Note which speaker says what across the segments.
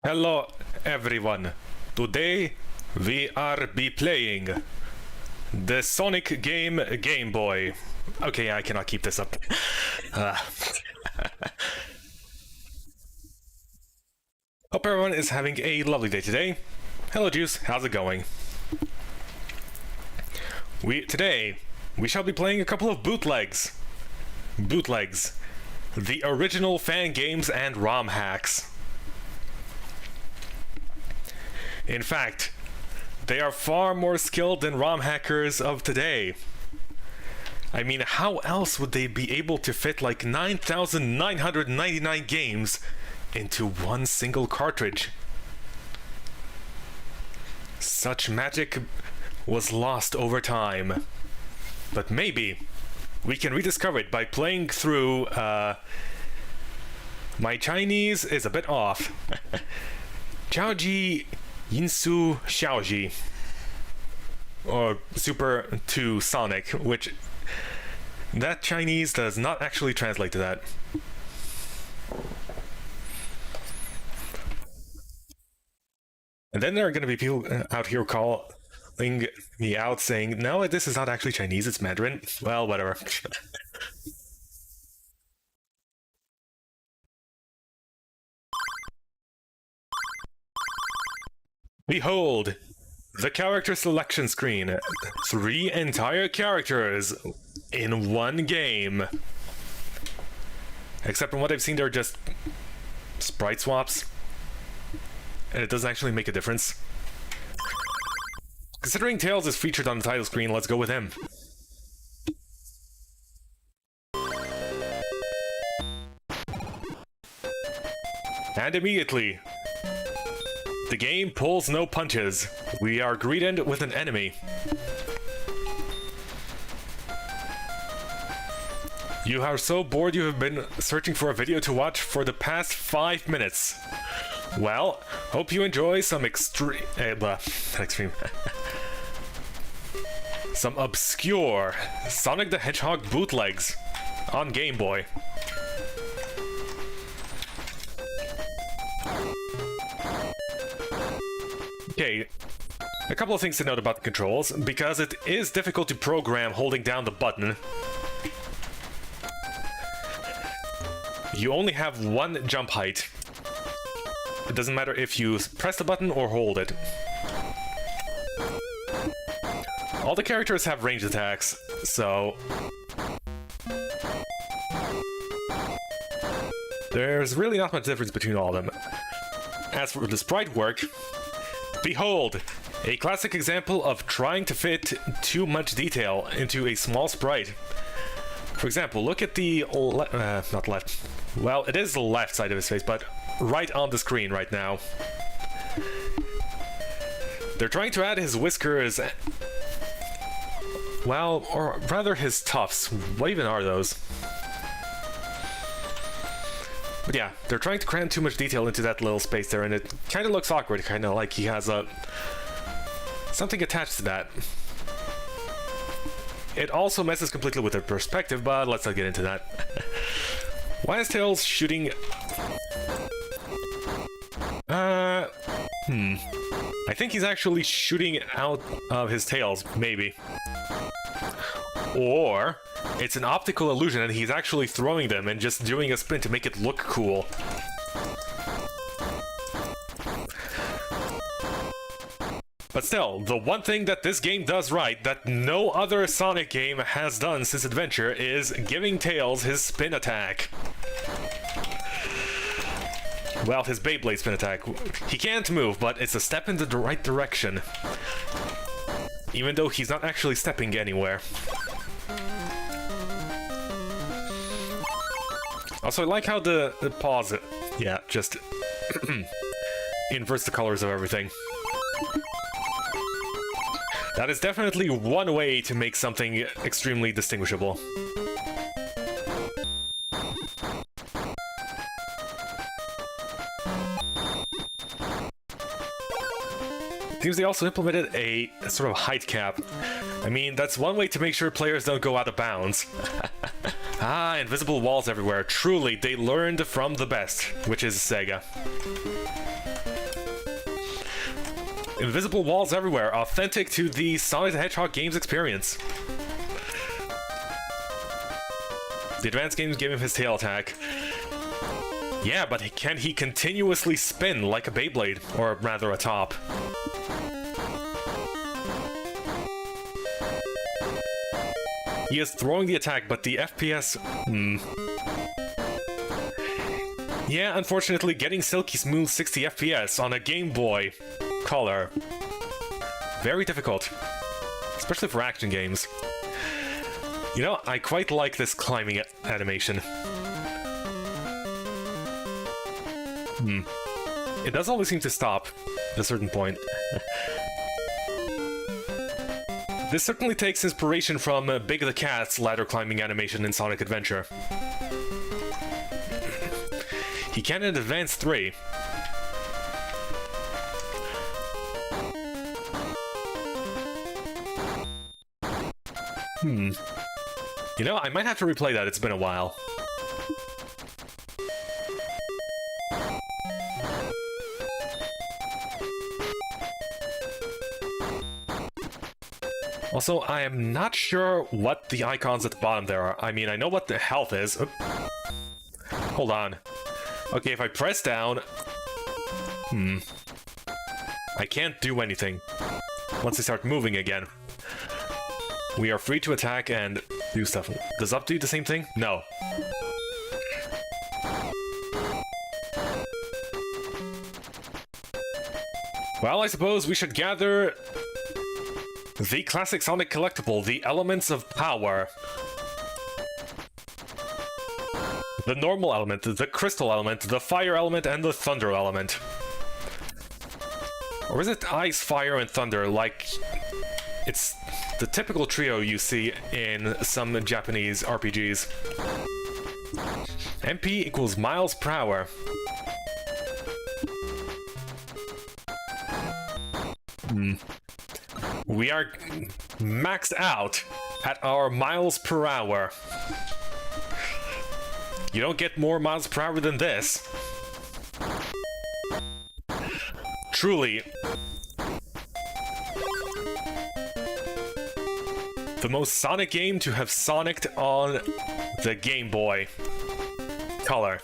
Speaker 1: Hello everyone. Today we are be playing the Sonic game Game Boy. Okay, I cannot keep this up. Hope everyone is having a lovely day today. Hello Juice, how's it going? Today we shall be playing a couple of bootlegs. The original fan games and ROM hacks. In fact, they are far more skilled than ROM hackers of today. I mean, how else would they be able to fit like 9,999 games into one single cartridge? Such magic was lost over time. But maybe we can rediscover it by playing through... my Chinese is a bit off.超级音速小子, or Super 2 Sonic, which that Chinese does not actually translate to that. And then there are going to be people out here calling me out saying, no, this is not actually Chinese, it's Mandarin. Well, whatever. Behold, the character selection screen. 3 entire characters in one game. Except from what I've seen, they're just sprite swaps. And it doesn't actually make a difference. Considering Tails is featured on the title screen, let's go with him. And immediately, the game pulls no punches. We are greeted with an enemy. You are so bored you have been searching for a video to watch for the past 5 minutes. Well, hope you enjoy some some obscure Sonic the Hedgehog bootlegs on Game Boy. Okay, a couple of things to note about the controls, because it is difficult to program holding down the button. You only have one jump height. It doesn't matter if you press the button or hold it. All the characters have ranged attacks, so... there's really not much difference between all of them. As for the sprite work, behold, a classic example of trying to fit too much detail into a small sprite. For example, look at the not left. Well, it is the left side of his face, but right on the screen right now. They're trying to add his whiskers, well, or rather his tufts. What even are those? But yeah, they're trying to cram too much detail into that little space there, and it kind of looks awkward, kind of like he has something attached to that. It also messes completely with the perspective, but let's not get into that. Why is Tails shooting... I think he's actually shooting out of his tails, maybe. Or it's an optical illusion and he's actually throwing them and just doing a spin to make it look cool. But still, the one thing that this game does right, that no other Sonic game has done since Adventure, is giving Tails his spin attack. Well, his Beyblade spin attack. He can't move, but it's a step in the right direction. Even though he's not actually stepping anywhere. Also, I like how the paws... yeah, just... inverts the colors of everything. That is definitely one way to make something extremely distinguishable. Seems they also implemented a sort of height cap. I mean, that's one way to make sure players don't go out of bounds. Ah, invisible walls everywhere. Truly, they learned from the best, which is Sega. Invisible walls everywhere, authentic to the Sonic the Hedgehog games experience. The advanced games gave him his tail attack. Yeah, but can he continuously spin like a Beyblade? Or rather a top? He is throwing the attack, but the FPS... Yeah, unfortunately, getting silky smooth 60 FPS on a Game Boy Color. Very difficult. Especially for action games. You know, I quite like this climbing animation. It does always seem to stop at a certain point. This certainly takes inspiration from Big the Cat's ladder climbing animation in Sonic Adventure. He can in Advance 3. You know, I might have to replay that, it's been a while. Also, I am not sure what the icons at the bottom there are. I mean, I know what the health is. Oop. Hold on. Okay, if I press down... I can't do anything once I start moving again. We are free to attack and do stuff. Does up do the same thing? No. Well, I suppose we should gather the classic Sonic collectible, the elements of power. The normal element, the crystal element, the fire element, and the thunder element. Or is it ice, fire, and thunder, like... It's the typical trio you see in some Japanese RPGs. MP equals miles per hour. We are maxed out at our miles per hour. You don't get more miles per hour than this. Truly, the most Sonic game to have Sonic'd on the Game Boy Color.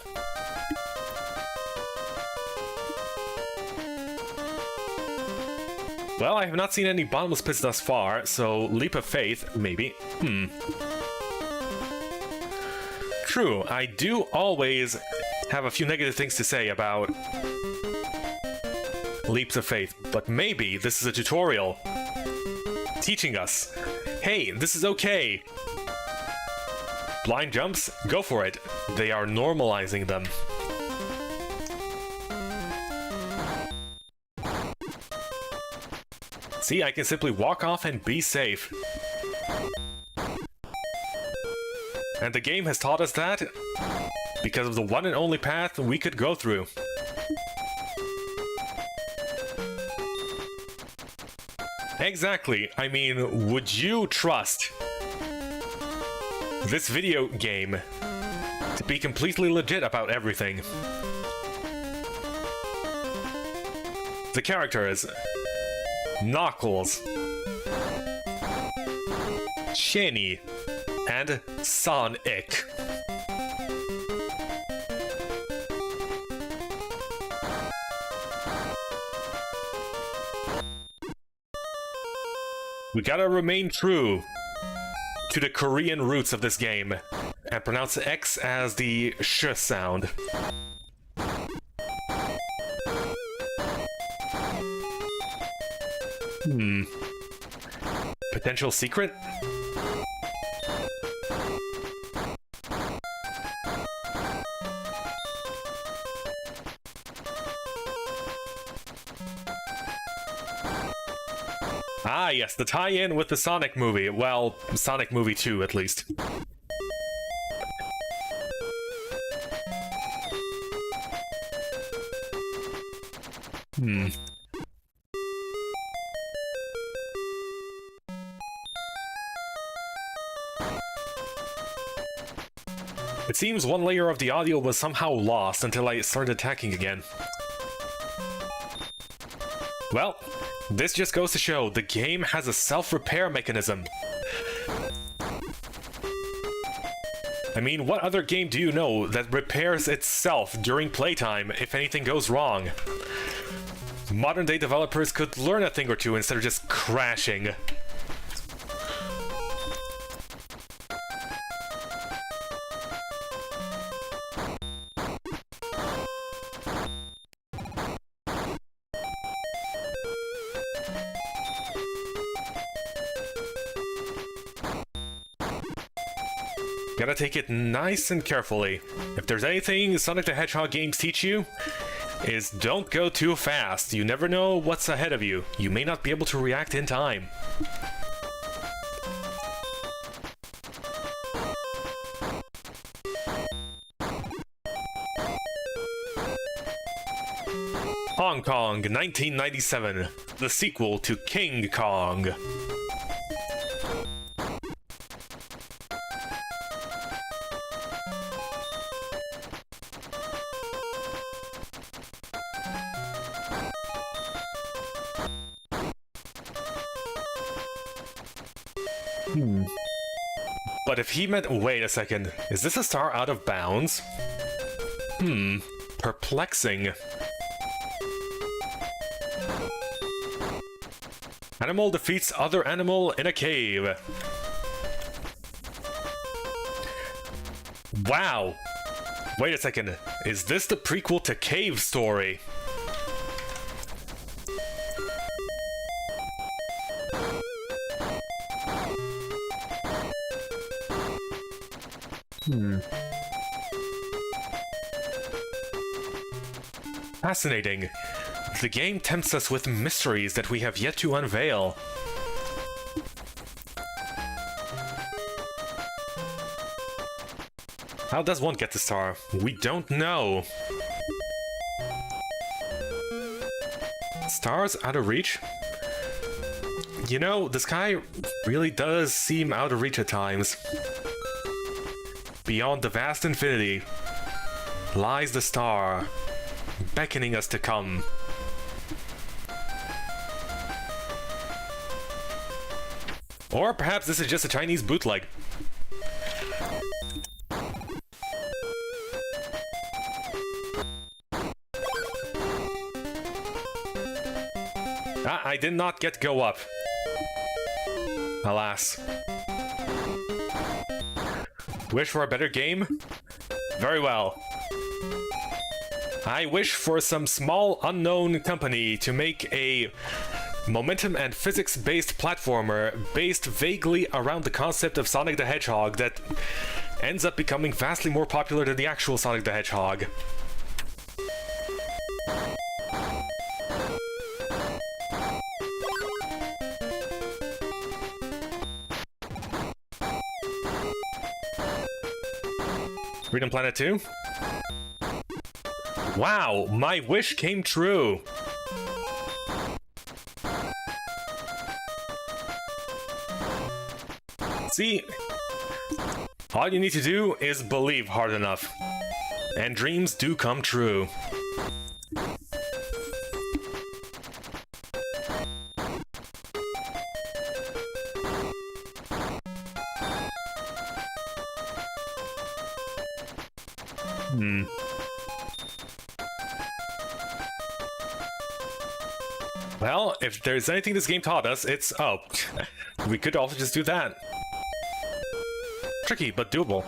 Speaker 1: Well, I have not seen any bottomless pits thus far, so leap of faith, maybe. True, I do always have a few negative things to say about leaps of faith, but maybe this is a tutorial teaching us, hey, this is okay. Blind jumps? Go for it. They are normalizing them. See, I can simply walk off and be safe. And the game has taught us that because of the one and only path we could go through. Exactly. I mean, would you trust this video game to be completely legit about everything? The characters: Knuckles, Shinny, and Sonic. We gotta remain true to the Korean roots of this game and pronounce X as the sh sound. Potential secret? Ah, yes, the tie-in with the Sonic movie. Well, Sonic movie 2, at least. It seems one layer of the audio was somehow lost until I started attacking again. Well, This just goes to show the game has a self-repair mechanism. I mean, what other game do you know that repairs itself during playtime if anything goes wrong? Modern day developers could learn a thing or two instead of just crashing. Gotta take it nice and carefully. If there's anything Sonic the Hedgehog games teach you, is don't go too fast. You never know what's ahead of you. You may not be able to react in time. Hong Kong 1997, the sequel to King Kong. But if he meant... Wait a second. Is this a star out of bounds? Perplexing. Animal defeats other animal in a cave. Wow. Wait a second. Is this the prequel to Cave Story? Fascinating. The game tempts us with mysteries that we have yet to unveil. How does one get the star? We don't know. Stars out of reach? You know, the sky really does seem out of reach at times. Beyond the vast infinity lies the star, beckoning us to come. Or perhaps this is just a Chinese bootleg. I did not get go up. Alas. Wish for a better game? Very well. I wish for some small unknown company to make a momentum and physics-based platformer based vaguely around the concept of Sonic the Hedgehog that ends up becoming vastly more popular than the actual Sonic the Hedgehog. Freedom Planet 2? Wow, my wish came true! See, all you need to do is believe hard enough, and dreams do come true. Well, if there's anything this game taught us, it's... Oh, we could also just do that. Tricky, but doable.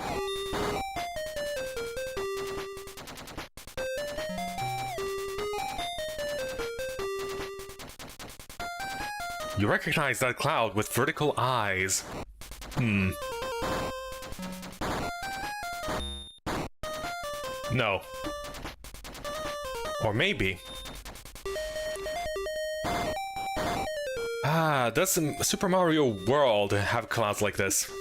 Speaker 1: You recognize that cloud with vertical eyes. No. Or maybe. Ah, does Super Mario World have clouds like this?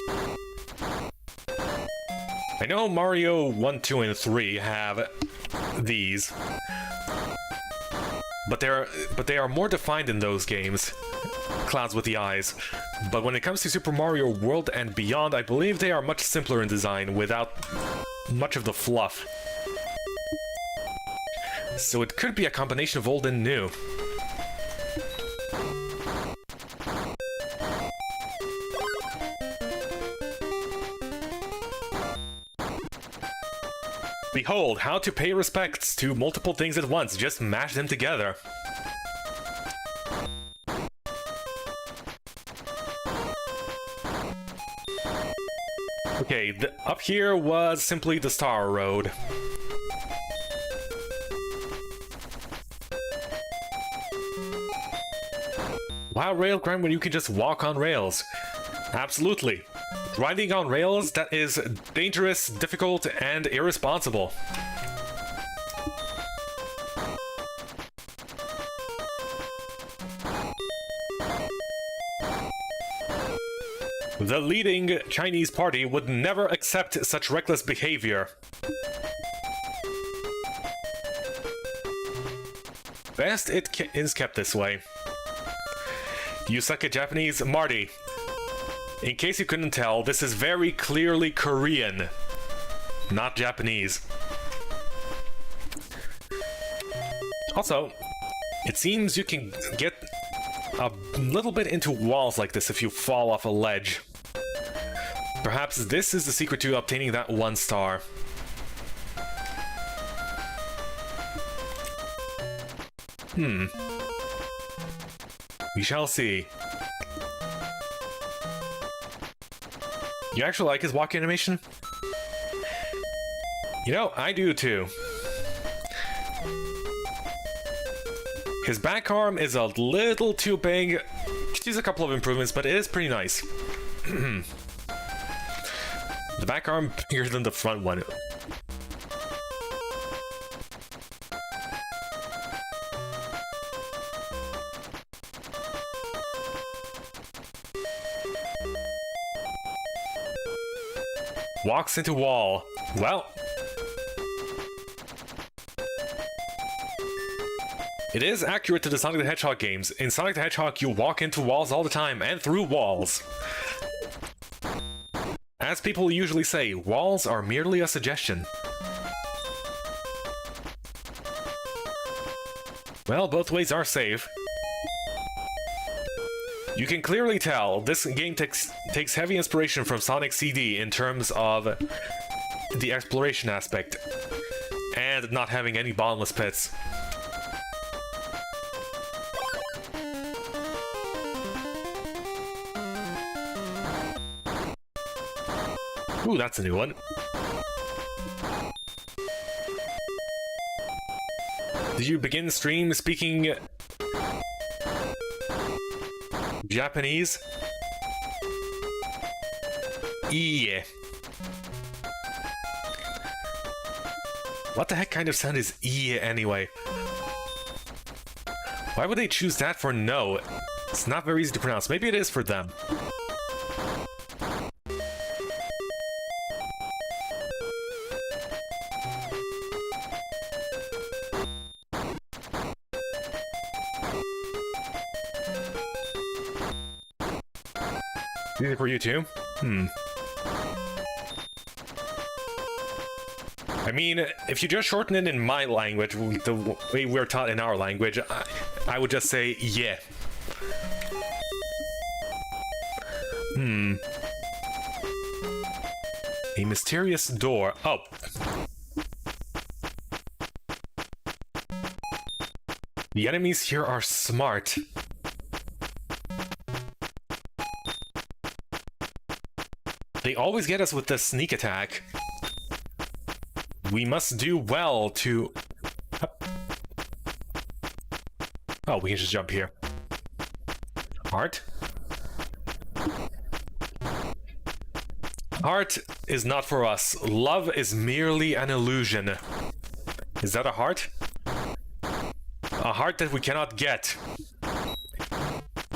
Speaker 1: I know Mario 1, 2, and 3 have these. But they are more defined in those games. Clouds with the eyes. But when it comes to Super Mario World and beyond, I believe they are much simpler in design without much of the fluff. So it could be a combination of old and new. Behold, how to pay respects to multiple things at once. Just mash them together. Okay, up here was simply the Star Road. Wow, rail grind when you can just walk on rails. Absolutely. Grinding on rails, that is dangerous, difficult, and irresponsible. The leading Chinese party would never accept such reckless behavior. Best it is kept this way. You suck at Japanese, Marty. In case you couldn't tell, this is very clearly Korean, not Japanese. Also, it seems you can get a little bit into walls like this if you fall off a ledge. Perhaps this is the secret to obtaining that 1 star. We shall see. You actually like his walk animation? You know, I do too. His back arm is a little too big. Could use a couple of improvements, but it is pretty nice. The back arm bigger than the front one. Walks into wall. Well, it is accurate to the Sonic the Hedgehog games. In Sonic the Hedgehog, you walk into walls all the time and through walls. As people usually say, walls are merely a suggestion. Well, both ways are safe. You can clearly tell this game takes heavy inspiration from Sonic CD in terms of the exploration aspect and not having any bottomless pits. Ooh, that's a new one. Did you begin stream speaking Japanese? Yeah. What the heck kind of sound is yeah anyway? Why would they choose that for no? It's not very easy to pronounce. Maybe it is for them. Easy for you too? I mean, if you just shorten it in my language, the way we're taught in our language, I would just say, yeah. A mysterious door. Oh. The enemies here are smart. They always get us with the sneak attack. We must do well to... Oh, we can just jump here. Heart? Heart is not for us. Love is merely an illusion. Is that a heart? A heart that we cannot get.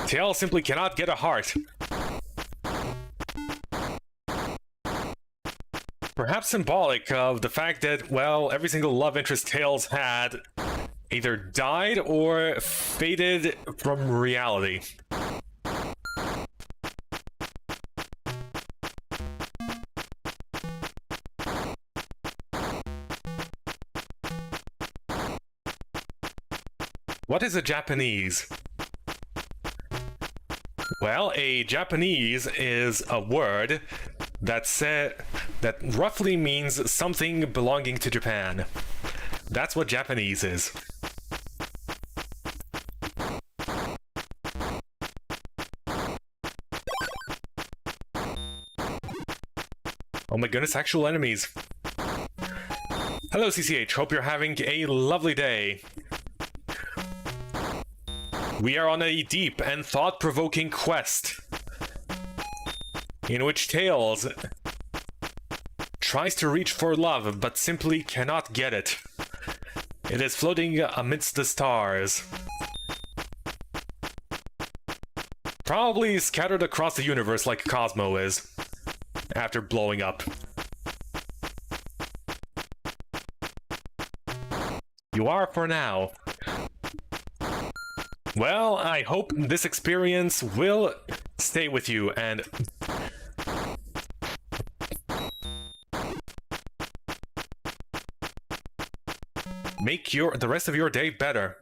Speaker 1: Tail simply cannot get a heart. Perhaps symbolic of the fact that, well, every single love interest Tails had either died or faded from reality. What is a Japanese? Well, a Japanese is a word that said... that roughly means something belonging to Japan. That's what Japanese is. Oh my goodness, actual enemies. Hello CCH, hope you're having a lovely day. We are on a deep and thought-provoking quest in which Tails tries to reach for love but simply cannot get it. It is floating amidst the stars. Probably scattered across the universe like Cosmo is, after blowing up. You are for now. Well, I hope this experience will stay with you and make the rest of your day better.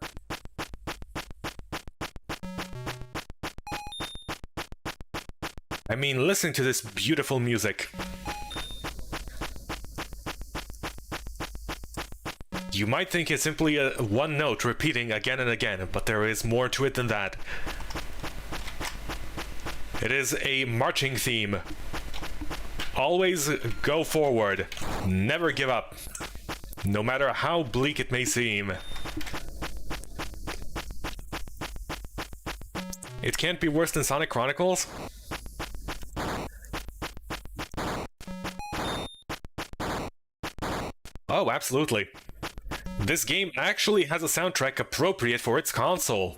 Speaker 1: I mean, listen to this beautiful music. You might think it's simply a one note repeating again and again, but there is more to it than that. It is a marching theme. Always go forward. Never give up. No matter how bleak it may seem. It can't be worse than Sonic Chronicles. Oh, absolutely. This game actually has a soundtrack appropriate for its console.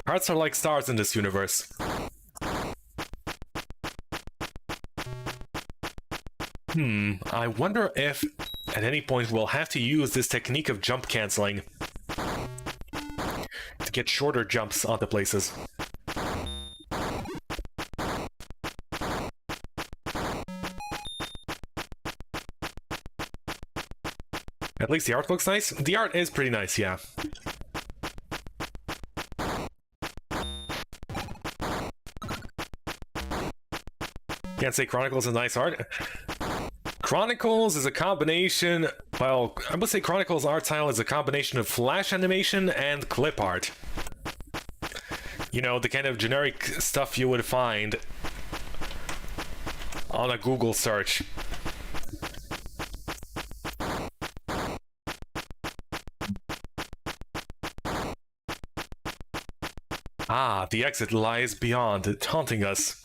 Speaker 1: Hearts are like stars in this universe. I wonder if at any point we'll have to use this technique of jump canceling to get shorter jumps onto places. At least the art looks nice. The art is pretty nice, yeah. Can't say Chronicles is nice art. Chronicles is a combination, well, I would say Chronicles art style is a combination of flash animation and clip art. You know, the kind of generic stuff you would find on a Google search. Ah, the exit lies beyond, taunting us.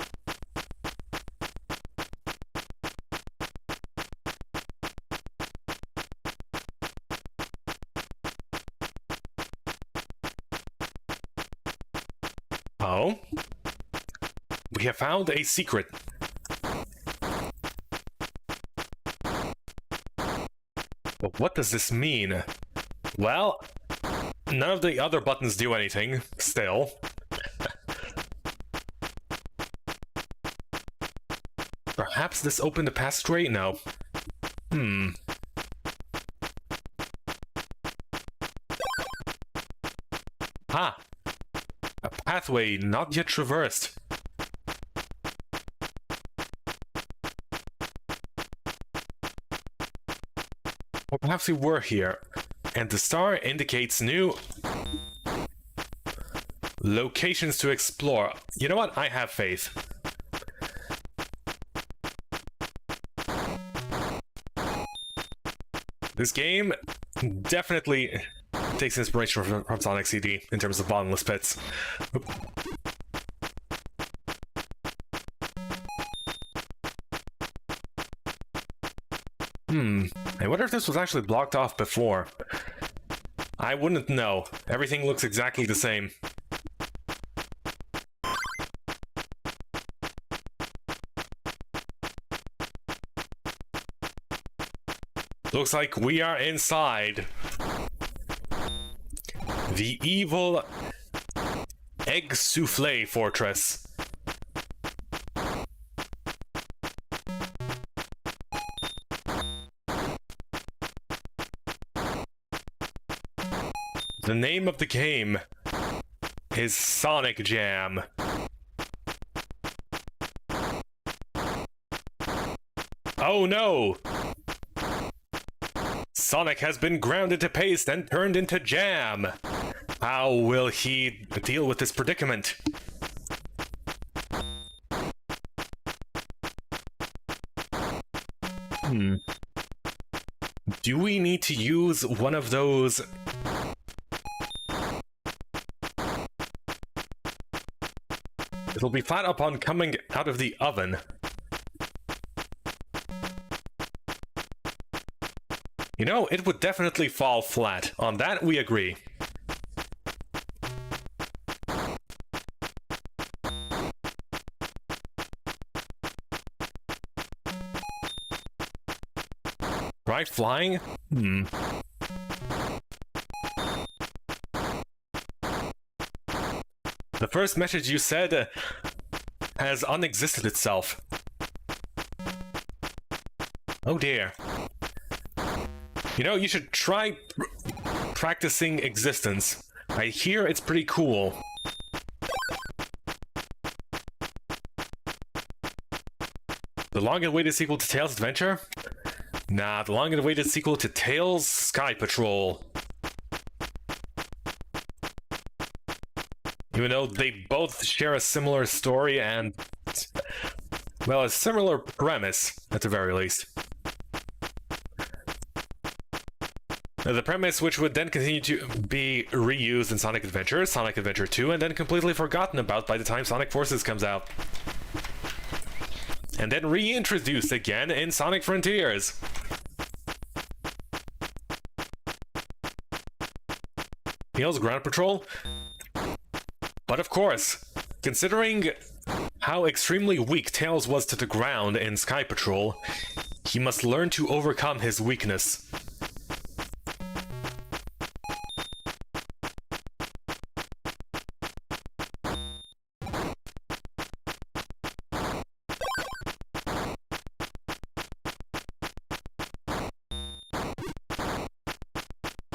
Speaker 1: Oh? We have found a secret. But what does this mean? Well, none of the other buttons do anything, still. Perhaps this opened a passageway? No. Ah! A pathway not yet traversed. Or perhaps we were here, and the star indicates new locations to explore. You know what? I have faith. This game definitely takes inspiration from Sonic CD in terms of bottomless pits. I wonder if this was actually blocked off before. I wouldn't know. Everything looks exactly the same. Looks like we are inside the evil Egg Soufflé Fortress. The name of the game his Sonic Jam. Oh no! Sonic has been ground into paste and turned into jam. How will he deal with this predicament? Do we need to use one of those... It'll be flat upon coming out of the oven. You know, it would definitely fall flat. On that, we agree. Right, flying? The first message you said has unexisted itself. Oh dear. You know, you should try practicing existence. I hear it's pretty cool. The long-awaited sequel to Tails Adventure? Nah, the long-awaited sequel to Tails Sky Patrol. Even though they both share a similar story and, well, a similar premise, at the very least. The premise which would then continue to be reused in Sonic Adventure, Sonic Adventure 2, and then completely forgotten about by the time Sonic Forces comes out. And then reintroduced again in Sonic Frontiers. Tails Ground Patrol? But of course, considering how extremely weak Tails was to the ground in Sky Patrol, he must learn to overcome his weakness.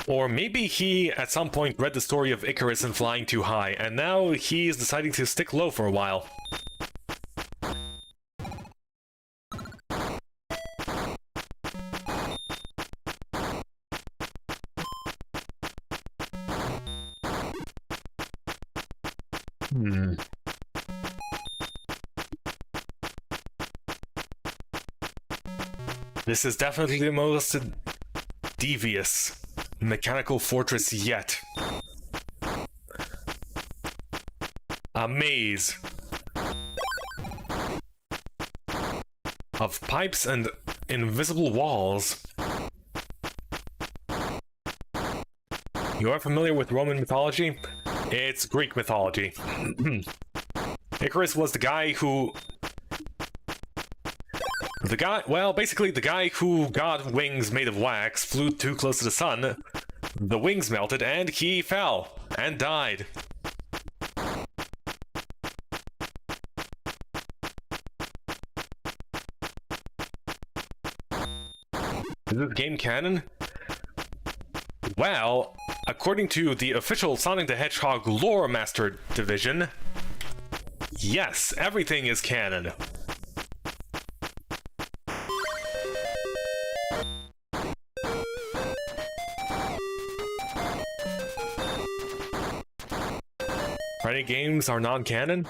Speaker 1: Or maybe he, at some point, read the story of Icarus and flying too high, and now he's deciding to stick low for a while. This is definitely the most devious mechanical fortress yet. A maze of pipes and invisible walls. You are familiar with Roman mythology? It's Greek mythology. Icarus was the guy who... basically the guy who got wings made of wax, flew too close to the sun, the wings melted, and he fell and died. Is this game canon? Well, according to the official Sonic the Hedgehog Lore Master Division, yes, everything is canon. Friday games are non-canon?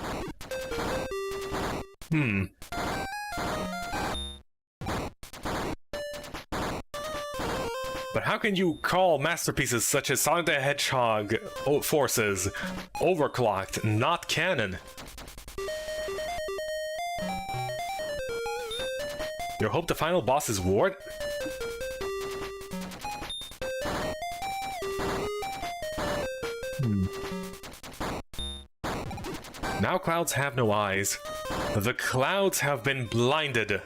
Speaker 1: But how can you call masterpieces such as Sonic the Hedgehog Forces overclocked not canon? You hope the final boss is Wart? Now clouds have no eyes. The clouds have been blinded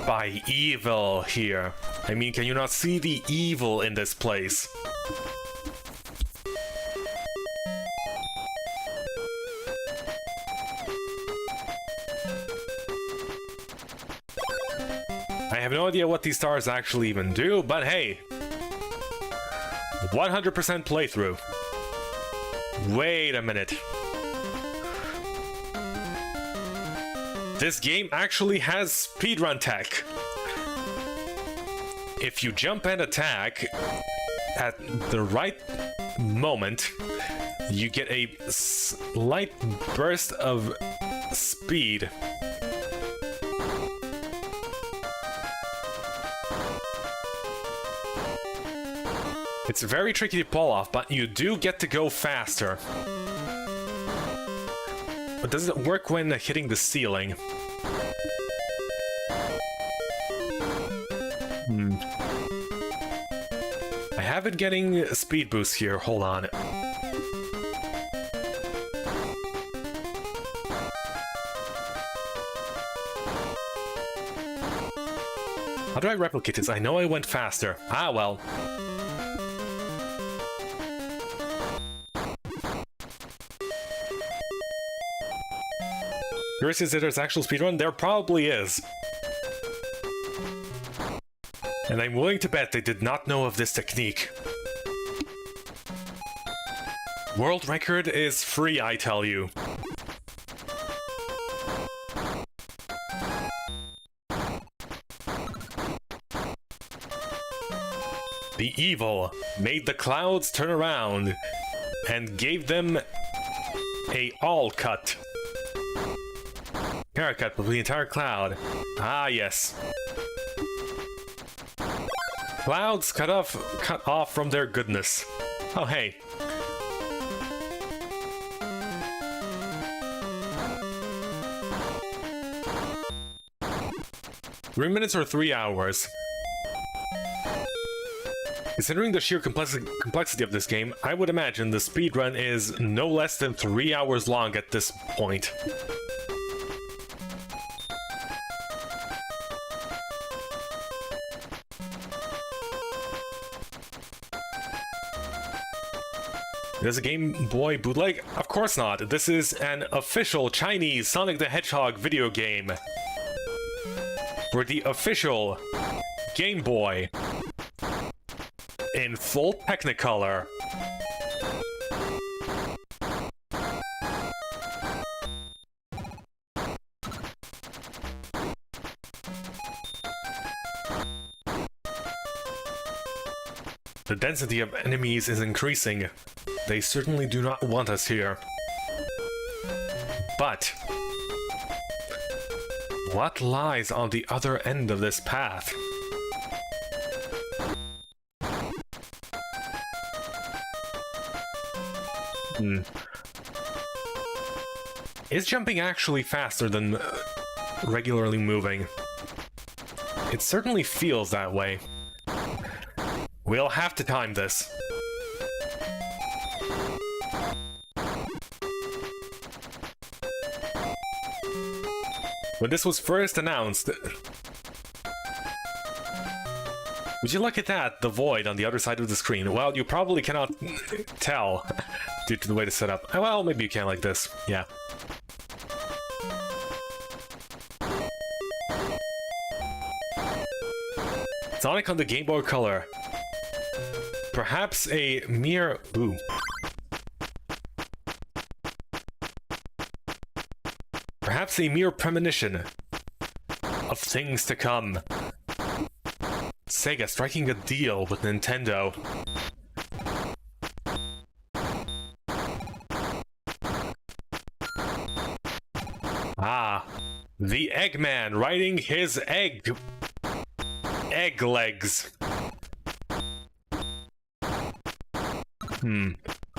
Speaker 1: by evil here. I mean, can you not see the evil in this place? I have no idea what these stars actually even do, but hey, 100% playthrough. Wait a minute. This game actually has speedrun tech. If you jump and attack at the right moment, you get a slight burst of speed. It's very tricky to pull off, but you do get to go faster. But does it work when hitting the ceiling? I have been getting speed boosts here, hold on. How do I replicate this? I know I went faster. Ah, well. Curious, is there's actual speedrun? There probably is. And I'm willing to bet they did not know of this technique. World record is free, I tell you. The evil made the clouds turn around and gave them a all cut. Haircut of the entire cloud. Ah, yes. Clouds cut off from their goodness. Oh, hey. Three minutes or 3 hours? Considering the sheer complexity of this game, I would imagine the speedrun is no less than 3 hours long at this point. It is a Game Boy bootleg? Of course not. This is an official Chinese Sonic the Hedgehog video game. For the official Game Boy in full Technicolor. The density of enemies is increasing. They certainly do not want us here. But what lies on the other end of this path? Is jumping actually faster than regularly moving? It certainly feels that way. We'll have to time this. When this was first announced... Would you look at that, the void on the other side of the screen? Well, you probably cannot tell due to the way it's set up. Well, maybe you can like this. Yeah. Sonic on the Game Boy Color. Perhaps a mere... Ooh. Perhaps a mere premonition of things to come. Sega striking a deal with Nintendo. Ah, the Eggman riding his egg legs.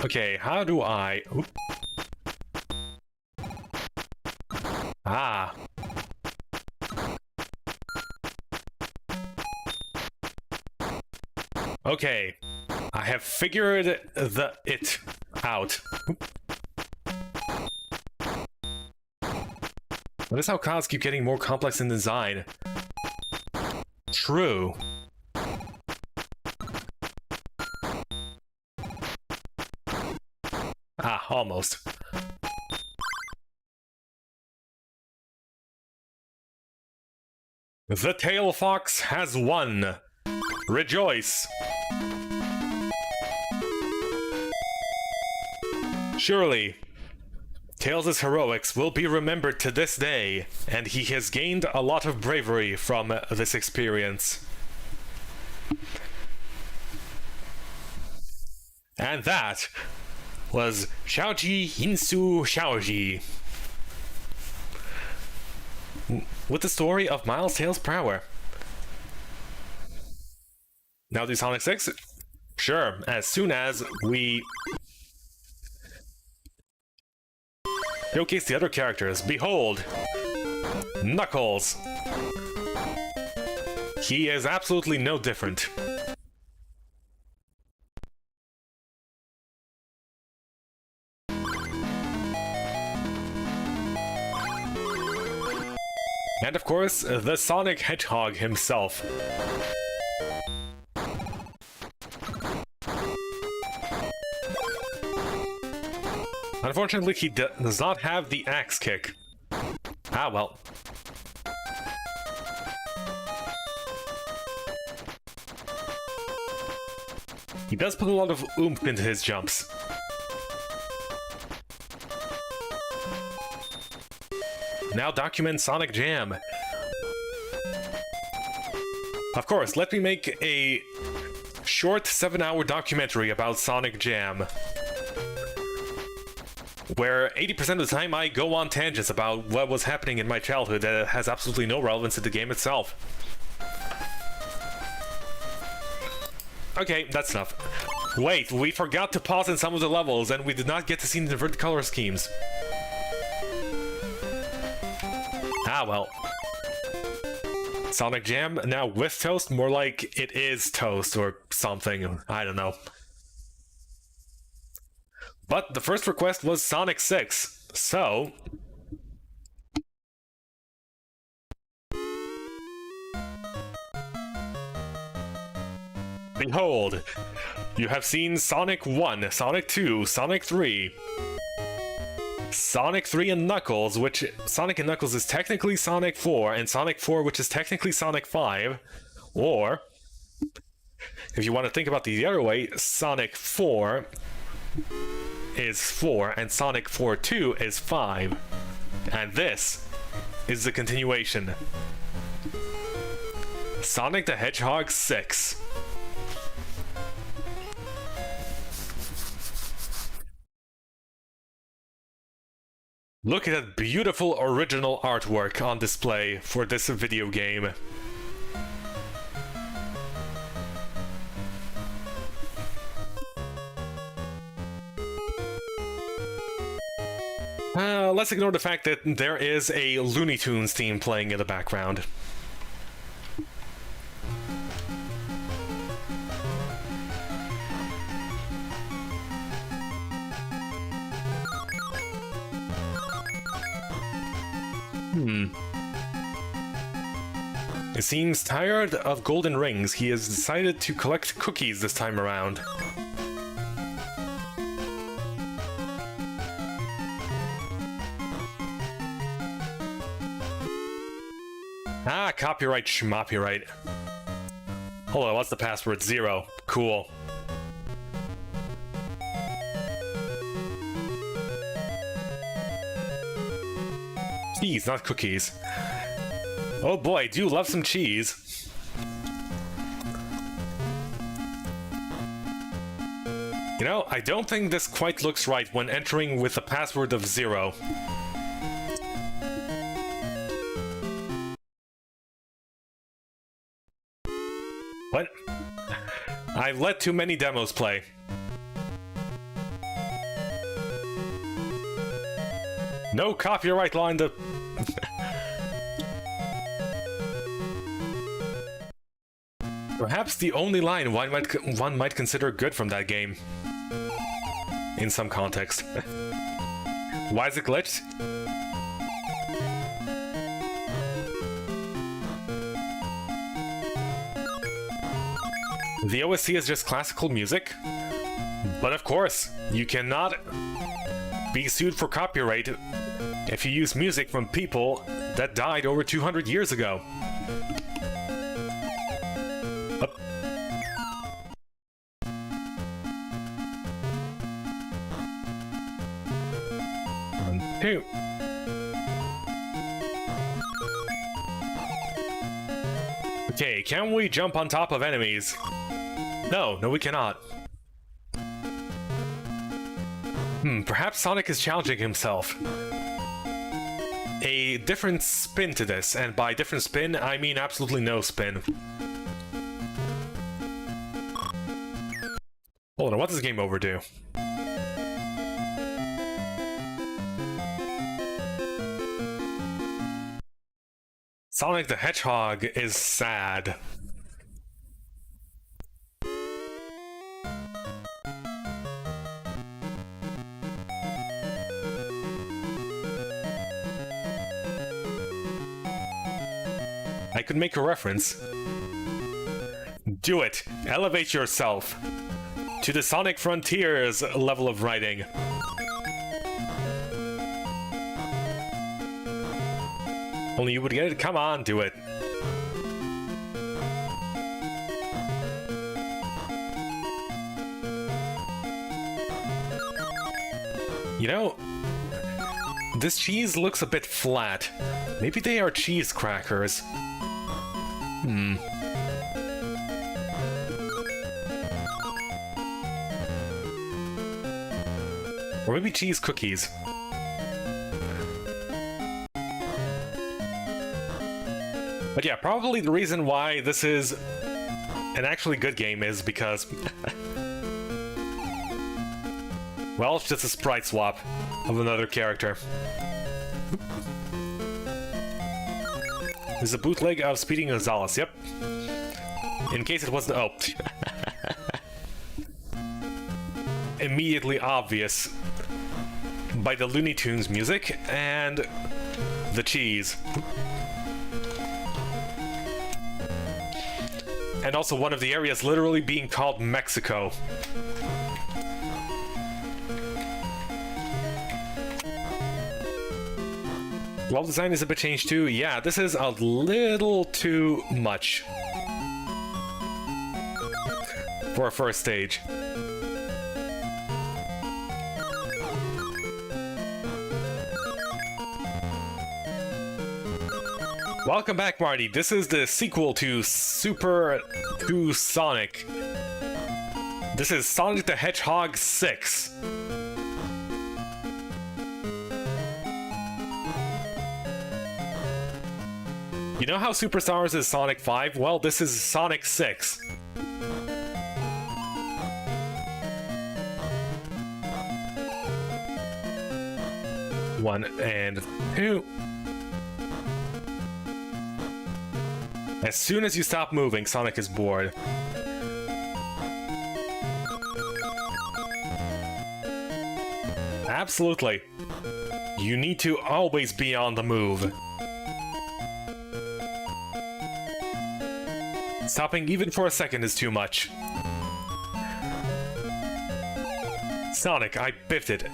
Speaker 1: Okay, how do I... Oop. Ah. Okay, I have figured it out. Notice how clouds keep getting more complex in design. True. Ah, almost. The Tail Fox has won. Rejoice! Surely, Tails' heroics will be remembered to this day, and he has gained a lot of bravery from this experience. And that was超级音速小子, with the story of Miles Tails' prowess. Now do Sonic 6? Sure, as soon as we showcase the other characters. Behold, Knuckles. He is absolutely no different. And of course, the Sonic Hedgehog himself. Unfortunately, he does not have the axe kick. Ah, well. He does put a lot of oomph into his jumps. Now document Sonic Jam. Of course, let me make a short 7-hour documentary about Sonic Jam, where 80% of the time I go on tangents about what was happening in my childhood that has absolutely no relevance to the game itself. Okay, that's enough. Wait, we forgot to pause in some of the levels and we did not get to see the different color schemes. Ah, well. Sonic Jam, now with toast? More like it is toast or something. I don't know. But the first request was Sonic 6, so... behold, you have seen Sonic 1, Sonic 2, Sonic 3, Sonic 3 and Knuckles, which Sonic and Knuckles is technically Sonic 4, and Sonic 4, which is technically Sonic 5, or, if you want to think about the other way, Sonic 4 is 4, and Sonic 4 2 is 5. And this is the continuation. Sonic the Hedgehog 6. Look at that beautiful original artwork on display for this video game. Let's ignore the fact that there is a Looney Tunes theme playing in the background. He seems tired of golden rings. He has decided to collect cookies this time around. Ah, copyright schmopyright. Hold on, what's the password? 0. Cool. Cheese, not cookies. Oh boy, I do love some cheese. You know, I don't think this quite looks right when entering with a password of 0. What? I've let too many demos play. No copyright law in the... Perhaps the only line one might consider good from that game. In some context. Why is it glitched? The OST is just classical music. But of course, you cannot be sued for copyright if you use music from people that died over 200 years ago. Two. Okay, can we jump on top of enemies? No, we cannot. Perhaps Sonic is challenging himself. A different spin to this, and by different spin, I mean absolutely no spin. Hold on, what does game overdue? Sonic the Hedgehog is sad. I could make a reference. Do it! Elevate yourself! To the Sonic Frontiers level of writing. Only you would get it. Come on, do it. You know, this cheese looks a bit flat. Maybe they are cheese crackers. Or maybe cheese cookies. But yeah, probably the reason why this is an actually good game is because... well, it's just a sprite swap of another character. This is a bootleg of Speedy Gonzales, yep. In case it wasn't... oh. Immediately obvious by the Looney Tunes music and the cheese. And also one of the areas literally being called Mexico. Level design is a bit changed too. Yeah, this is a little too much for a first stage. Welcome back, Marty. This is the sequel to Sonic. This is Sonic the Hedgehog 6. You know how Superstars is Sonic 5? Well, this is Sonic 6. One and two. As soon as you stop moving, Sonic is bored. Absolutely. You need to always be on the move. Stopping even for a second is too much. Sonic, I biffed it.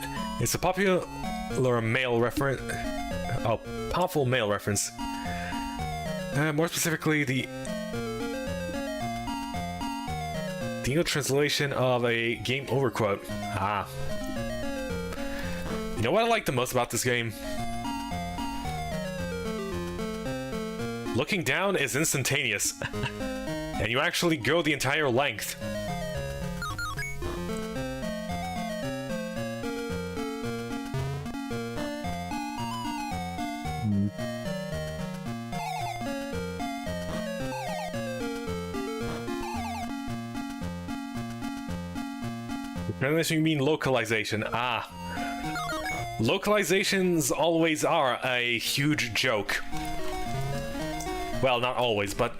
Speaker 1: It's a popular male reference. Oh, powerful male reference. More specifically, the English translation of a game over quote. Ah. You know what I like the most about this game? Looking down is instantaneous. And you actually go the entire length. Unless you mean localization. Ah. Localizations always are a huge joke. Well, not always, but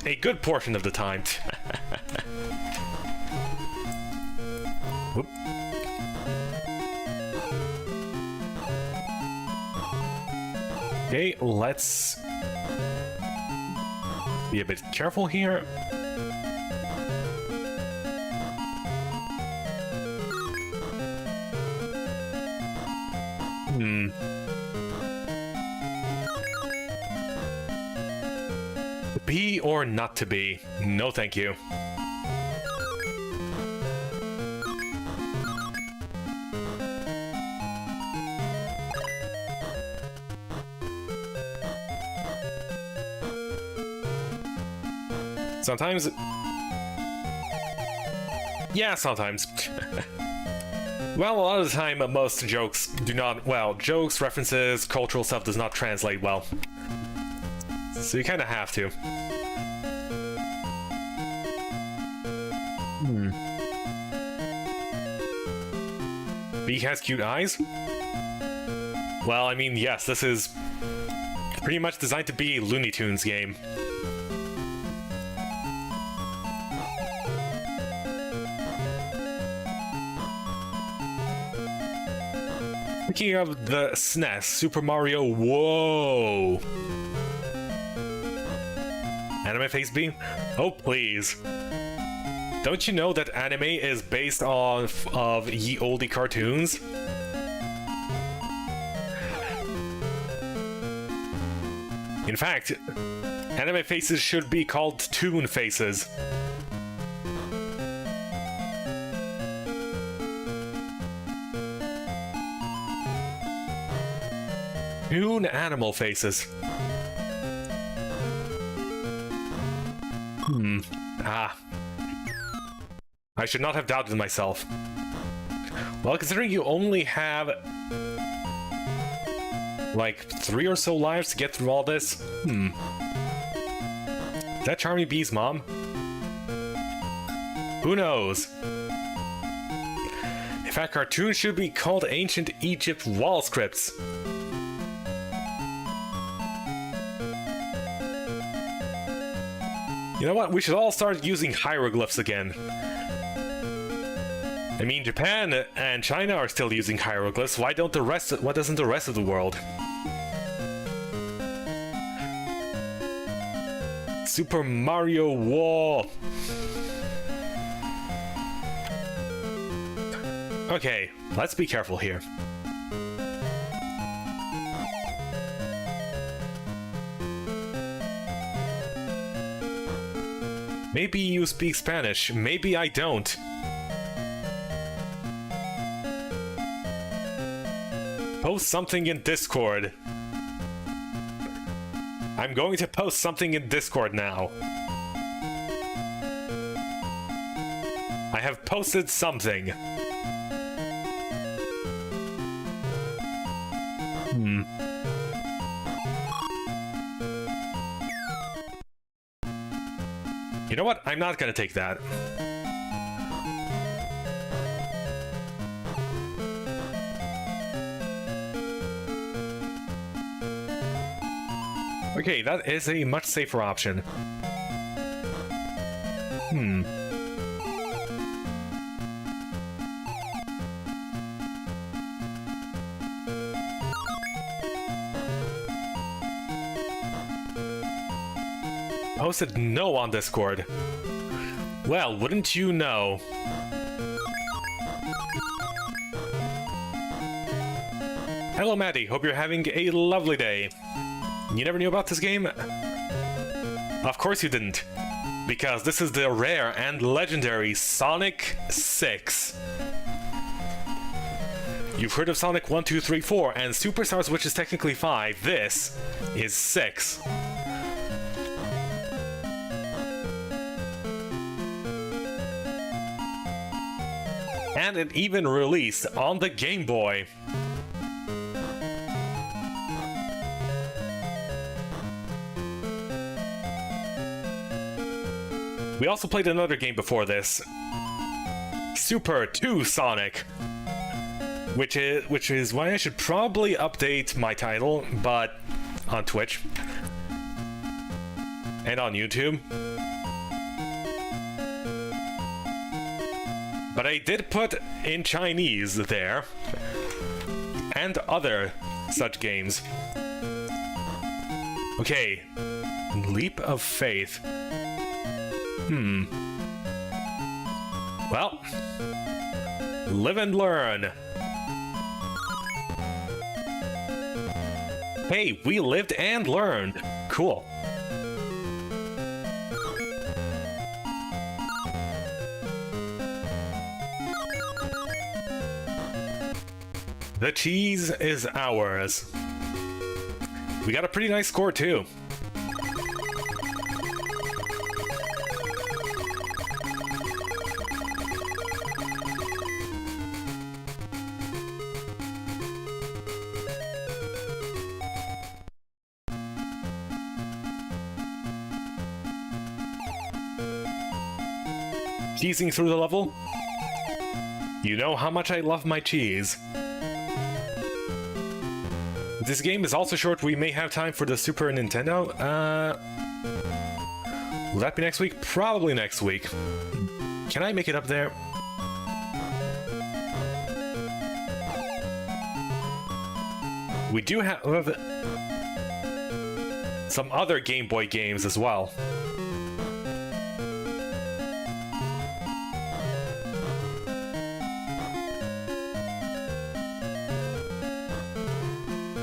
Speaker 1: a good portion of the time. Whoop. Okay, let's be a bit careful here. Be or not to be? No, thank you. Sometimes... Yeah, sometimes. Well, a lot of the time, most jokes do not... Well, jokes, references, cultural stuff does not translate well. So you kind of have to. B has cute eyes? Well, I mean, yes, this is pretty much designed to be a Looney Tunes game. Speaking of the SNES, Super Mario, whoa! Anime face B? Oh, please. Don't you know that anime is based off of ye olde cartoons? In fact, anime faces should be called toon faces. Toon animal faces. I should not have doubted myself. Well, considering you only have like 3 or so lives to get through all this, Is that Charmy B's mom? Who knows? In fact, cartoons should be called Ancient Egypt wall scripts. You know what? We should all start using hieroglyphs again. I mean, Japan and China are still using hieroglyphs. Why doesn't the rest of the world? Super Mario Wall. Okay, let's be careful here. Maybe you speak Spanish, maybe I don't. Post something in Discord. I'm going to post something in Discord now. I have posted something. You know what? I'm not gonna take that. Okay, that is a much safer option. Posted no on Discord. Well, wouldn't you know? Hello, Maddie. Hope you're having a lovely day. You never knew about this game? Of course you didn't. Because this is the rare and legendary Sonic 6. You've heard of Sonic 1, 2, 3, 4, and Superstars, which is technically 5. This is 6. And it even released on the Game Boy. We also played another game before this, Super 2 Sonic, which is why I should probably update my title, but on Twitch and on YouTube. But I did put in Chinese there, and other such games. Okay, Leap of Faith. Well, live and learn. Hey, we lived and learned. Cool. The cheese is ours. We got a pretty nice score too. cheesing through the level. You know how much I love my cheese. This game is also short. We may have time for the Super Nintendo. Will that be next week? Probably next week. Can I make it up there? We do have some other Game Boy games as well.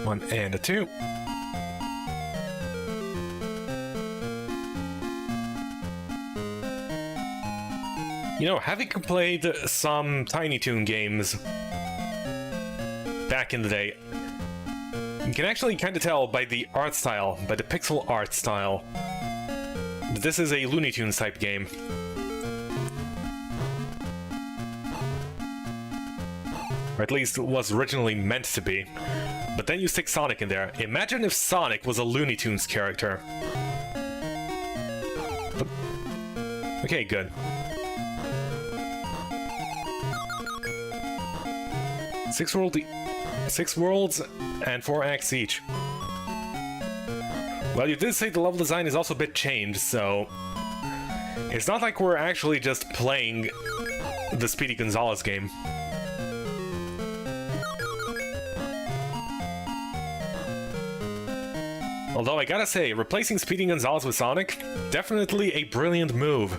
Speaker 1: One and a two. You know, having played some Tiny Toon games back in the day, you can actually kind of tell by the art style, by the pixel art style, that this is a Looney Tunes type game. Or at least it was originally meant to be. But then you stick Sonic in there. Imagine if Sonic was a Looney Tunes character. Okay, good. Six worlds and 4 acts each. Well, you did say the level design is also a bit changed, so it's not like we're actually just playing the Speedy Gonzales game. Although I gotta say, replacing Speedy Gonzales with Sonic, definitely a brilliant move.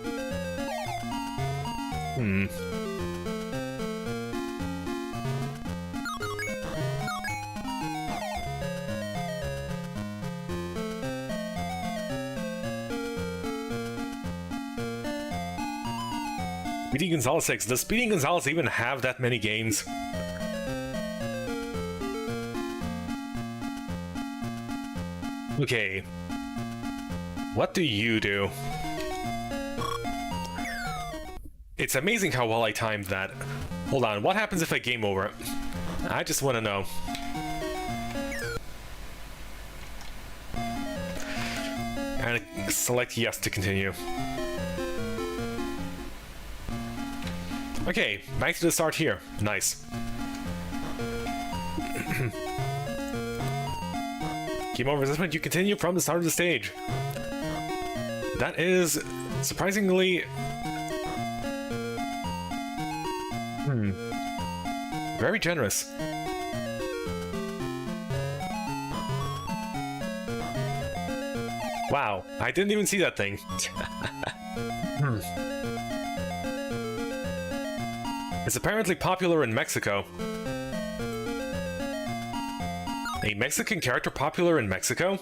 Speaker 1: Speedy Gonzales 6. Does Speedy Gonzales even have that many games? Okay. What do you do? It's amazing how well I timed that. Hold on, what happens if I game over? I just want to know. And select yes to continue. Okay, back to the start here. Nice. Game over this point, you continue from the start of the stage. That is surprisingly... very generous. Wow, I didn't even see that thing. It's apparently popular in Mexico. A Mexican character popular in Mexico?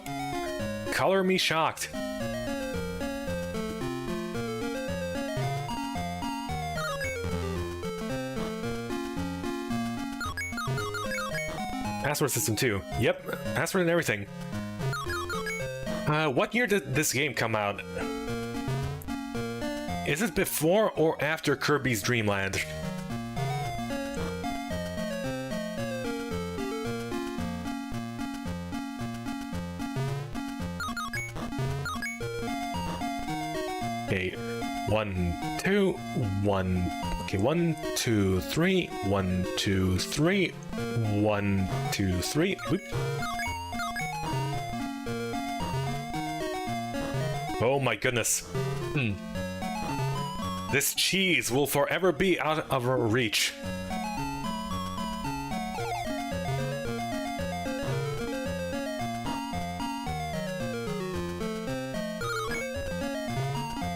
Speaker 1: Color me shocked. Password system too. Yep, password and everything. What year did this game come out? Is it before or after Kirby's Dream Land? Okay, 1, 2, 1. Okay, 1, 2, 3. 1, 2, 3. 1, 2, 3. Whoop. Oh my goodness. This cheese will forever be out of our reach.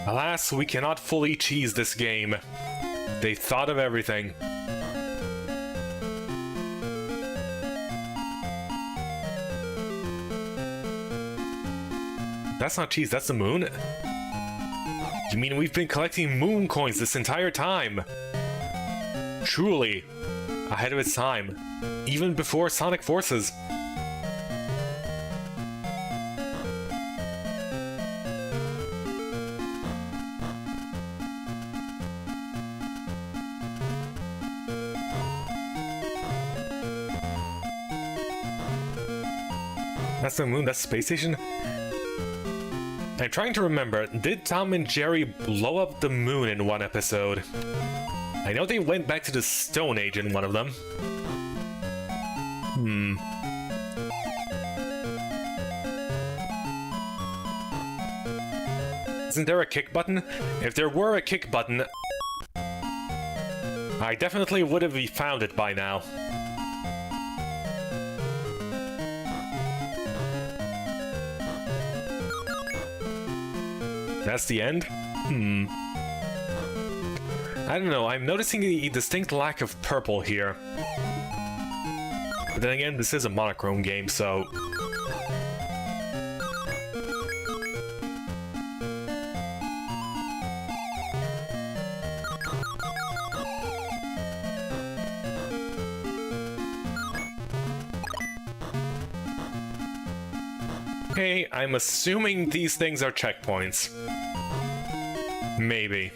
Speaker 1: Alas, we cannot fully cheese this game. They thought of everything. That's not cheese, that's the moon? You mean we've been collecting moon coins this entire time? Truly, ahead of its time. Even before Sonic Forces. That's the moon, that's the space station? I'm trying to remember, did Tom and Jerry blow up the moon in one episode? I know they went back to the Stone Age in one of them. Isn't there a kick button? If there were a kick button, I definitely would have found it by now. That's the end? I don't know, I'm noticing a distinct lack of purple here. But then again, this is a monochrome game, so... Okay, I'm assuming these things are checkpoints. Maybe.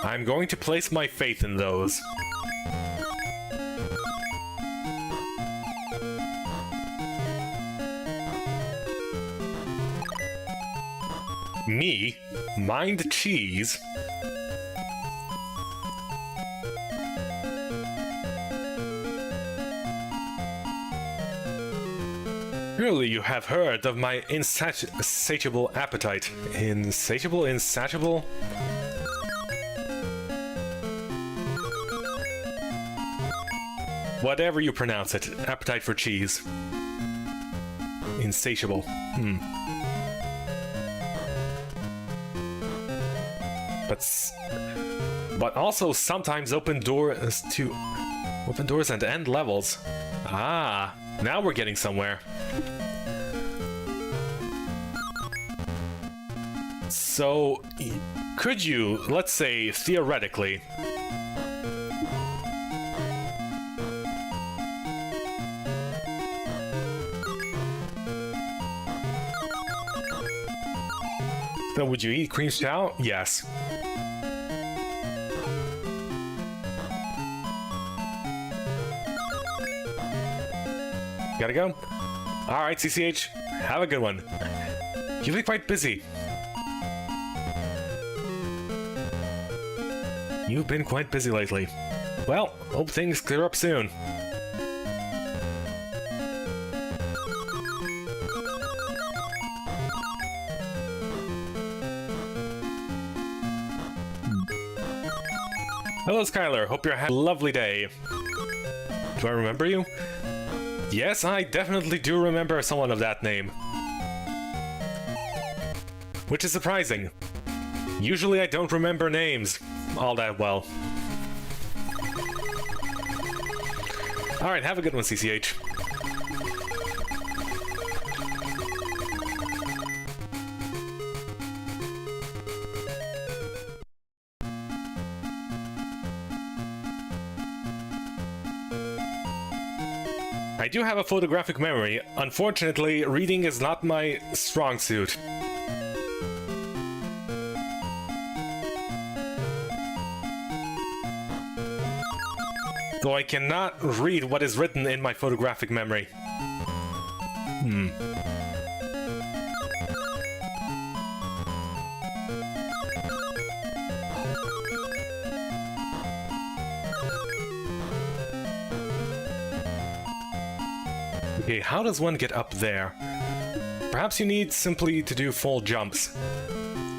Speaker 1: I'm going to place my faith in those. Me? Mind cheese? Surely you have heard of my insatiable appetite. Insatiable? Insatiable? Whatever you pronounce it. Appetite for cheese. Insatiable. But also sometimes open doors and end levels. Ah, now we're getting somewhere. So, could you, let's say, theoretically, so would you eat cream chow? Yes. Gotta go? Alright, CCH, have a good one. You've been quite busy. You've been quite busy lately. Well, hope things clear up soon. Hello, Skylar. Hope you're having a lovely day. Do I remember you? Yes, I definitely do remember someone of that name. Which is surprising. Usually I don't remember names all that well. Alright, have a good one, CCH. I do have a photographic memory. Unfortunately, reading is not my strong suit. So I cannot read what is written in my photographic memory. Okay, how does one get up there? Perhaps you need simply to do full jumps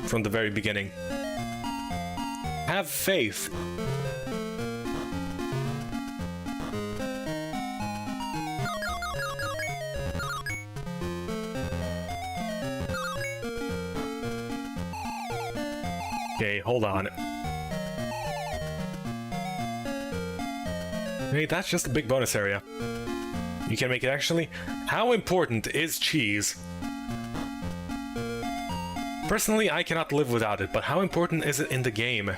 Speaker 1: from the very beginning. Have faith. Okay, hold on. Hey, that's just a big bonus area. You can make it actually. How important is cheese? Personally, I cannot live without it, but how important is it in the game?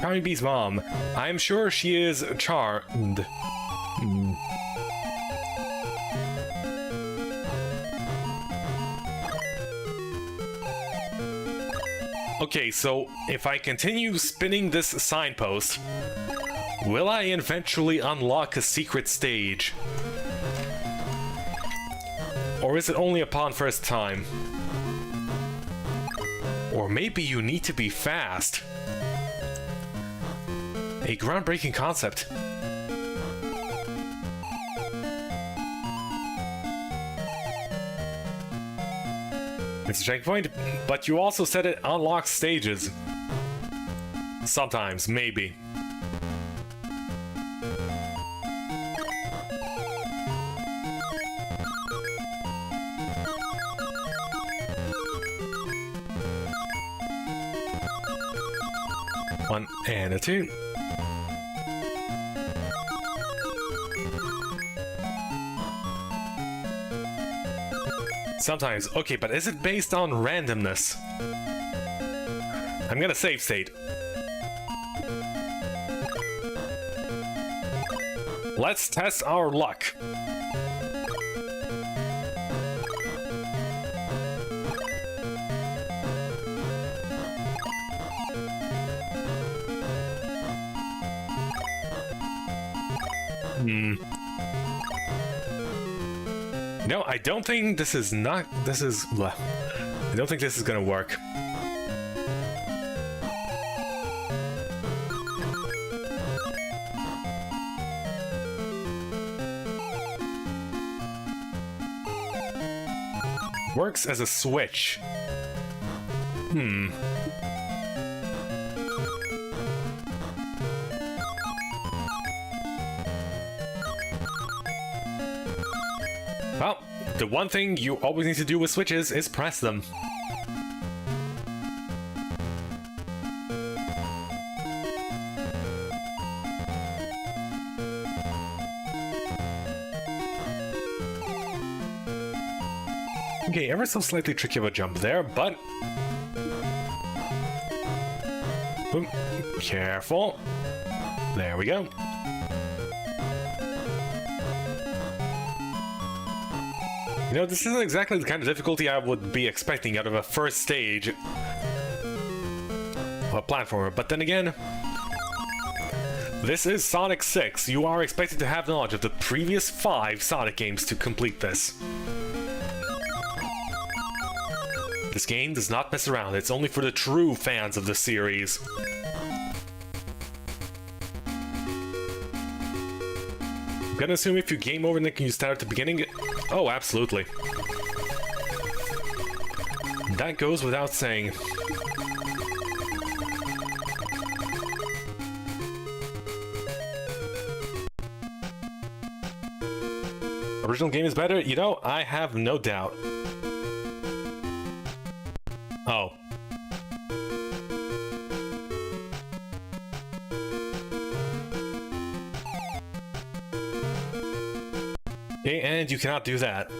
Speaker 1: Charming Bee's mom. I am sure she is charmed. Okay, so if I continue spinning this signpost, will I eventually unlock a secret stage? Or is it only upon first time? Or maybe you need to be fast. A groundbreaking concept. It's a checkpoint, but you also said it unlocks stages. Sometimes, maybe. One and a two. Sometimes. Okay, but is it based on randomness? I'm gonna save state. Let's test our luck. No, I don't think this is not. This is. I don't think this is gonna work. Works as a switch. Well, the one thing you always need to do with switches is press them. Okay, ever so slightly tricky of a jump there, but... Boom. Careful. There we go. You know, this isn't exactly the kind of difficulty I would be expecting out of a first stage of a platformer, but then again, this is Sonic 6. You are expected to have knowledge of the previous 5 Sonic games to complete this. This game does not mess around, it's only for the true fans of the series. I'm gonna assume if you game over, then can you start at the beginning? Oh, absolutely. That goes without saying. Original game is better? You know, I have no doubt. Oh. Okay, and you cannot do that.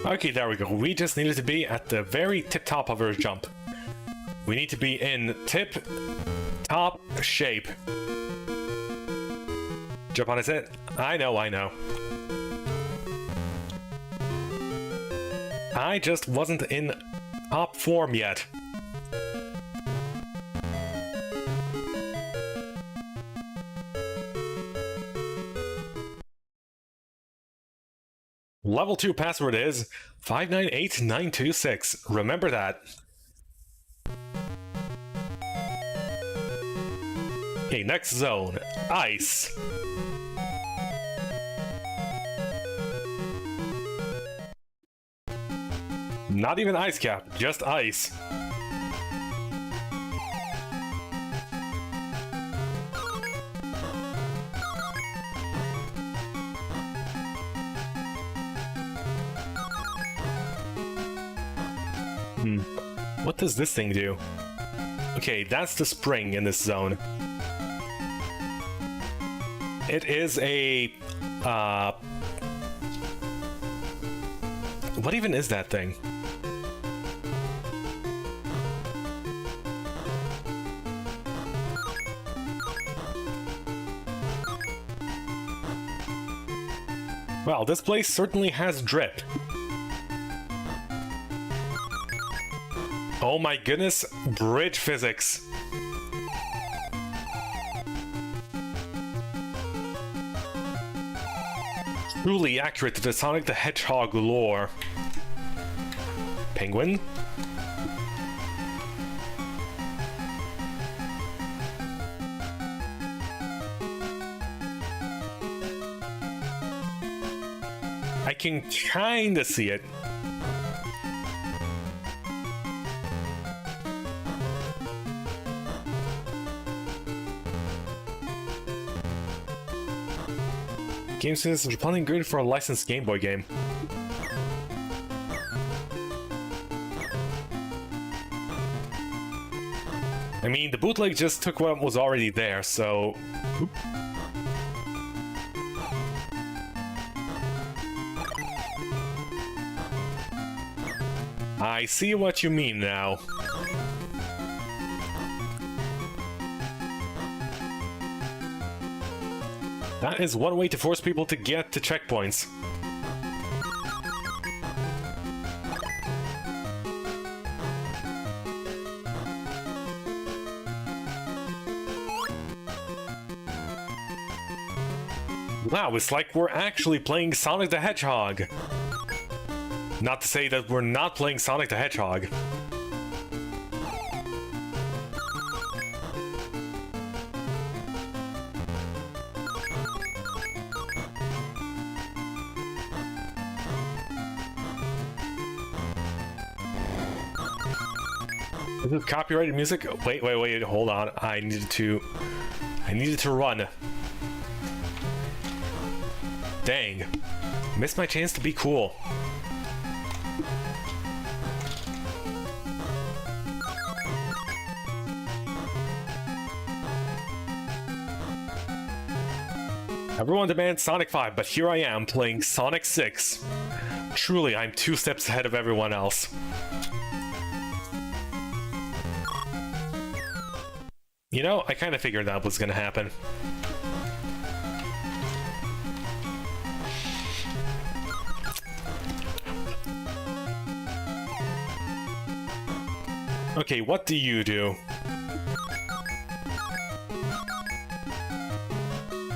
Speaker 1: Okay, there we go. We just needed to be at the very tip-top of our jump. We need to be in tip-top shape. Jump on his head. I know, I know. I just wasn't in top form yet. Level 2 password is 598926. Remember that. Okay, next zone. Ice. Not even ice cap, just ice. What does this thing do? Okay, that's the spring in this zone. It is a... What even is that thing? Well, this place certainly has drip. Oh my goodness, bridge physics. Truly accurate to the Sonic the Hedgehog lore. Penguin? I can kinda see it. Game says responding good for a licensed Game Boy game. I mean, the bootleg just took what was already there, so... Oop. I see what you mean now. That is one way to force people to get to checkpoints. Wow, it's like we're actually playing Sonic the Hedgehog. Not to say that we're not playing Sonic the Hedgehog. Is this copyrighted music? Wait, hold on. I needed to run. Dang. Missed my chance to be cool. Everyone demands Sonic 5, but here I am playing Sonic 6. Truly, I'm 2 steps ahead of everyone else. You know, I kind of figured that was gonna happen. Okay, what do you do?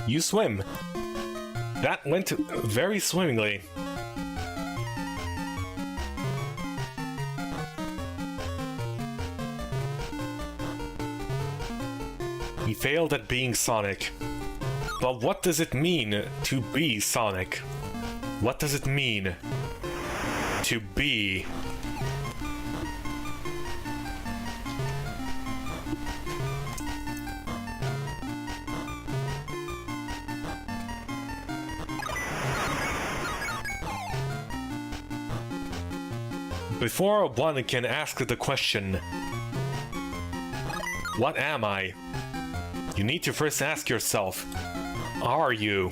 Speaker 1: You swim. That went very swimmingly. He failed at being Sonic. But what does it mean to be Sonic? What does it mean to be? Before one can ask the question, what am I? You need to first ask yourself, are you?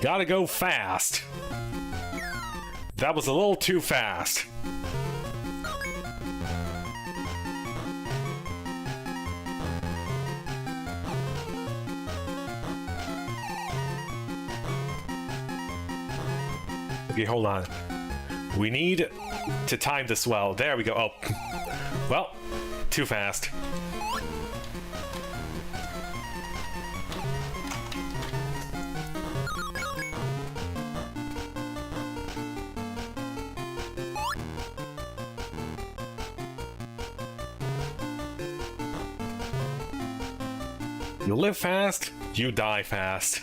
Speaker 1: Gotta go fast. That was a little too fast. Okay, hold on. We need to time this well. There we go. Oh. Well, too fast. You live fast, you die fast.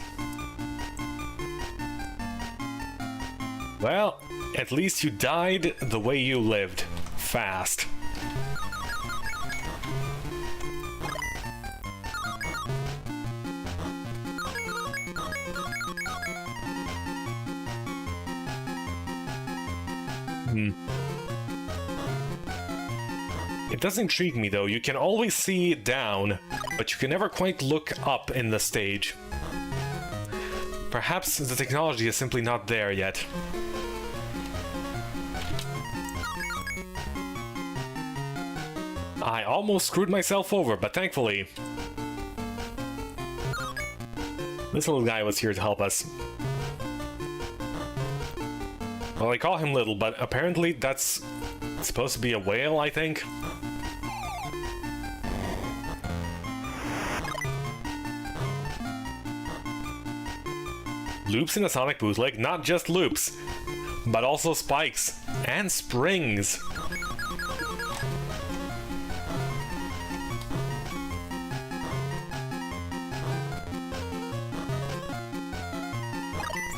Speaker 1: Well, at least you died the way you lived. Fast. It does intrigue me though. You can always see down, but you can never quite look up in the stage. Perhaps the technology is simply not there yet. I almost screwed myself over, but thankfully, this little guy was here to help us. Well, I call him little, but apparently that's supposed to be a whale, I think. Loops in a Sonic bootleg, not just loops, but also spikes and springs.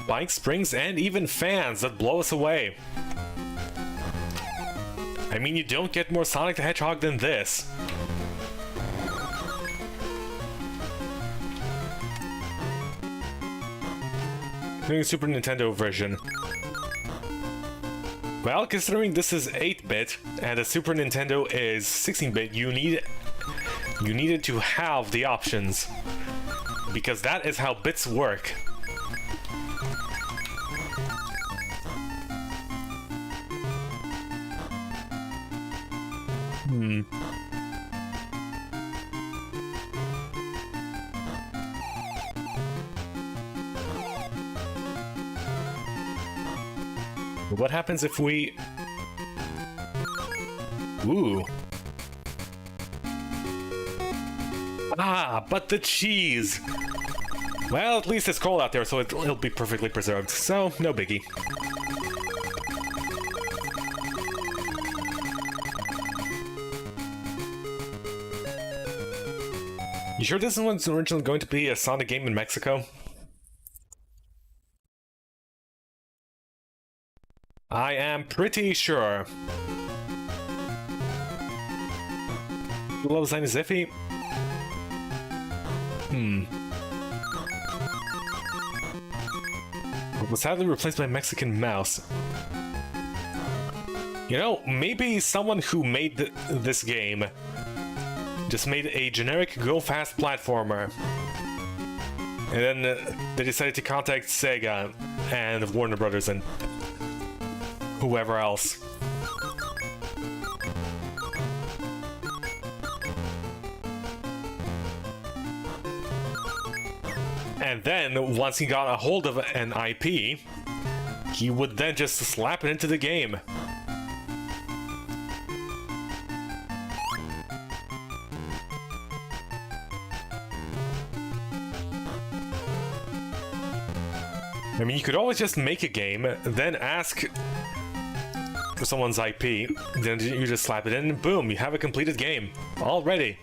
Speaker 1: Spikes, springs, and even fans that blow us away. I mean, you don't get more Sonic the Hedgehog than this. Doing Super Nintendo version. Well, considering this is 8-bit and the Super Nintendo is 16-bit, you needed to have the options, because that is how bits work. What happens if we... Ooh. Ah, but the cheese! Well, at least it's cold out there, so it'll be perfectly preserved, so no biggie. You sure this one's originally going to be a Sonic game in Mexico? I am pretty sure. The level design is iffy. It was sadly replaced by a Mexican mouse. You know, maybe someone who made this game just made a generic go-fast platformer. And then they decided to contact Sega and Warner Brothers and whoever else. And then, once he got a hold of an IP, he would then just slap it into the game. I mean, you could always just make a game, then ask for someone's IP, then you just slap it in, and boom, you have a completed game already.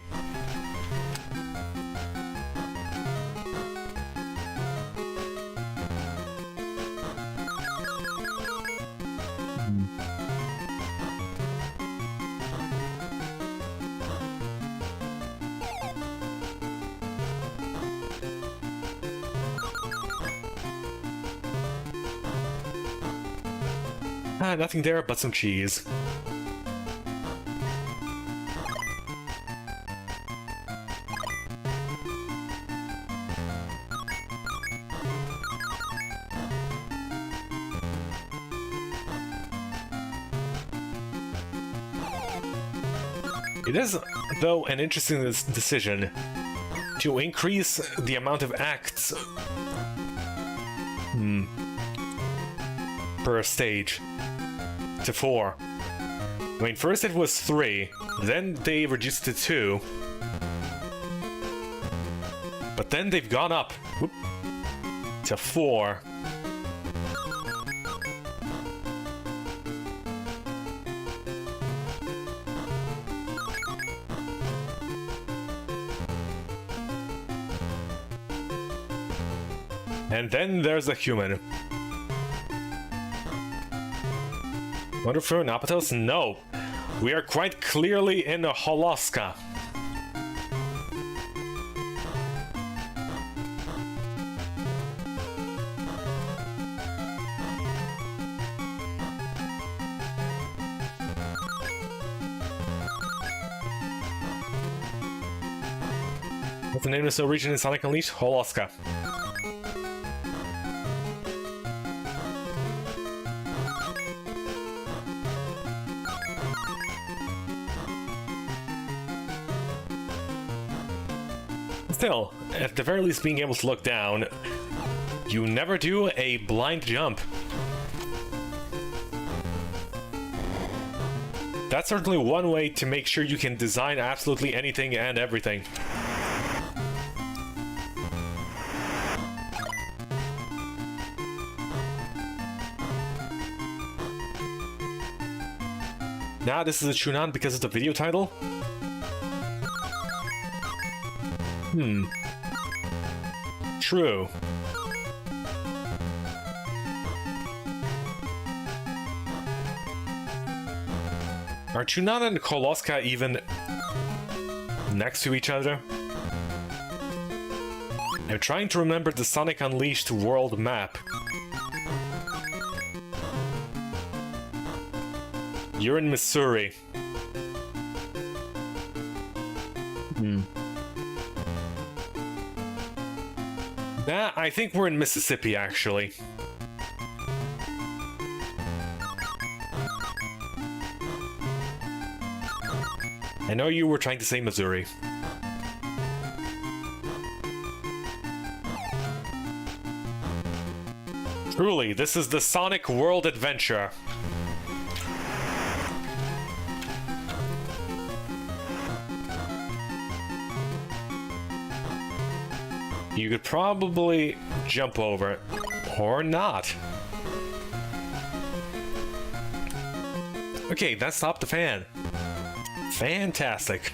Speaker 1: Ah, nothing there but some cheese. It is, though, an interesting decision to increase the amount of acts per stage to 4. I mean, first it was 3, then they reduced it to 2, but then they've gone up to 4. And then there's a human. Wonderful Napatos? No. We are quite clearly in a Holoska. What's the name of this region in Sonic Unleashed? Holoska. Still, at the very least being able to look down, you never do a blind jump. That's certainly one way to make sure you can design absolutely anything and everything. Now this is a Chunan because of the video title? True. Are Chunan and Koloska even next to each other? I'm trying to remember the Sonic Unleashed world map. You're in Missouri. Nah, I think we're in Mississippi, actually. I know you were trying to say Missouri. Truly, this is the Sonic World Adventure. You could probably jump over it, or not. Okay, that stopped the fan. Fantastic.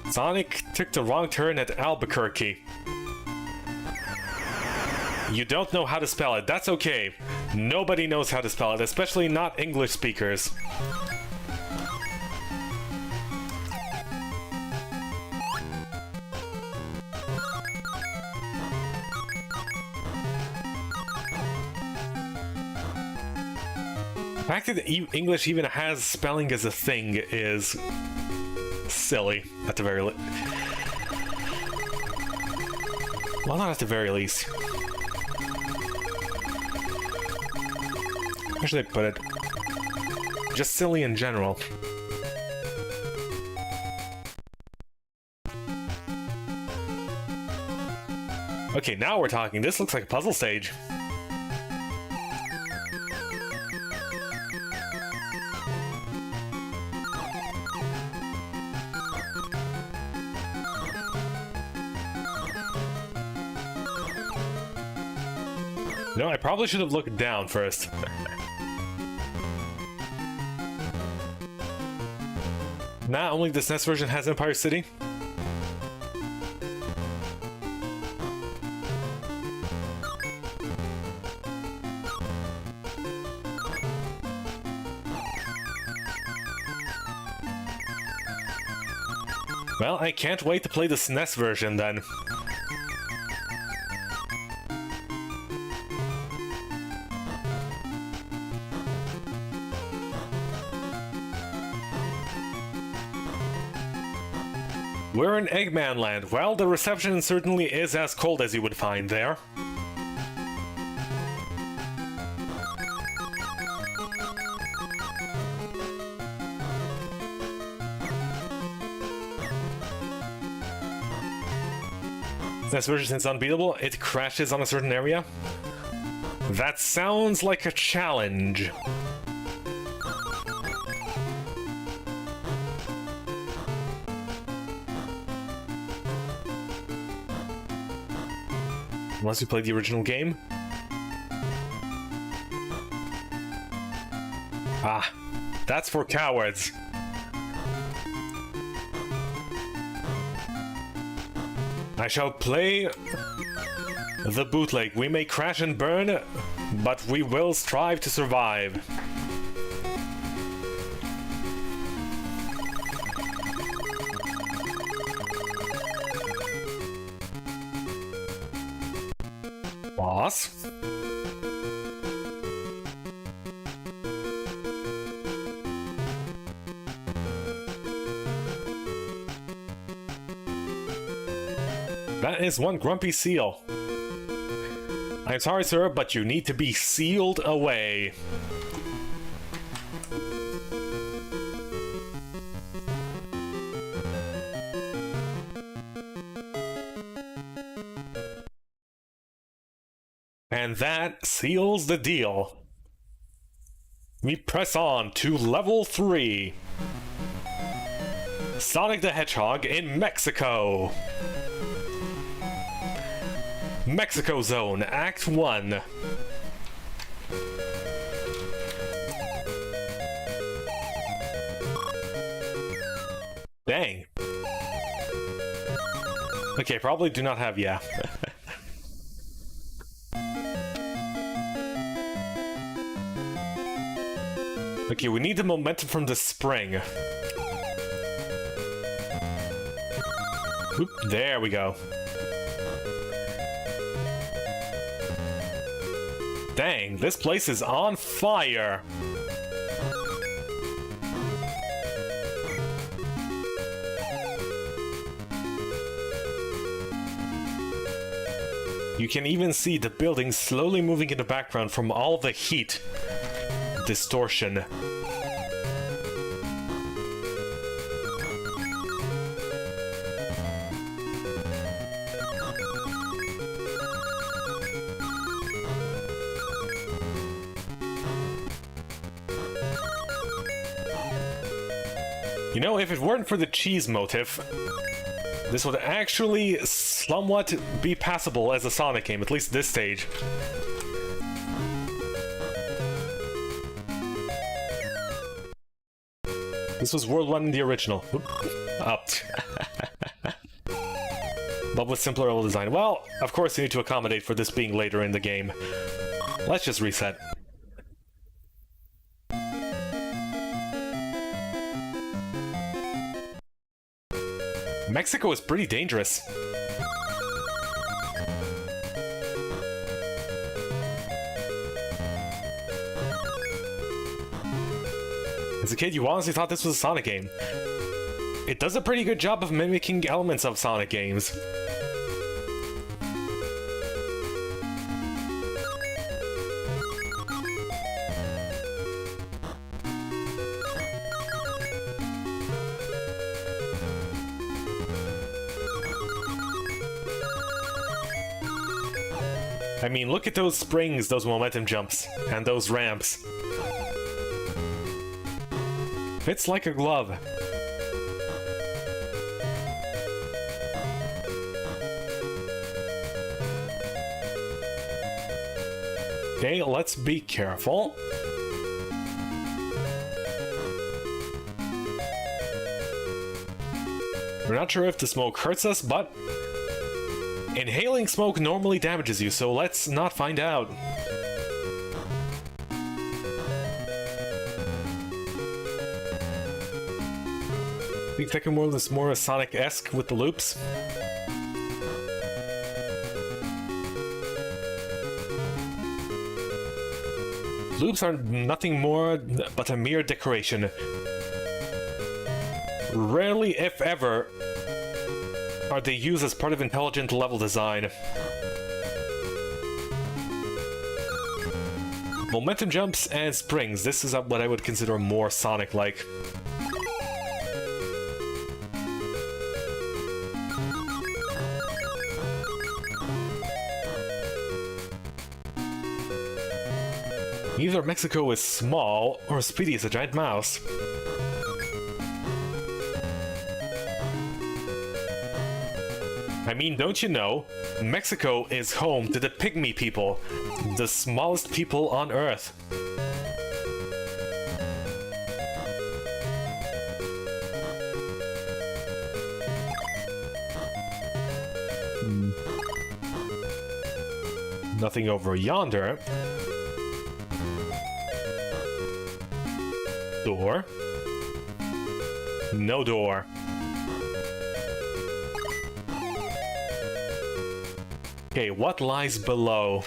Speaker 1: Sonic took the wrong turn at Albuquerque. You don't know how to spell it. That's okay. Nobody knows how to spell it, especially not English speakers. The fact that English even has spelling as a thing is silly, at the very least. Well, not at the very least. How should I put it? Just silly in general. Okay, now we're talking. This looks like a puzzle stage. No, I probably should have looked down first. Not only the SNES version has Empire City. Well, I can't wait to play the SNES version then. We're in Eggman Land. Well, the reception certainly is as cold as you would find there. This version is unbeatable. It crashes on a certain area. That sounds like a challenge. Unless you played the original game. Ah, that's for cowards. I shall play the bootleg. We may crash and burn, but we will strive to survive. boss. That is one grumpy seal. I'm sorry, sir, but you need to be sealed away. And that seals the deal. We press on to level 3. Sonic the Hedgehog in Mexico. Mexico Zone, Act 1. Dang. Okay, probably do not have, yeah. Okay, we need the momentum from the spring. Oop, there we go. Dang, this place is on fire! You can even see the buildings slowly moving in the background from all the heat. Distortion. You know, if it weren't for the cheese motif, this would actually somewhat be passable as a Sonic game, at least this stage. This was World 1 in the original. Up. But with simpler level design. Well, of course you need to accommodate for this being later in the game. Let's just reset. Mexico is pretty dangerous. As a kid, you honestly thought this was a Sonic game. It does a pretty good job of mimicking elements of Sonic games. I mean, look at those springs, those momentum jumps, and those ramps. Fits like a glove. Okay, let's be careful. We're not sure if the smoke hurts us, but inhaling smoke normally damages you, so let's not find out. The second world is more Sonic-esque with the loops. Loops are nothing more but a mere decoration. Rarely, if ever, are they used as part of intelligent level design. Momentum jumps and springs. This is what I would consider more Sonic-like. Either Mexico is small, or Speedy is a giant mouse. I mean, don't you know, Mexico is home to the Pygmy people, the smallest people on Earth. Nothing over yonder. Door. No door. Okay, what lies below?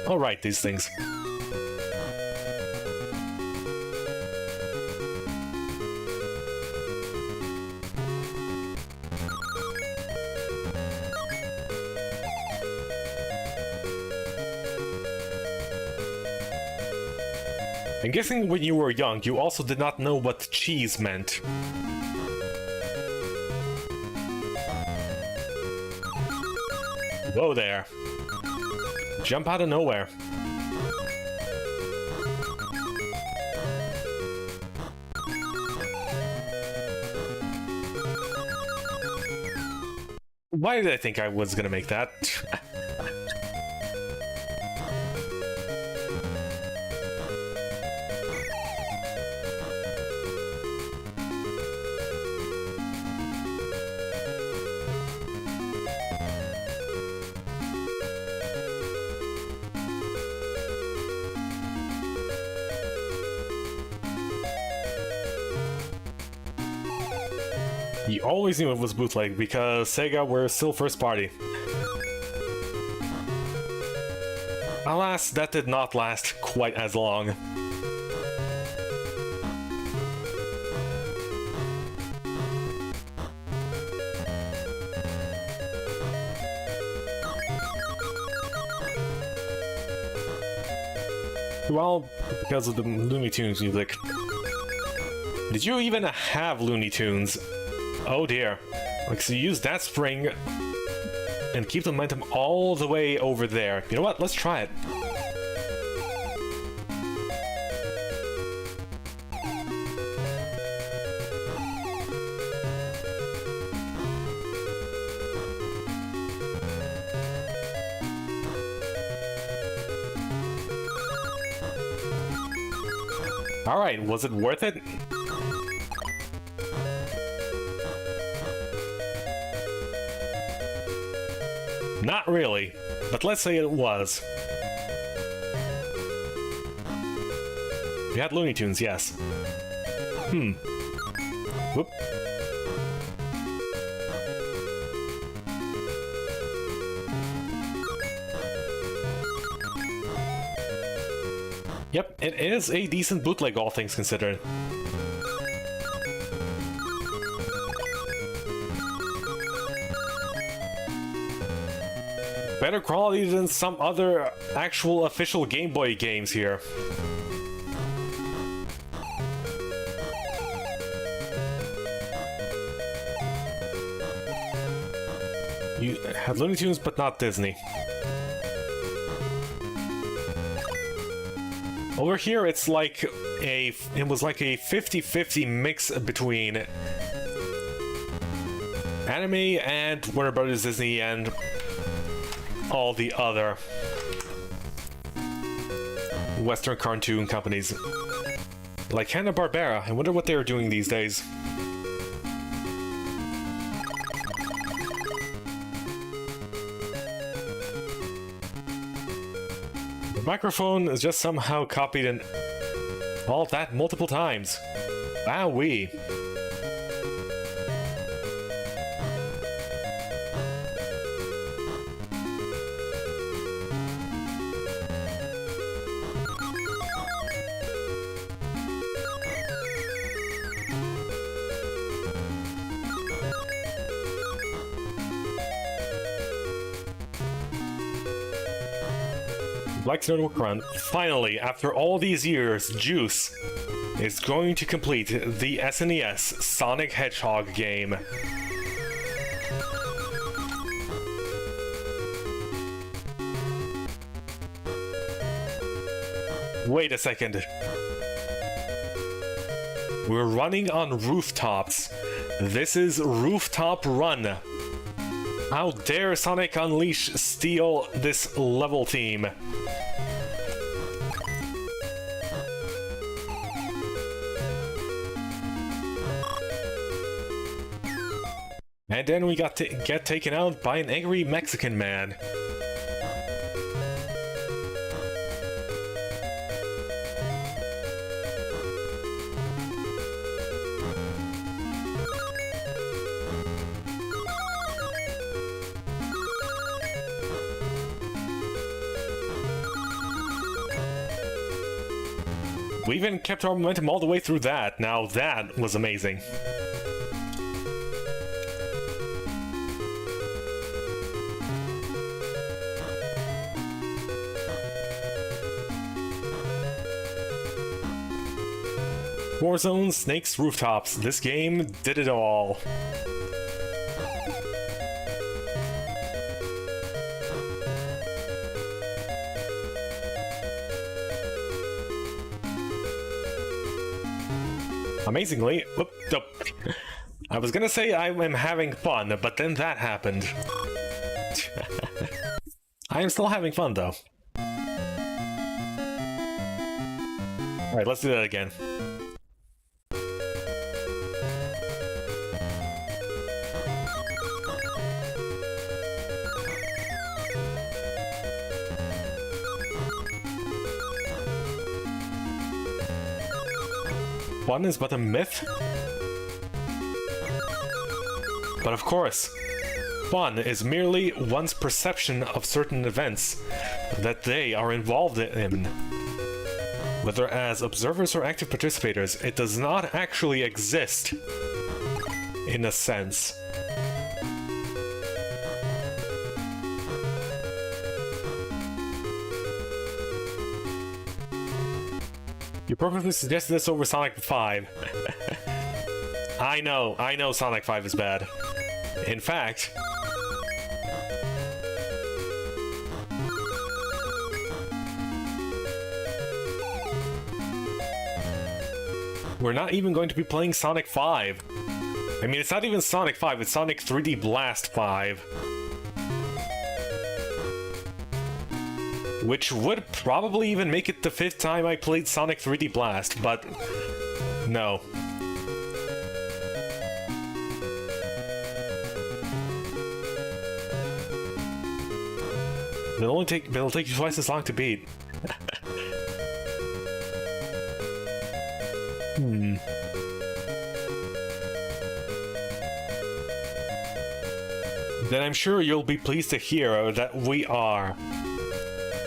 Speaker 1: Alright, these things. I'm guessing when you were young, you also did not know what cheese meant. Whoa there. Jump out of nowhere. Why did I think I was gonna make that? You always knew it was bootleg because Sega were still first party. Alas, that did not last quite as long. Well, because of the Looney Tunes music. Did you even have Looney Tunes? Oh dear. Like, so use that spring and keep the momentum all the way over there. You know what? Let's try it. Alright, was it worth it? Not really, but let's say it was. We had Looney Tunes, yes. Whoop. Yep, it is a decent bootleg, all things considered. Better quality than some other actual official Game Boy games here. You had Looney Tunes, but not Disney. Over here, it's like it was like a 50-50 mix between anime and Warner Brothers Disney and all the other Western cartoon companies. Like Hanna-Barbera. I wonder what they're doing these days. The microphone is just somehow copied and all that multiple times. Wowee. Like to know what run. Finally, after all these years, Juice is going to complete the SNES Sonic Hedgehog game. Wait a second. We're running on rooftops. This is Rooftop Run. How dare Sonic Unleash steal this level theme? And then we get taken out by an angry Mexican man. We even kept our momentum all the way through that. Now that was amazing. Warzone, Snakes, Rooftops. This game did it all. Amazingly, I was gonna say I am having fun, but then that happened. I am still having fun though. Alright, let's do that again. Fun is but a myth? But of course, fun is merely one's perception of certain events that they are involved in. Whether as observers or active participators, it does not actually exist, in a sense. You purposely suggested this over Sonic 5. I know Sonic 5 is bad. In fact... we're not even going to be playing Sonic 5. I mean, it's not even Sonic 5, it's Sonic 3D Blast 5. Which would probably even make it the 5th time I played Sonic 3D Blast, but no. It'll take you twice as long to beat. Then I'm sure you'll be pleased to hear that we are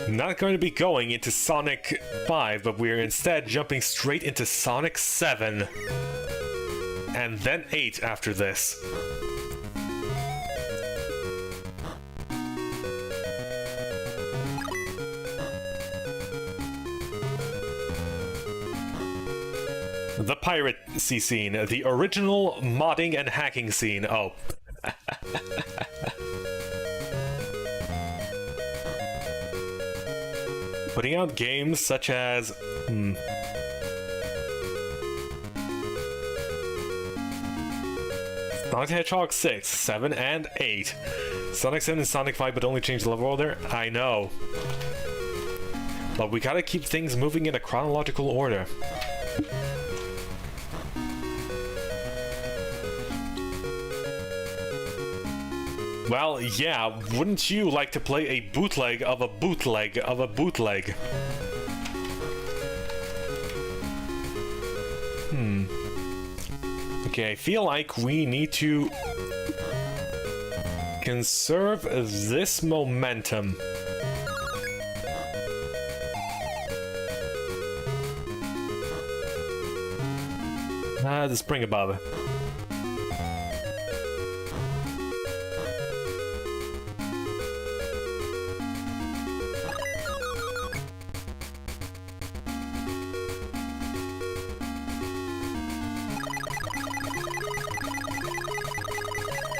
Speaker 1: not going to be going into Sonic 5, but we're instead jumping straight into Sonic 7. And then 8 after this. The piracy scene, the original modding and hacking scene. Oh. Putting out games such as... Sonic the Hedgehog 6, 7, and 8. Sonic 7 and Sonic 5 but only change the level order? I know. But we gotta keep things moving in a chronological order. Well, yeah, wouldn't you like to play a bootleg of a bootleg of a bootleg? Okay, I feel like we need to conserve this momentum. The spring above.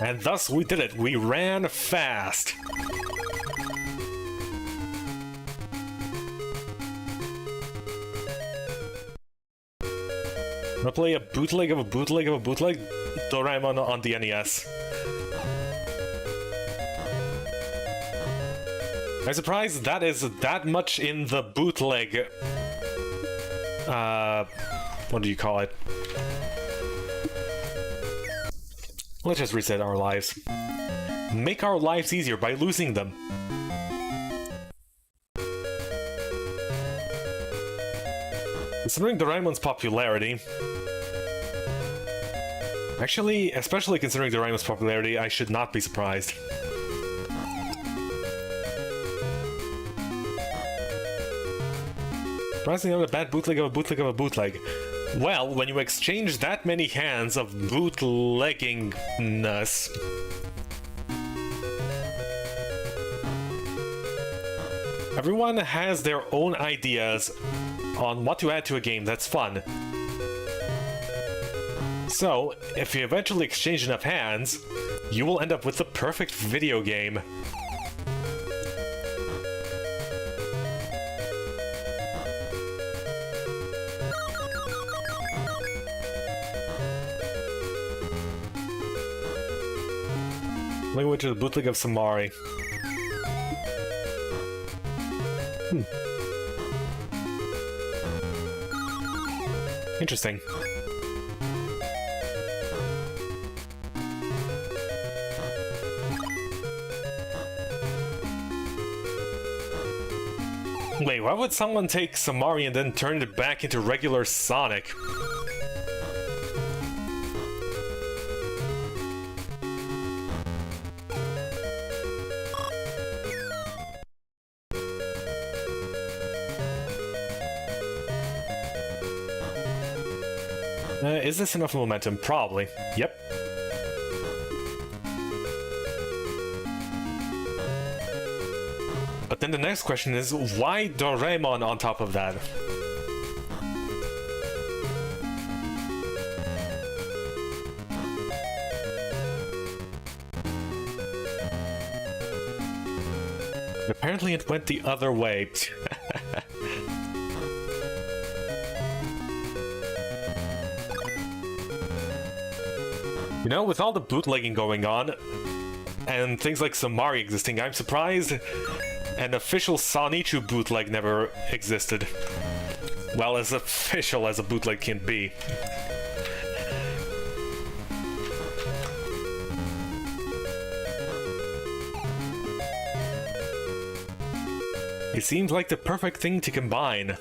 Speaker 1: And thus we did it. We ran fast. Wanna play a bootleg of a bootleg of a bootleg? Doraemon on the NES. I'm surprised that is that much in the bootleg. What do you call it? Let's just reset our lives. Make our lives easier by losing them. Considering Doraemon's popularity... Actually, especially considering Doraemon's popularity, I should not be surprised. Surprisingly not a bad bootleg of a bootleg of a bootleg. Well, when you exchange that many hands of bootleggingness... Everyone has their own ideas on what to add to a game that's fun. So, if you eventually exchange enough hands, you will end up with the perfect video game. Language of the bootleg of Samari. Interesting. Wait, why would someone take Samari and then turn it back into regular Sonic? Is this enough momentum? Probably. Yep. But then the next question is, why Doraemon on top of that? Apparently it went the other way. You know, with all the bootlegging going on, and things like Samari existing, I'm surprised an official Sonichu bootleg never existed. Well, as official as a bootleg can be. It seems like the perfect thing to combine.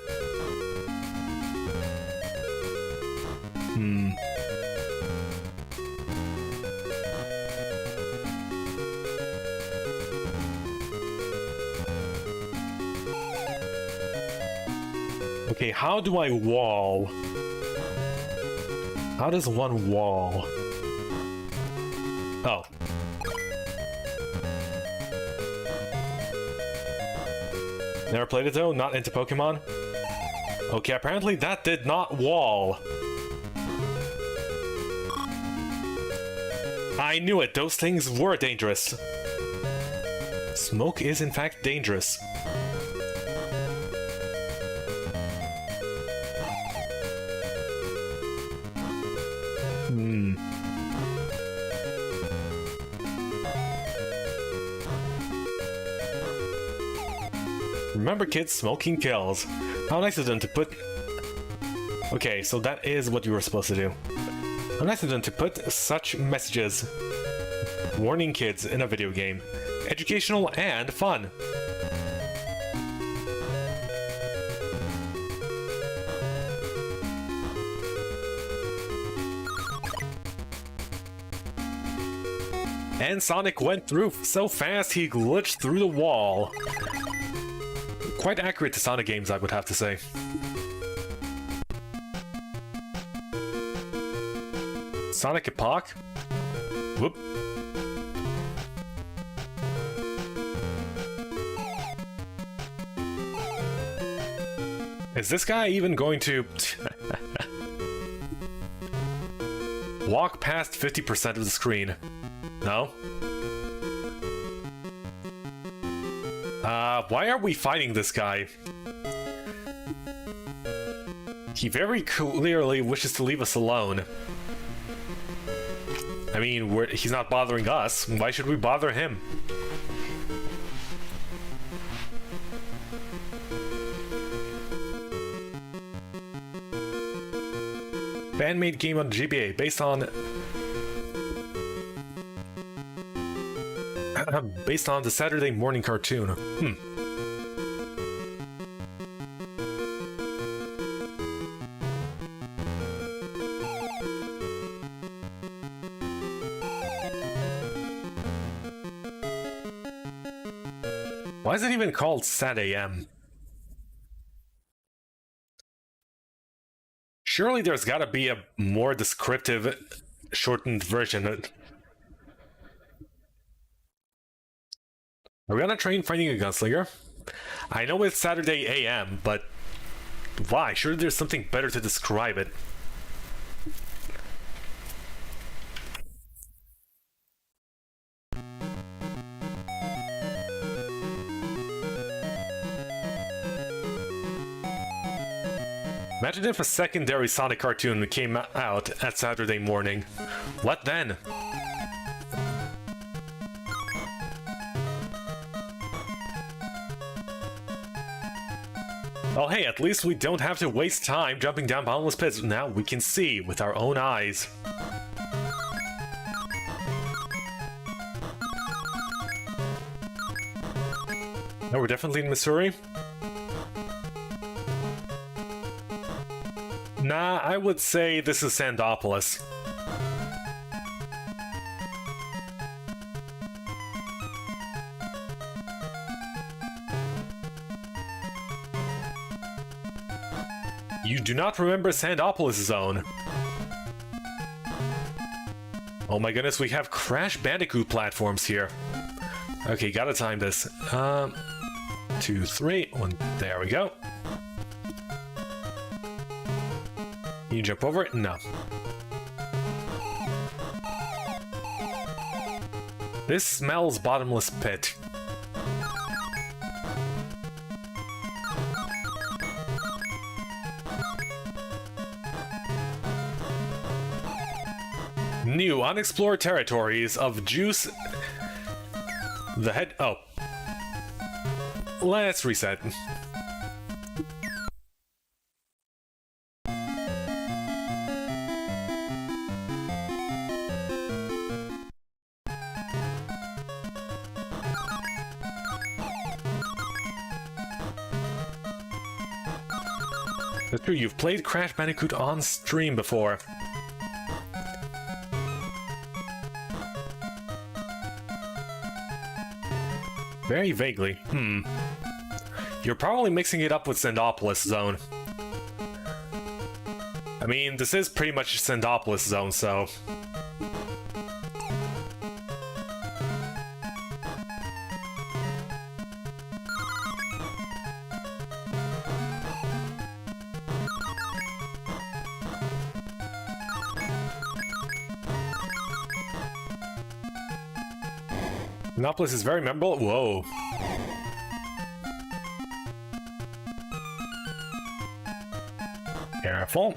Speaker 1: Okay, how do I wall? How does one wall? Oh. Never played it though, not into Pokemon? Okay, apparently that did not wall. I knew it, those things were dangerous. Smoke is in fact dangerous. Remember kids, smoking kills. How nice of them to put... Okay, so that is what you were supposed to do. How nice of them to put such messages warning kids in a video game. Educational and fun. And Sonic went through so fast he glitched through the wall. Quite accurate to Sonic games, I would have to say. Sonic Epoch? Whoop. Is this guy even going to... walk past 50% of the screen? No? Why are we fighting this guy? He very clearly wishes to leave us alone. I mean, he's not bothering us. Why should we bother him? Fan-made game on GBA based on... based on the Saturday morning cartoon. Why is it even called Sat AM? Surely there's gotta be a more descriptive, shortened version. Are we on a train finding a gunslinger? I know it's Saturday AM, but why? Surely there's something better to describe it. Imagine if a secondary Sonic cartoon came out at Saturday morning. What then? Oh hey, at least we don't have to waste time jumping down bottomless pits. Now we can see with our own eyes. No, we're definitely in Missouri. Nah, I would say this is Sandopolis. You do not remember Sandopolis Zone. Oh my goodness, we have Crash Bandicoot platforms here. Okay, gotta time this. 2, 3, 1, there we go. Can you jump over it? No. This smells bottomless pit. New unexplored territories of Juice. The head. Oh. Let's reset. That's true, you've played Crash Bandicoot on stream before. Very vaguely. You're probably mixing it up with Sandopolis Zone. I mean, this is pretty much Sandopolis Zone, so... Sandopolis is very memorable. Whoa. Careful.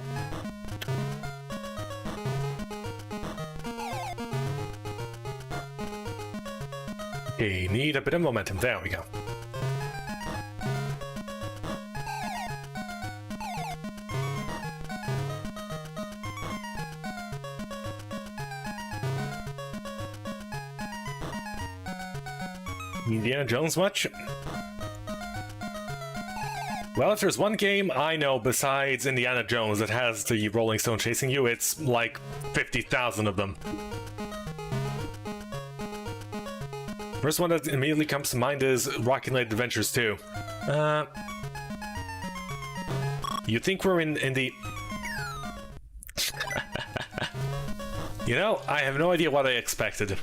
Speaker 1: Okay, need a bit of momentum. There we go. Indiana Jones much? Well, if there's one game I know besides Indiana Jones that has the Rolling Stone chasing you, it's like 50,000 of them. First one that immediately comes to mind is Rocky Knight Adventures 2. You think we're in the... You know, I have no idea what I expected.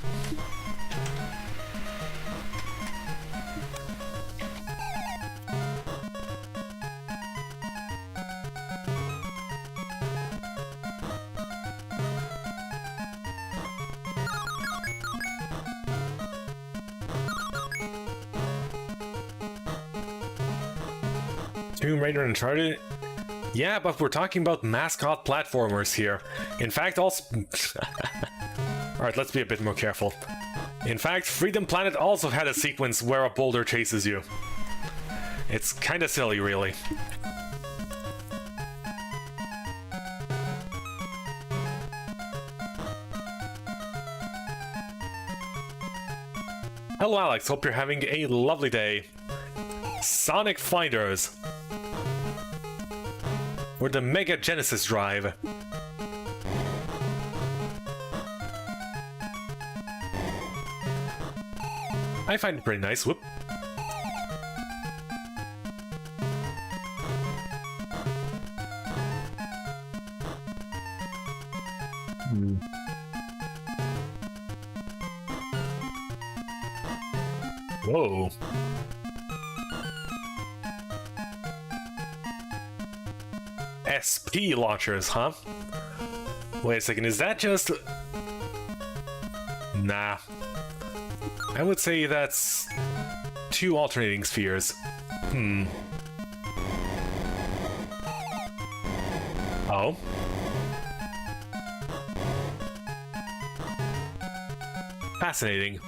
Speaker 1: Tomb Raider and Uncharted? Yeah, but we're talking about mascot platformers here. In fact, also... Alright, let's be a bit more careful. In fact, Freedom Planet also had a sequence where a boulder chases you. It's kinda silly, really. Hello, Alex. Hope you're having a lovely day. Sonic Finders. Or the Mega Genesis Drive. I find it pretty nice. Whoop. Whoa. SP launchers, huh? Wait a second, is that just... Nah. I would say that's 2 alternating spheres. Oh. Fascinating.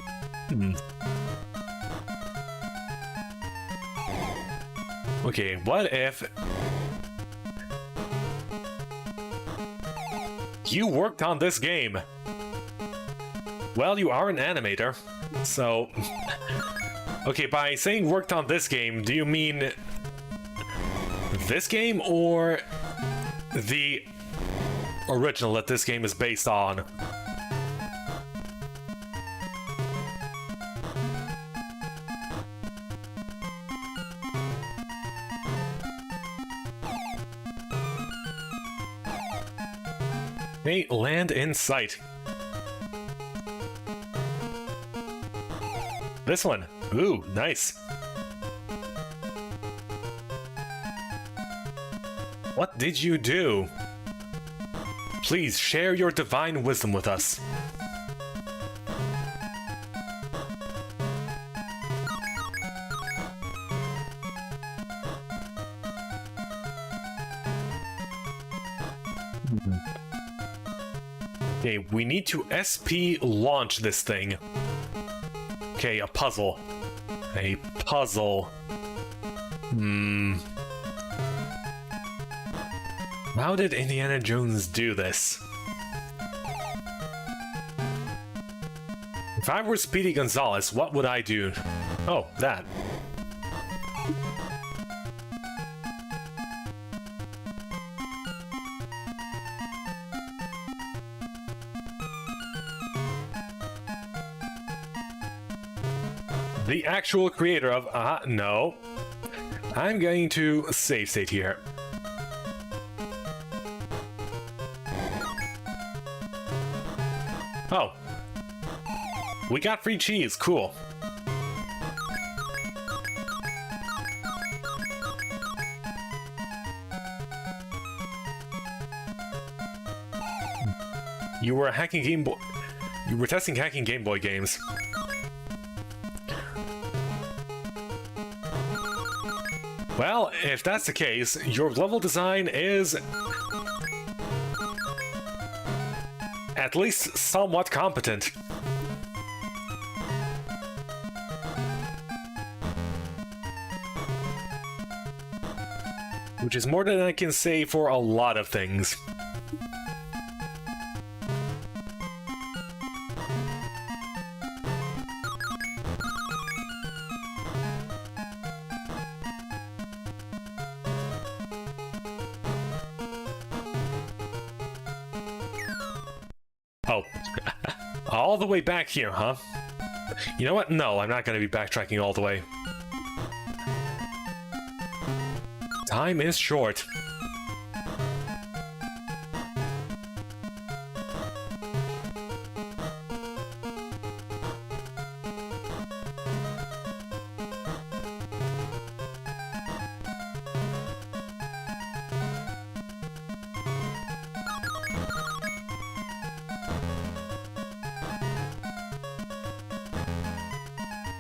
Speaker 1: Okay, what if... You worked on this game! Well, you are an animator, so... Okay, by saying worked on this game, do you mean... this game, or... the... original that this game is based on? Hey, land in sight. This one. Ooh, nice. What did you do? Please share your divine wisdom with us. Okay, we need to SP launch this thing. Okay, a puzzle. A puzzle. How did Indiana Jones do this? If I were Speedy Gonzales, what would I do? Oh, that. The actual creator of... no. I'm going to save state here. Oh. We got free cheese, cool. You were hacking Game Boy... You were testing hacking Game Boy games. Well, if that's the case, your level design is... at least somewhat competent. Which is more than I can say for a lot of things. Oh. All the way back here, huh? You know what? No, I'm not going to be backtracking all the way. Time is short.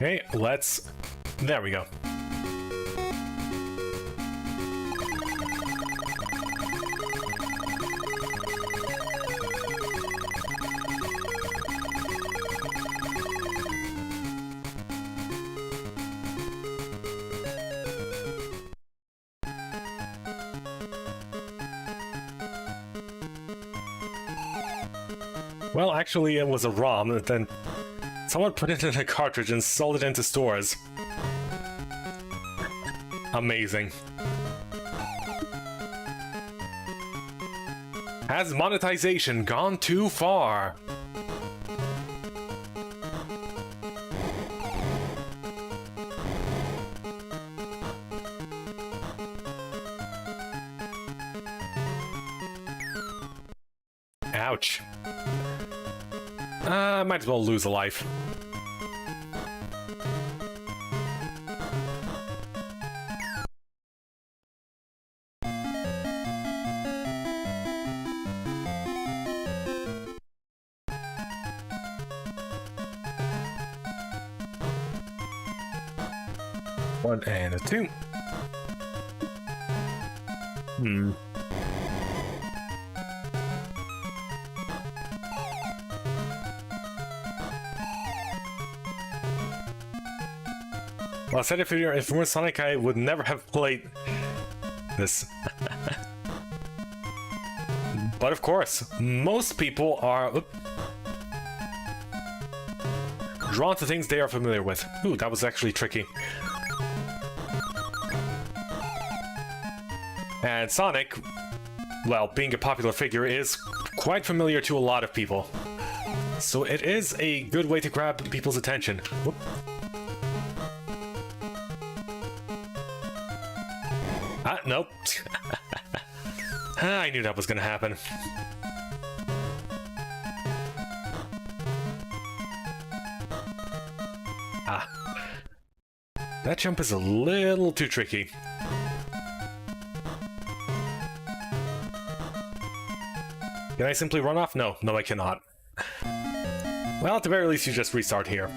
Speaker 1: Okay, let's... there we go. Well, actually, it was a ROM that then someone put it in a cartridge and sold it into stores. Amazing. Has monetization gone too far? Ouch. Might as well lose a life. 1 and a 2. Well, I said if it weren't Sonic, I would never have played this. But of course, most people are drawn to things they are familiar with. Ooh, that was actually tricky. And Sonic, well, being a popular figure, is quite familiar to a lot of people. So it is a good way to grab people's attention. Whoop. Nope. I knew that was gonna happen. That jump is a little too tricky. Can I simply run off? No, I cannot. Well, at the very least, you just restart here.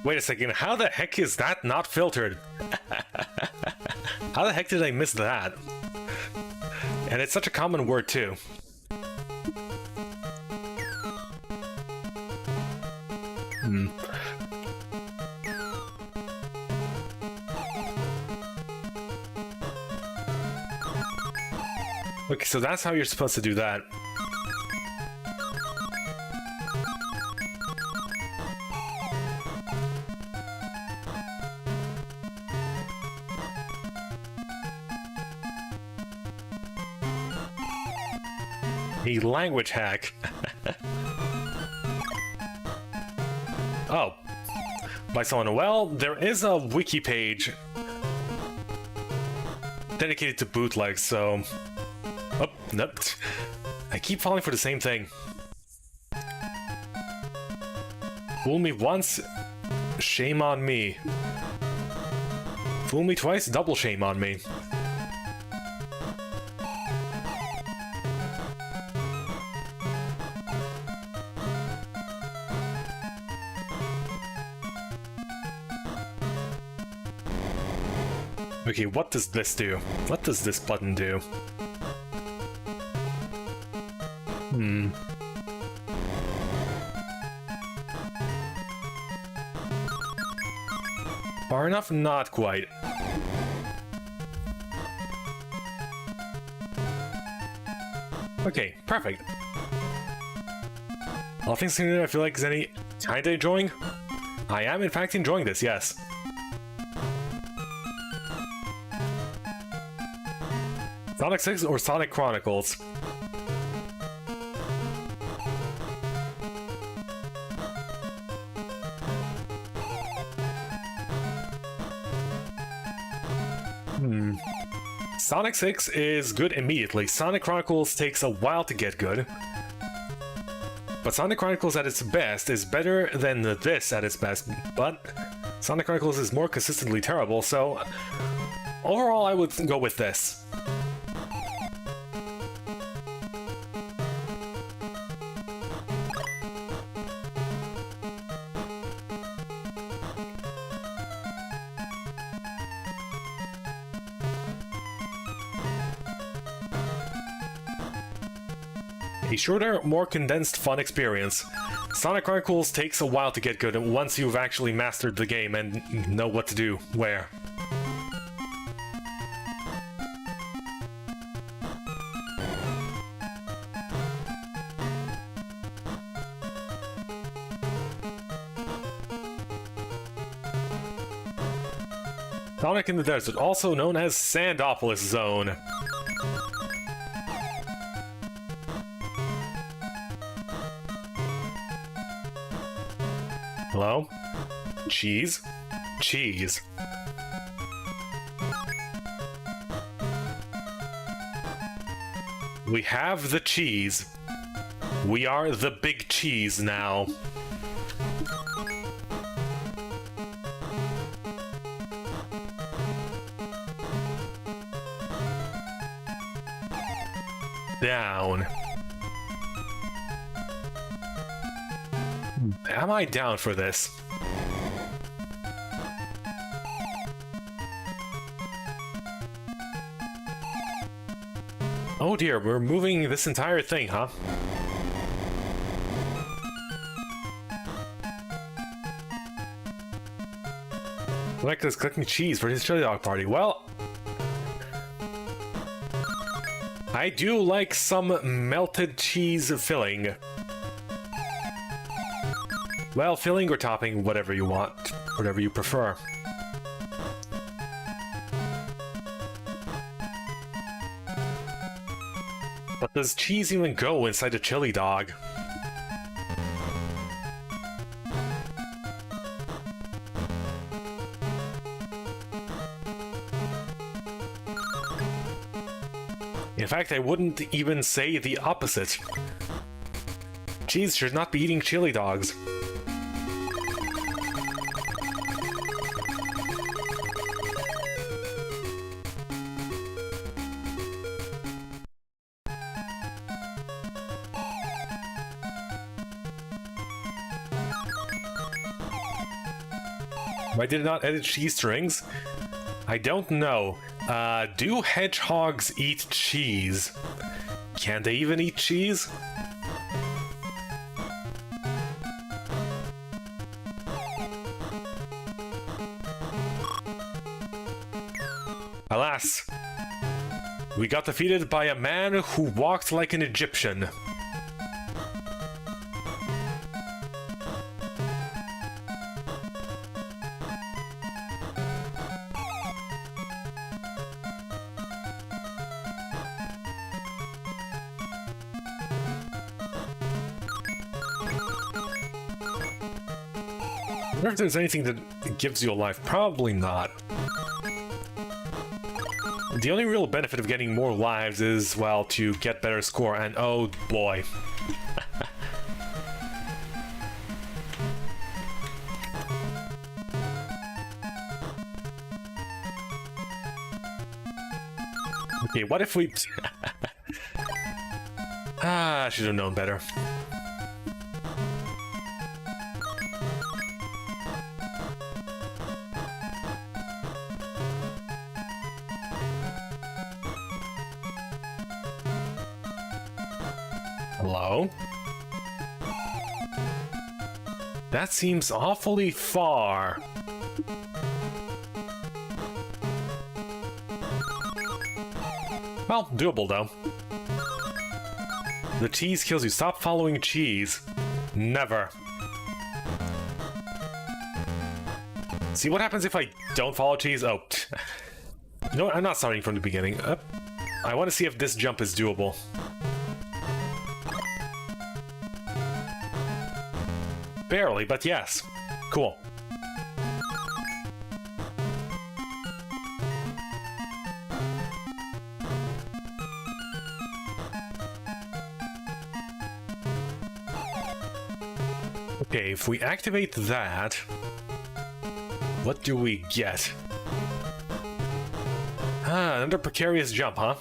Speaker 1: Wait a second, how the heck is that not filtered? How the heck did I miss that? And it's such a common word too. Okay, so that's how you're supposed to do that. A language hack. Oh. By someone. Well, there is a wiki page dedicated to bootlegs, so... Oh, nope. I keep falling for the same thing. Fool me once, shame on me. Fool me twice, double shame on me. Okay, what does this do? What does this button do? Far enough? Not quite. Okay, perfect. All things considered, I feel like Zenny kinda enjoying? I am in fact enjoying this, yes. Sonic 6 or Sonic Chronicles? Sonic 6 is good immediately. Sonic Chronicles takes a while to get good. But Sonic Chronicles at its best is better than this at its best, but Sonic Chronicles is more consistently terrible, so overall I would go with this. A shorter, more condensed fun experience. Sonic Chronicles takes a while to get good once you've actually mastered the game and know what to do where. Sonic in the Desert, also known as Sandopolis Zone. Hello? Cheese? Cheese. We have the cheese. We are the big cheese now. Down. Am I down for this? Oh dear, we're moving this entire thing, huh? Like this collecting cheese for his chili dog party. Well, I do like some melted cheese filling. Well, filling or topping, whatever you want, whatever you prefer. But does cheese even go inside a chili dog? In fact, I wouldn't even say the opposite. Cheese should not be eating chili dogs. Why did it not edit cheese strings? I don't know. Do hedgehogs eat cheese? Can they even eat cheese? Alas, we got defeated by a man who walked like an Egyptian. I wonder if there's anything that gives you a life. Probably not. The only real benefit of getting more lives is, well, to get better score, and oh boy. Okay, what if we... I should have known better. Hello? That seems awfully far. Well, doable though. The cheese kills you. Stop following cheese. Never. See what happens if I don't follow cheese? Oh. You know what? I'm not starting from the beginning. I want to see if this jump is doable. Barely, but yes. Cool. Okay, if we activate that, what do we get? Ah, another precarious jump, huh?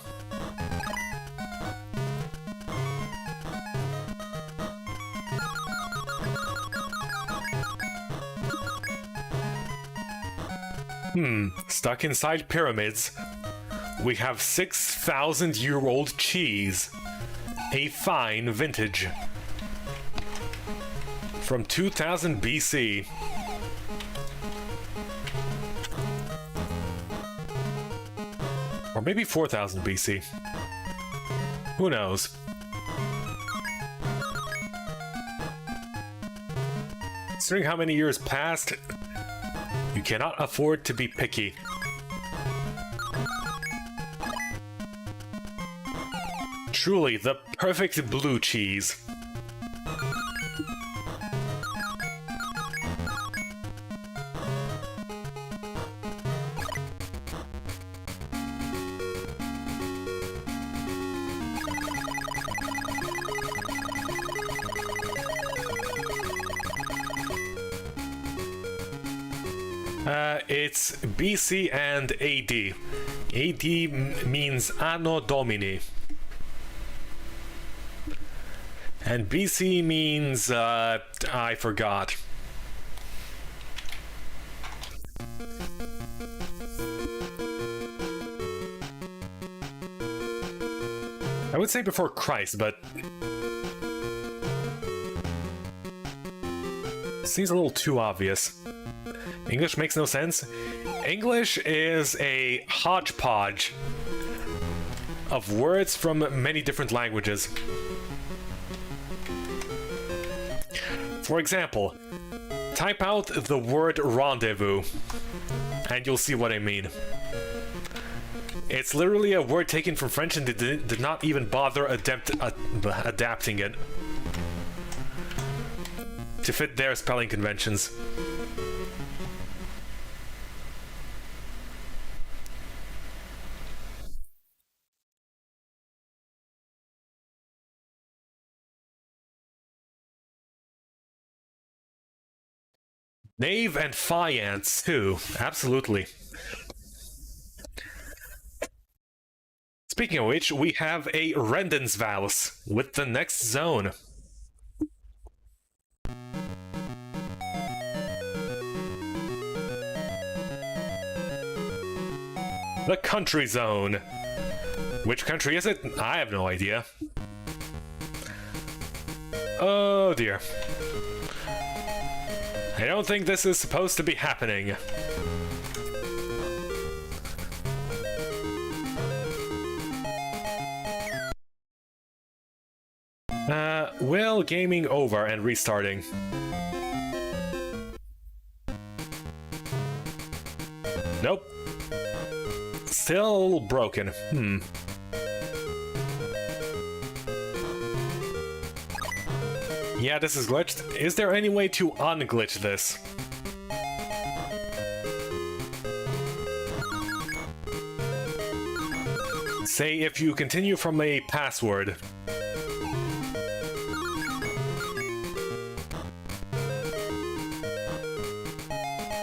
Speaker 1: Stuck inside pyramids, we have 6,000-year-old cheese. A fine vintage. From 2000 BC. Or maybe 4000 BC. Who knows? Considering how many years passed, you cannot afford to be picky. Truly the perfect blue cheese. It's BC and AD. AD means Anno Domini. And BC means, I forgot. I would say before Christ, but seems a little too obvious. English makes no sense. English is a hodgepodge of words from many different languages. For example, type out the word rendezvous, and you'll see what I mean. It's literally a word taken from French and they did not even bother adapting it to fit their spelling conventions. Knave and Fiance too, absolutely. Speaking of which, we have a Rendensvals with the next zone. The country zone. Which country is it? I have no idea. Oh dear. I don't think this is supposed to be happening. Well, gaming over and restarting. Nope. Still broken. Yeah, this is glitched. Is there any way to unglitch this? Say if you continue from a password.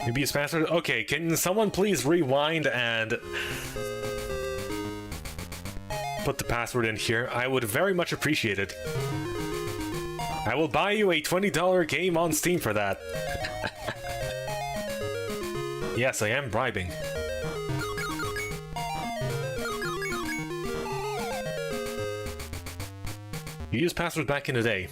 Speaker 1: Maybe use password? Okay, can someone please rewind and put the password in here? I would very much appreciate it. I will buy you a $20 game on Steam for that. Yes, I am bribing. You used passwords back in the day.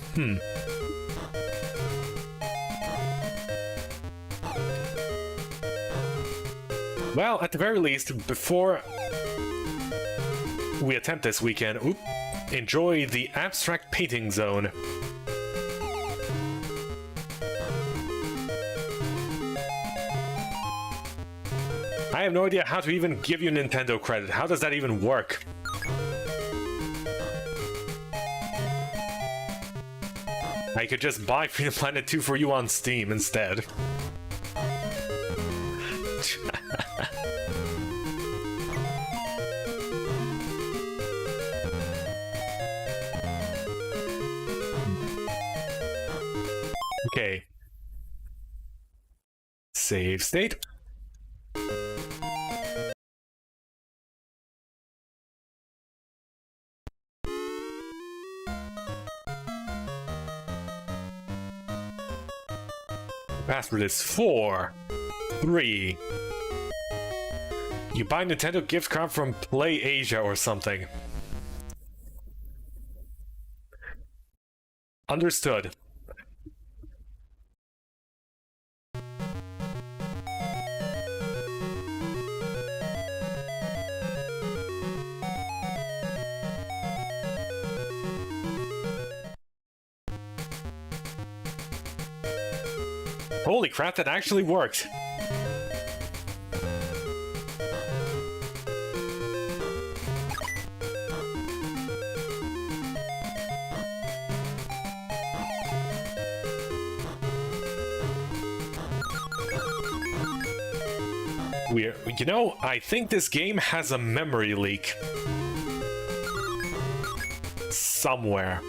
Speaker 1: Well, at the very least, before we attempt this weekend, enjoy the abstract painting zone. I have no idea how to even give you Nintendo credit. How does that even work? I could just buy Freedom Planet 2 for you on Steam instead. Okay. Save state. Password is 4 3. You buy Nintendo gift card from Play Asia or something. Understood. Holy crap, that actually worked! You know, I think this game has a memory leak. Somewhere.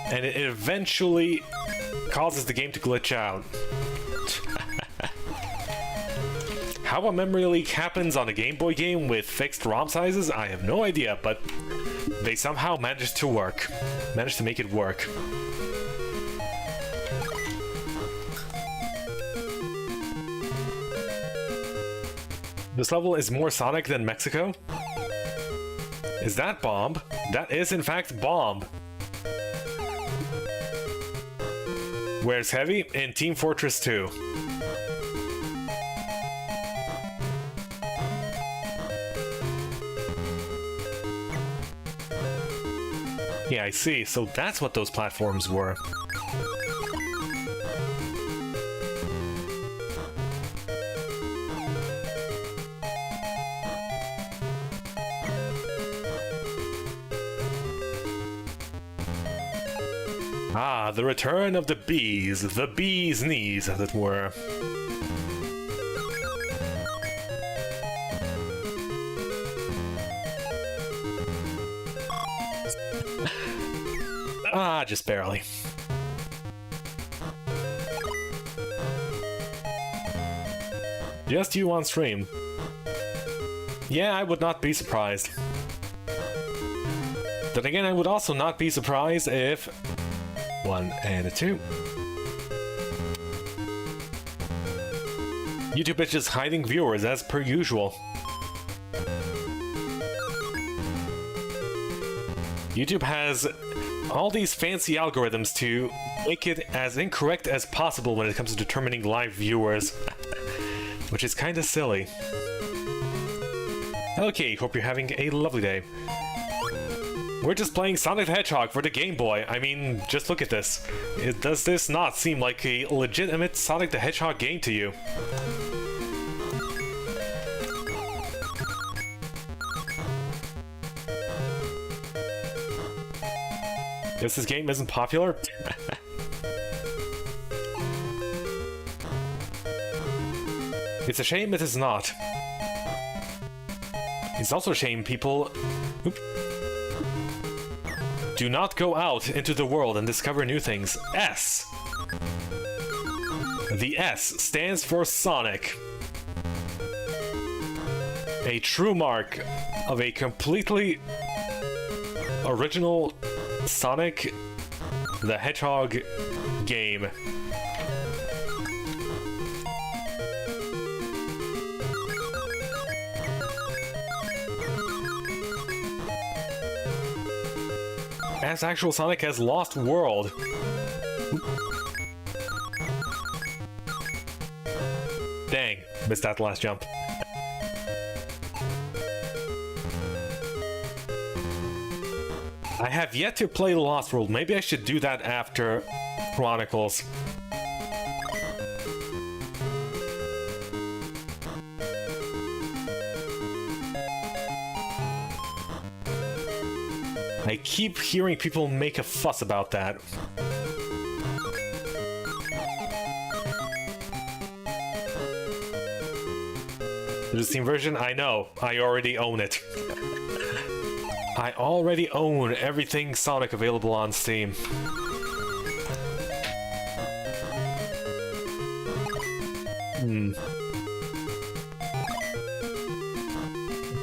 Speaker 1: And it eventually causes the game to glitch out. How a memory leak happens on a Game Boy game with fixed ROM sizes, I have no idea, but they somehow managed to make it work. This level is more Sonic than Mexico? Is that Bomb? That is in fact Bomb. Where's Heavy? In Team Fortress 2. Yeah, I see. So that's what those platforms were. Ah, the return of the bee's knees, as it were. Ah, just barely. Just you on stream. Yeah, I would not be surprised. Then again, I would also not be surprised if... 1 and a 2. YouTube is just hiding viewers as per usual. YouTube has all these fancy algorithms to make it as incorrect as possible when it comes to determining live viewers, which is kinda silly. Okay, hope you're having a lovely day. We're just playing Sonic the Hedgehog for the Game Boy. I mean, just look at this. Does this not seem like a legitimate Sonic the Hedgehog game to you? Guess this game isn't popular? It's a shame it is not. It's also a shame people... Oop. Do not go out into the world and discover new things. S. The S stands for Sonic. A true mark of a completely original Sonic the Hedgehog game. As actual Sonic has lost world. Dang, missed that last jump. I have yet to play Lost World. Maybe I should do that after Chronicles. I keep hearing people make a fuss about that. The Steam version? I know. I already own it. I already own everything Sonic available on Steam.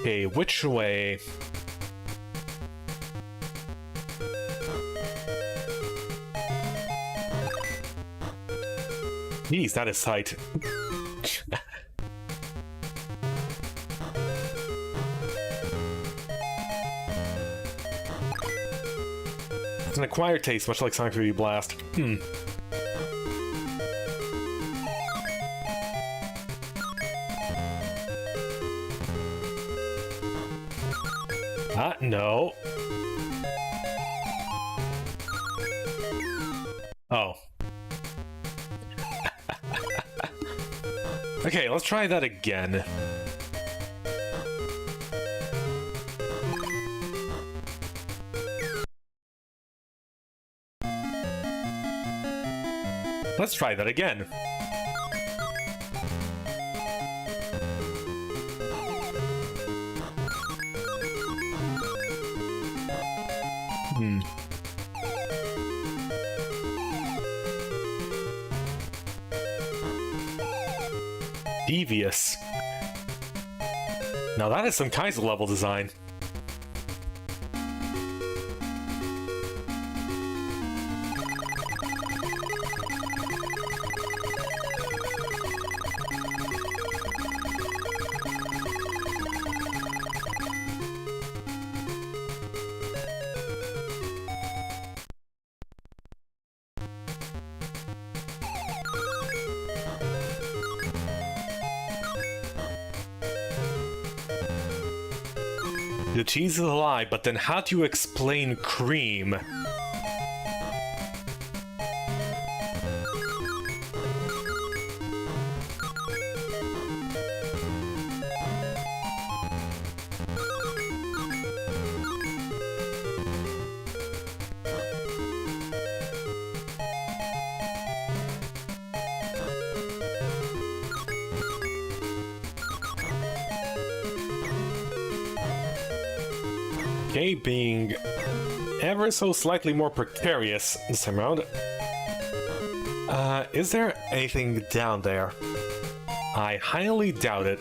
Speaker 1: Okay, which way? Jeez, that is tight. It's an acquired taste, much like Sonic 3D Blast. No. Oh. Okay, let's try that again. Let's try that again. Devious. Now that is some kinds of level design. The cheese is a lie, but then how do you explain cream? Okay, being ever so slightly more precarious this time around. Is there anything down there? I highly doubt it.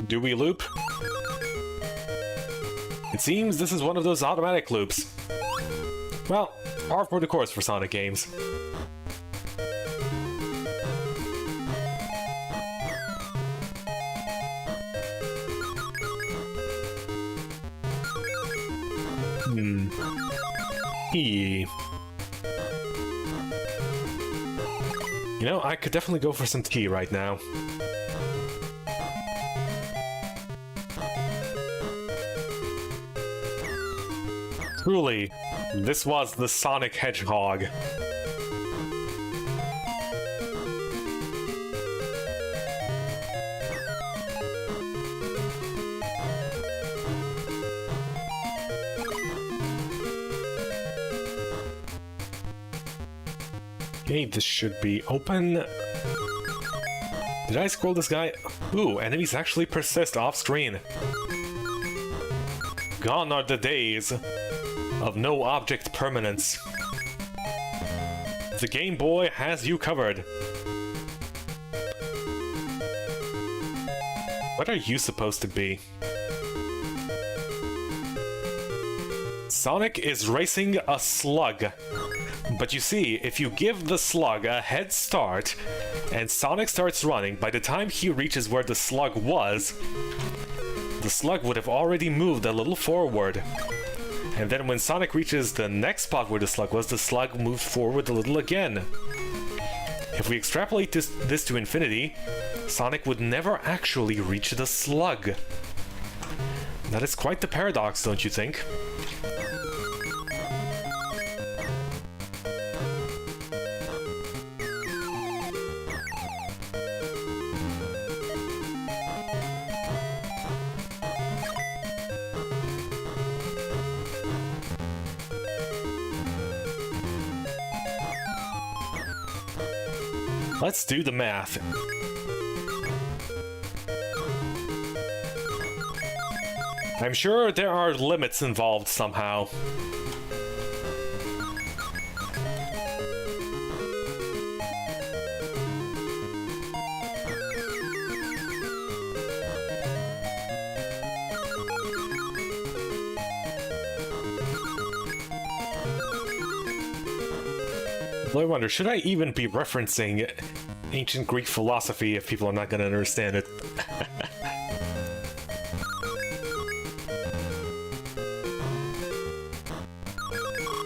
Speaker 1: Do we loop? It seems this is one of those automatic loops. Well, par for the course for Sonic games. You know, I could definitely go for some tea right now. Truly, this was the Sonic Hedgehog. Okay, this should be open. Did I scroll this guy? Ooh, enemies actually persist off-screen. Gone are the days of no object permanence. The Game Boy has you covered. What are you supposed to be? Sonic is racing a slug. But you see, if you give the slug a head start, and Sonic starts running, by the time he reaches where the slug was, the slug would have already moved a little forward. And then when Sonic reaches the next spot where the slug was, the slug moved forward a little again. If we extrapolate this to infinity, Sonic would never actually reach the slug. That is quite the paradox, don't you think? Let's do the math. I'm sure there are limits involved somehow. I wonder, should I even be referencing ancient Greek philosophy if people are not going to understand it?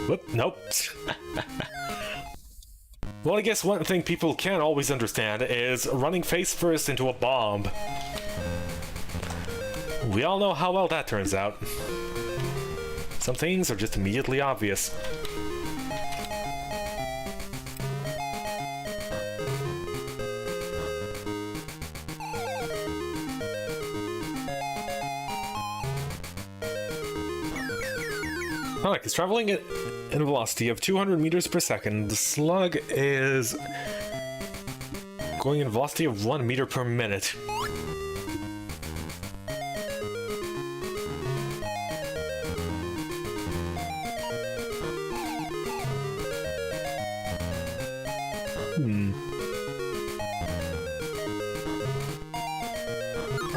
Speaker 1: Whoop, nope. Well, I guess one thing people can't always understand is running face first into a bomb. We all know how well that turns out. Some things are just immediately obvious. Sonic is traveling at a velocity of 200 meters per second. The slug is going at a velocity of 1 meter per minute.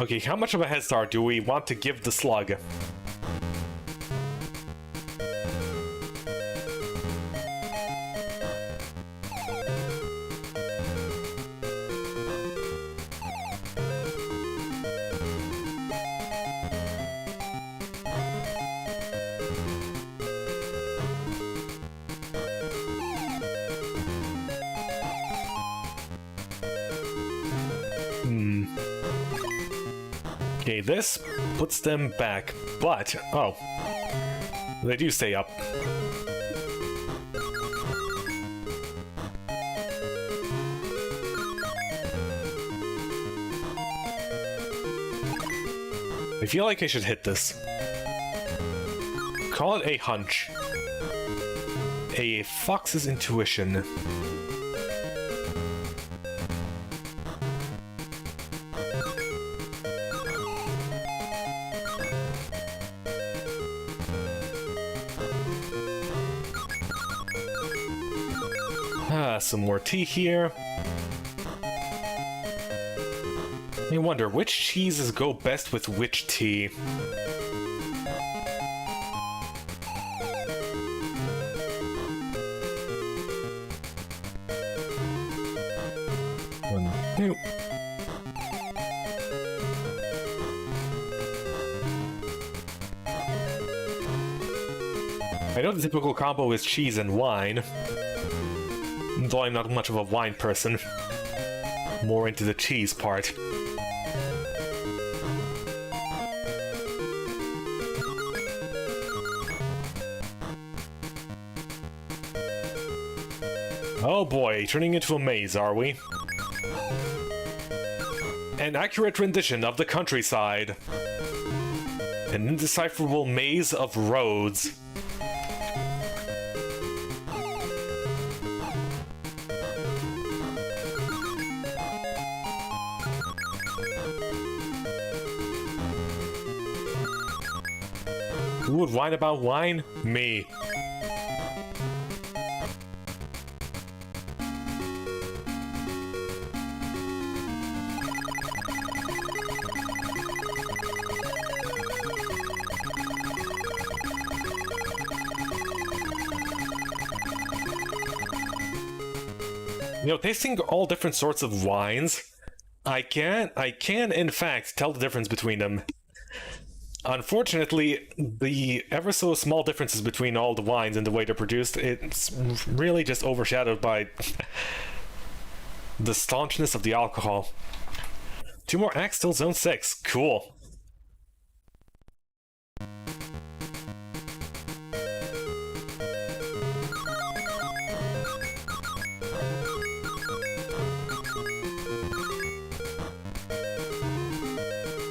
Speaker 1: Okay, how much of a head start do we want to give the slug? Okay, this puts them back, but... oh. They do stay up. I feel like I should hit this. Call it a hunch. A fox's intuition. Some more tea here. I wonder which cheeses go best with which tea. Two. I know the typical combo is cheese and wine. Though I'm not much of a wine person. More into the cheese part. Oh boy, turning into a maze, are we? An accurate rendition of the countryside. An indecipherable maze of roads. Who would whine about wine? Me. You know, tasting all different sorts of wines, I can in fact tell the difference between them. Unfortunately, the ever so small differences between all the wines and the way they're produced, it's really just overshadowed by the staunchness of the alcohol. 2 more acts till Zone 6. Cool.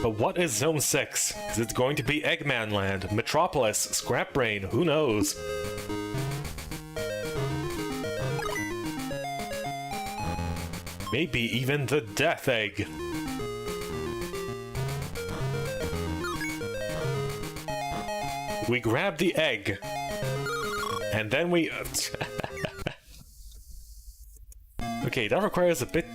Speaker 1: But what is Zone 6? Is it going to be Eggman Land, Metropolis, Scrap Brain? Who knows? Maybe even the Death Egg. We grab the egg. And then we... Okay, that requires a bit...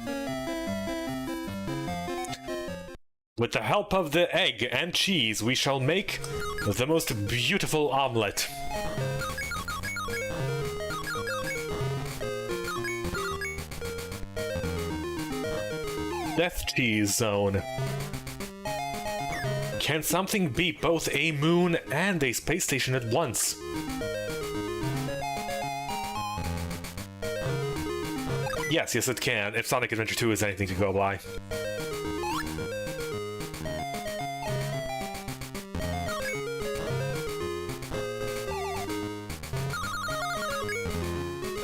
Speaker 1: With the help of the egg and cheese, we shall make the most beautiful omelette. Death Cheese Zone. Can something be both a moon and a space station at once? Yes, it can, if Sonic Adventure 2 is anything to go by.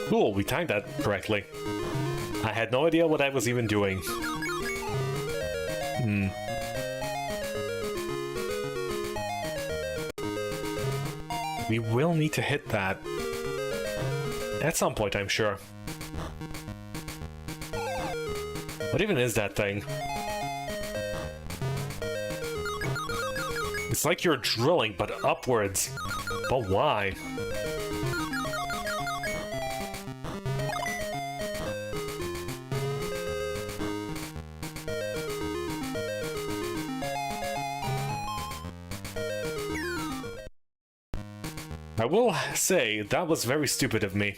Speaker 1: Cool, we timed that correctly. I had no idea what I was even doing. We will need to hit that. At some point, I'm sure. What even is that thing? It's like you're drilling, but upwards. But why? I will say, that was very stupid of me.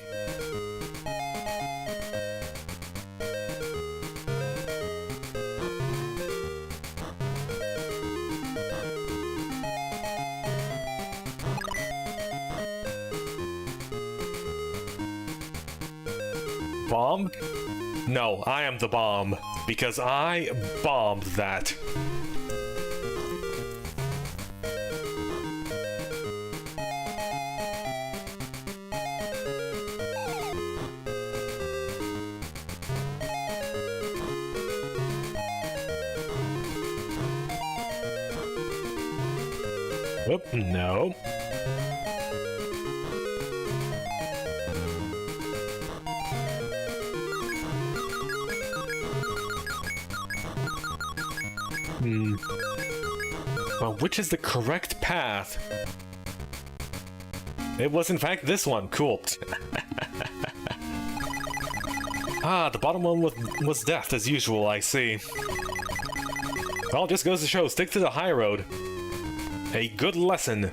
Speaker 1: Bomb? No, I am the bomb, because I bombed that. Oop, no. Well, which is the correct path? It was in fact this one. Cool. Ah, the bottom one was death as usual, I see. Well, just goes to show, stick to the high road. A good lesson.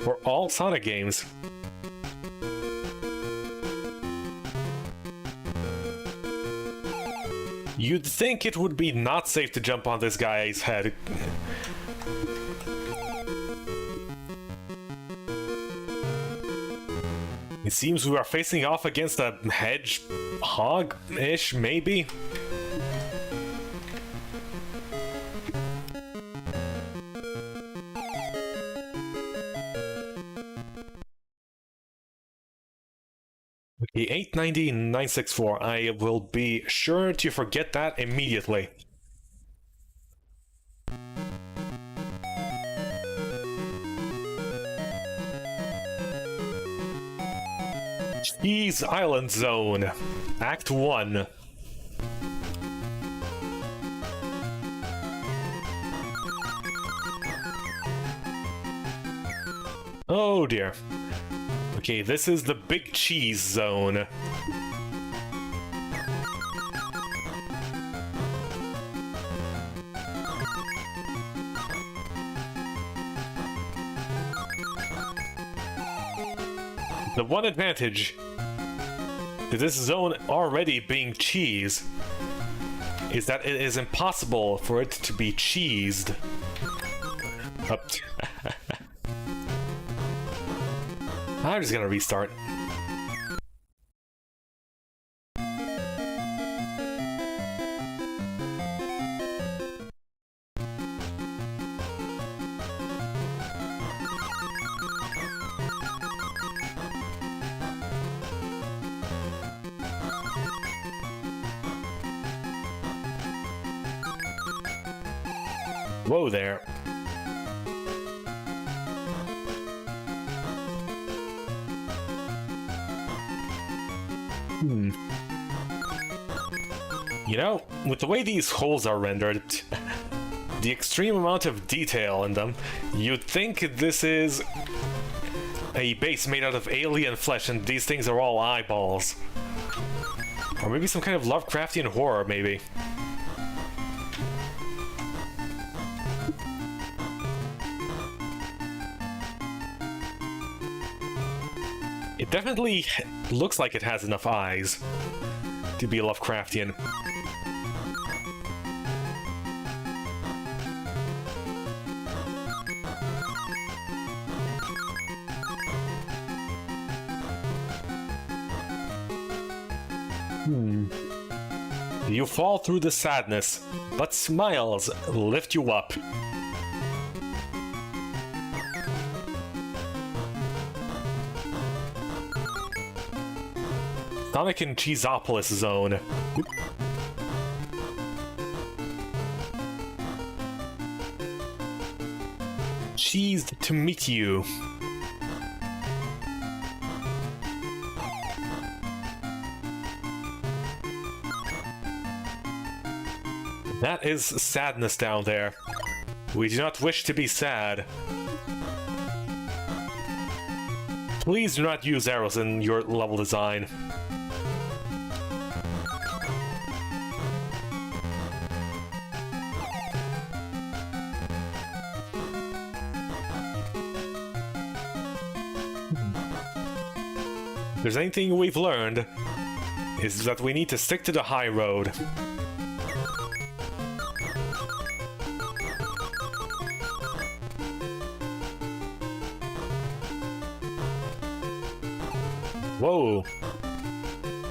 Speaker 1: For all Sonic games. You'd think it would be not safe to jump on this guy's head. It seems we are facing off against a hedgehog-ish, maybe? The 890-964, I will be sure to forget that immediately. Cheese Island Zone, Act 1. Oh dear. Okay, this is the Big Cheese Zone. The one advantage to this zone already being cheese is that it is impossible for it to be cheesed. Up. I'm just gonna restart. Whoa there. You know, with the way these holes are rendered, the extreme amount of detail in them, you'd think this is a base made out of alien flesh and these things are all eyeballs. Or maybe some kind of Lovecraftian horror, maybe. It definitely looks like it has enough eyes to be Lovecraftian. You fall through the sadness, but smiles lift you up. Sonic and Cheeseopolis Zone. Cheesed to meet you. That is sadness down there. We do not wish to be sad. Please do not use arrows in your level design. If there's anything we've learned, is that we need to stick to the high road. Whoa.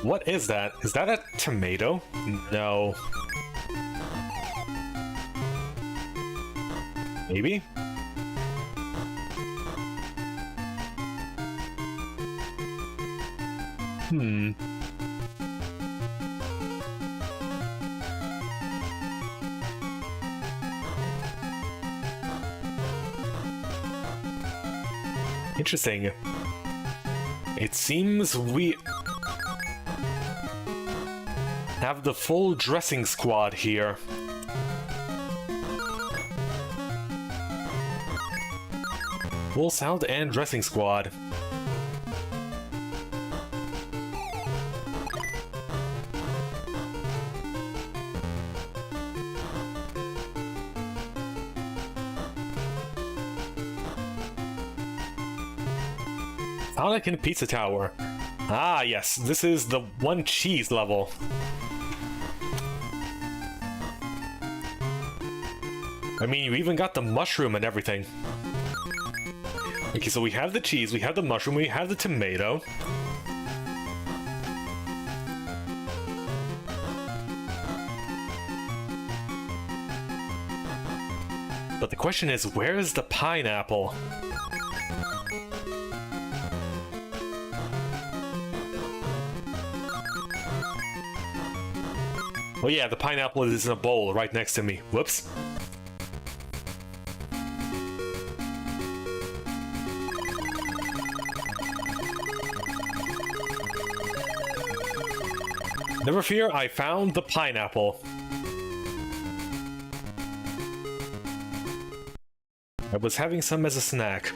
Speaker 1: What is that? Is that a tomato? No. Maybe? Interesting. It seems we have the full dressing squad here. Full sound and dressing squad. Sonic and Pizza Tower. Ah, yes, this is the one cheese level. I mean, you even got the mushroom and everything. Okay, so we have the cheese, we have the mushroom, we have the tomato. But the question is, where is the pineapple? Oh yeah, the pineapple is in a bowl right next to me. Whoops. Never fear, I found the pineapple. I was having some as a snack.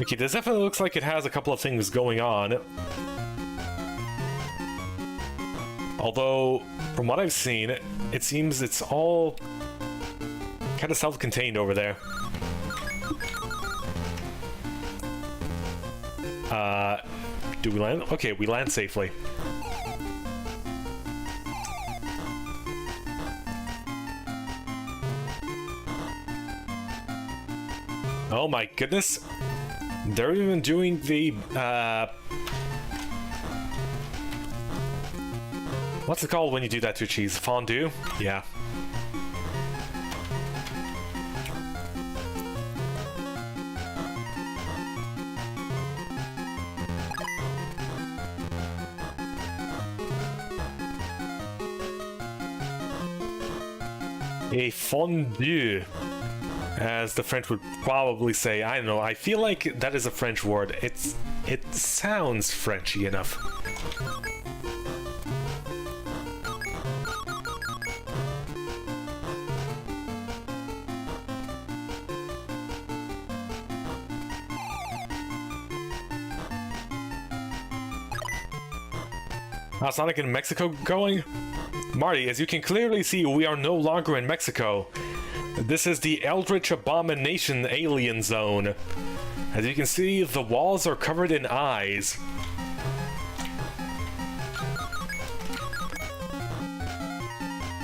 Speaker 1: Okay, this definitely looks like it has a couple of things going on. Although, from what I've seen, it seems it's all kind of self-contained over there. Do we land? Okay, we land safely. Oh my goodness. They're even doing the, what's it called when you do that to cheese? Fondue? Yeah. A fondue, as the French would probably say. I don't know, I feel like that is a French word. It sounds Frenchy enough. Sonic in Mexico going? Marty, as you can clearly see, we are no longer in Mexico. This is the Eldritch Abomination alien zone. As you can see, the walls are covered in eyes.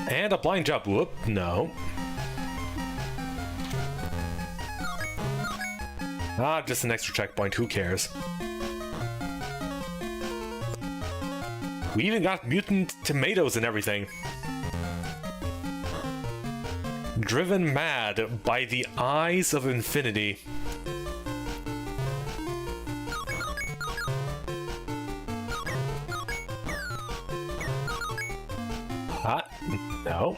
Speaker 1: And a blind jump. Whoop, no. Ah, just an extra checkpoint, who cares? We even got mutant tomatoes and everything. Driven mad by the eyes of infinity. Ah, no.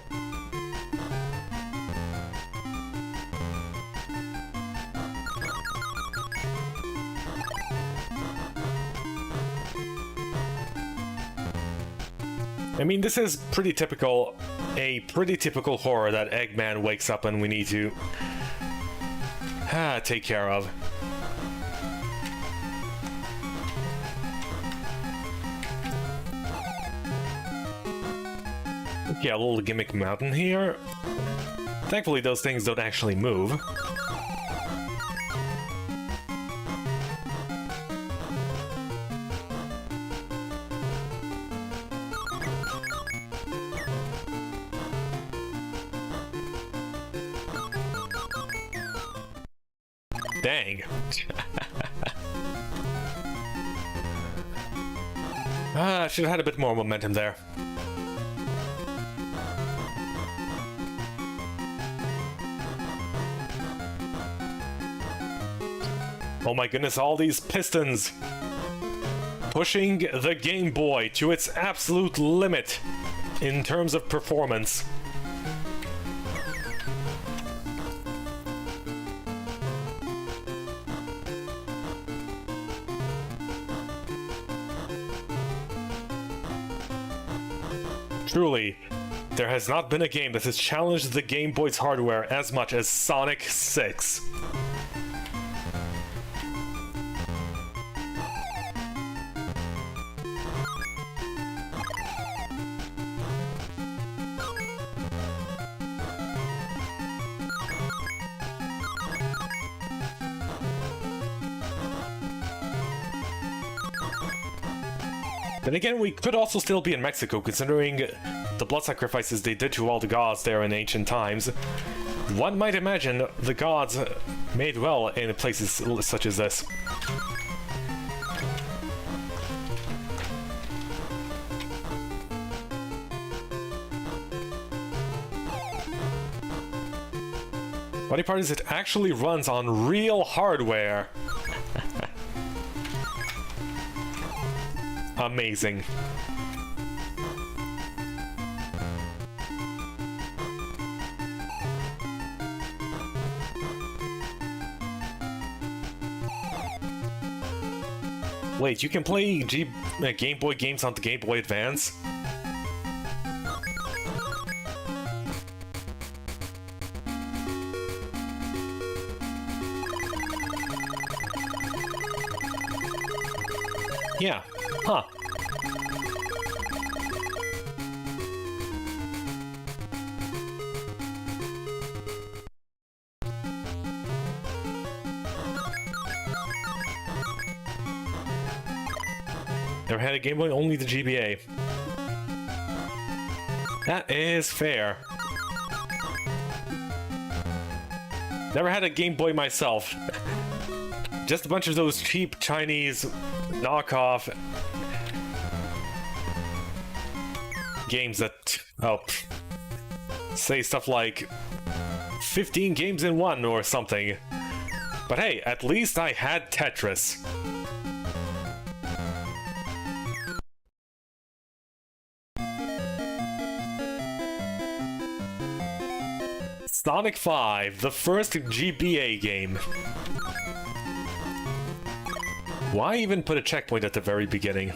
Speaker 1: I mean, this is pretty typical, a pretty typical horror that Eggman wakes up and we need to take care of. Yeah, a little gimmick mountain here. Thankfully, those things don't actually move. Dang. I should have had a bit more momentum there. Oh my goodness, all these pistons! Pushing the Game Boy to its absolute limit in terms of performance. Truly, there has not been a game that has challenged the Game Boy's hardware as much as Sonic 6. Then again, we could also still be in Mexico, considering the blood sacrifices they did to all the gods there in ancient times. One might imagine the gods made well in places such as this. Funny part is it actually runs on real hardware. Amazing. Wait, you can play Game Boy games on the Game Boy Advance? Yeah. Huh. Never had a Game Boy, only the GBA. That is fair. Never had a Game Boy myself. Just a bunch of those cheap Chinese knockoff games that, say stuff like 15 games in one or something. But hey, at least I had Tetris. Sonic 5, the first GBA game. Why even put a checkpoint at the very beginning?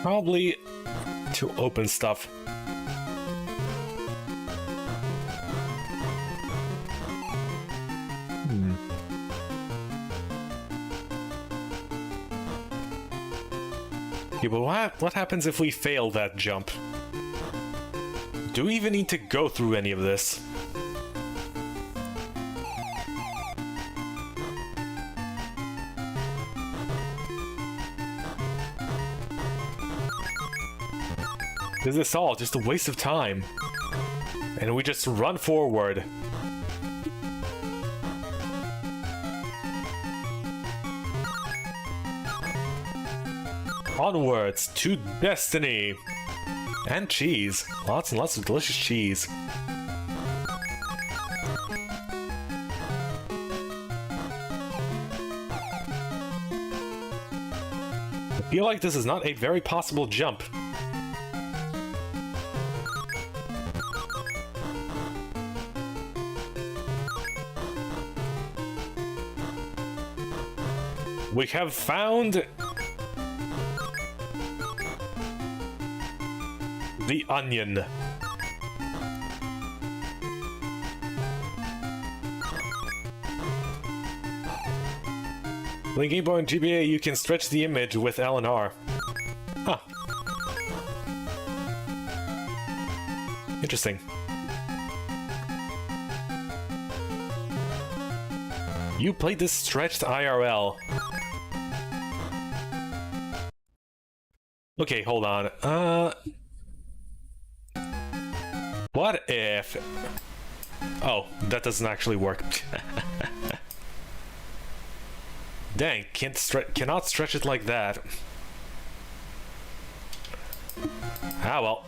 Speaker 1: Probably to open stuff. Yeah, but what happens if we fail that jump? Do we even need to go through any of this? Is this all just a waste of time? And we just run forward. Onwards to destiny! And cheese. Lots and lots of delicious cheese. I feel like this is not a very possible jump. We have found the onion. With Game Boy and GBA, you can stretch the image with L and R. Huh. Interesting. You played this stretched IRL. Okay, hold on. What if... Oh, that doesn't actually work. Dang, cannot stretch it like that. Ah, well.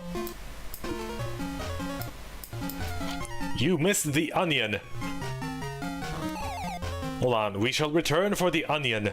Speaker 1: You missed the onion. Hold on, we shall return for the onion.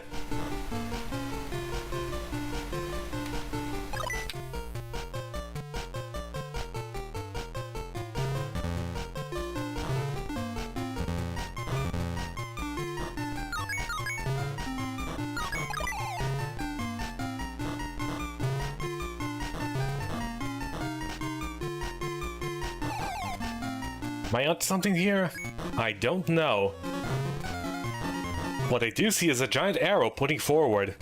Speaker 1: Am I onto something here? I don't know. What I do see is a giant arrow pointing forward.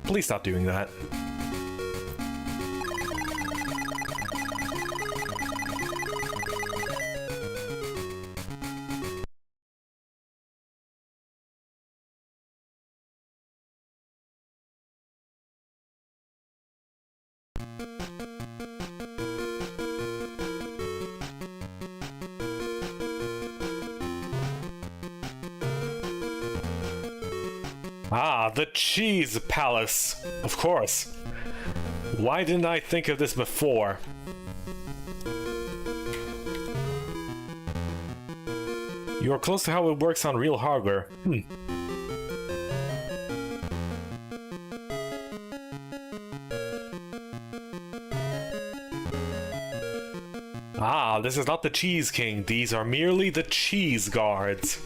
Speaker 1: Please stop doing that. Ah, the Cheese Palace. Of course. Why didn't I think of this before? You're close to how it works on real hardware. Ah, this is not the Cheese King. These are merely the Cheese Guards.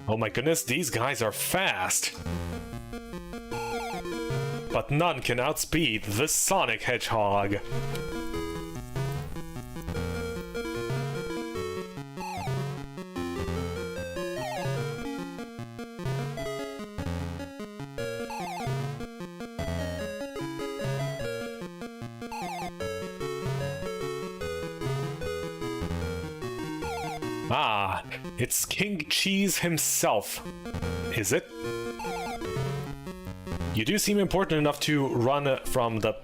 Speaker 1: Oh my goodness, these guys are fast! But none can outspeed the Sonic Hedgehog. Ah, it's King Cheese himself. Is it? You do seem important enough to run from the...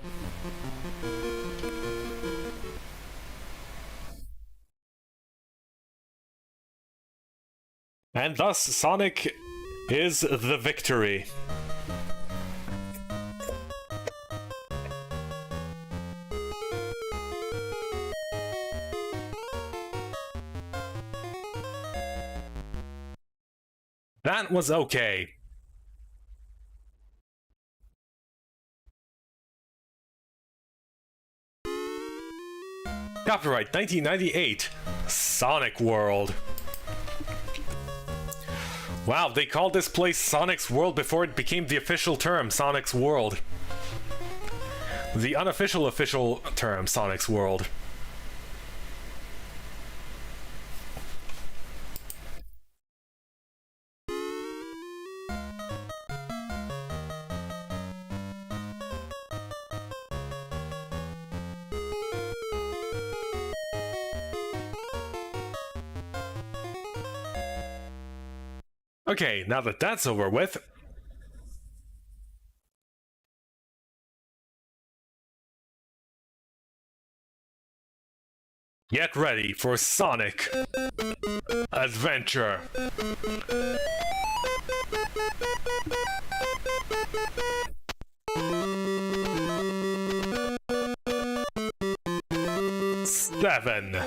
Speaker 1: And thus, Sonic is the victory. That was okay. Copyright 1998, Sonic World. Wow, they called this place Sonic's World before it became the official term, Sonic's World. The unofficial official term, Sonic's World. Okay, now that that's over with... Get ready for Sonic Adventure. Seven.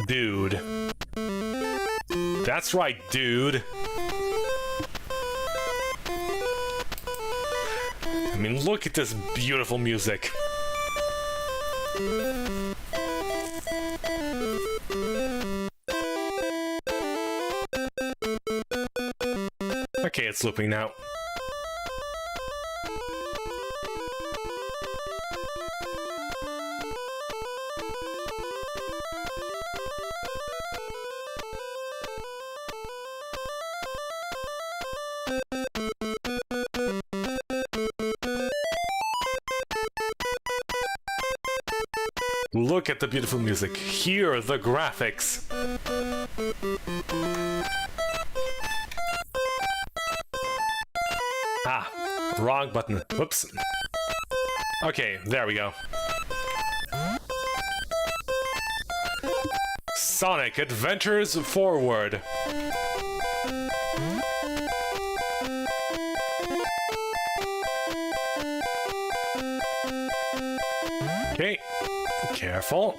Speaker 1: Dude. That's right, dude. I mean, look at this beautiful music. Okay, it's looping now. Look at the beautiful music. Hear the graphics. Ah, wrong button. Whoops. Okay, there we go. Sonic Adventures Forward. Okay, careful.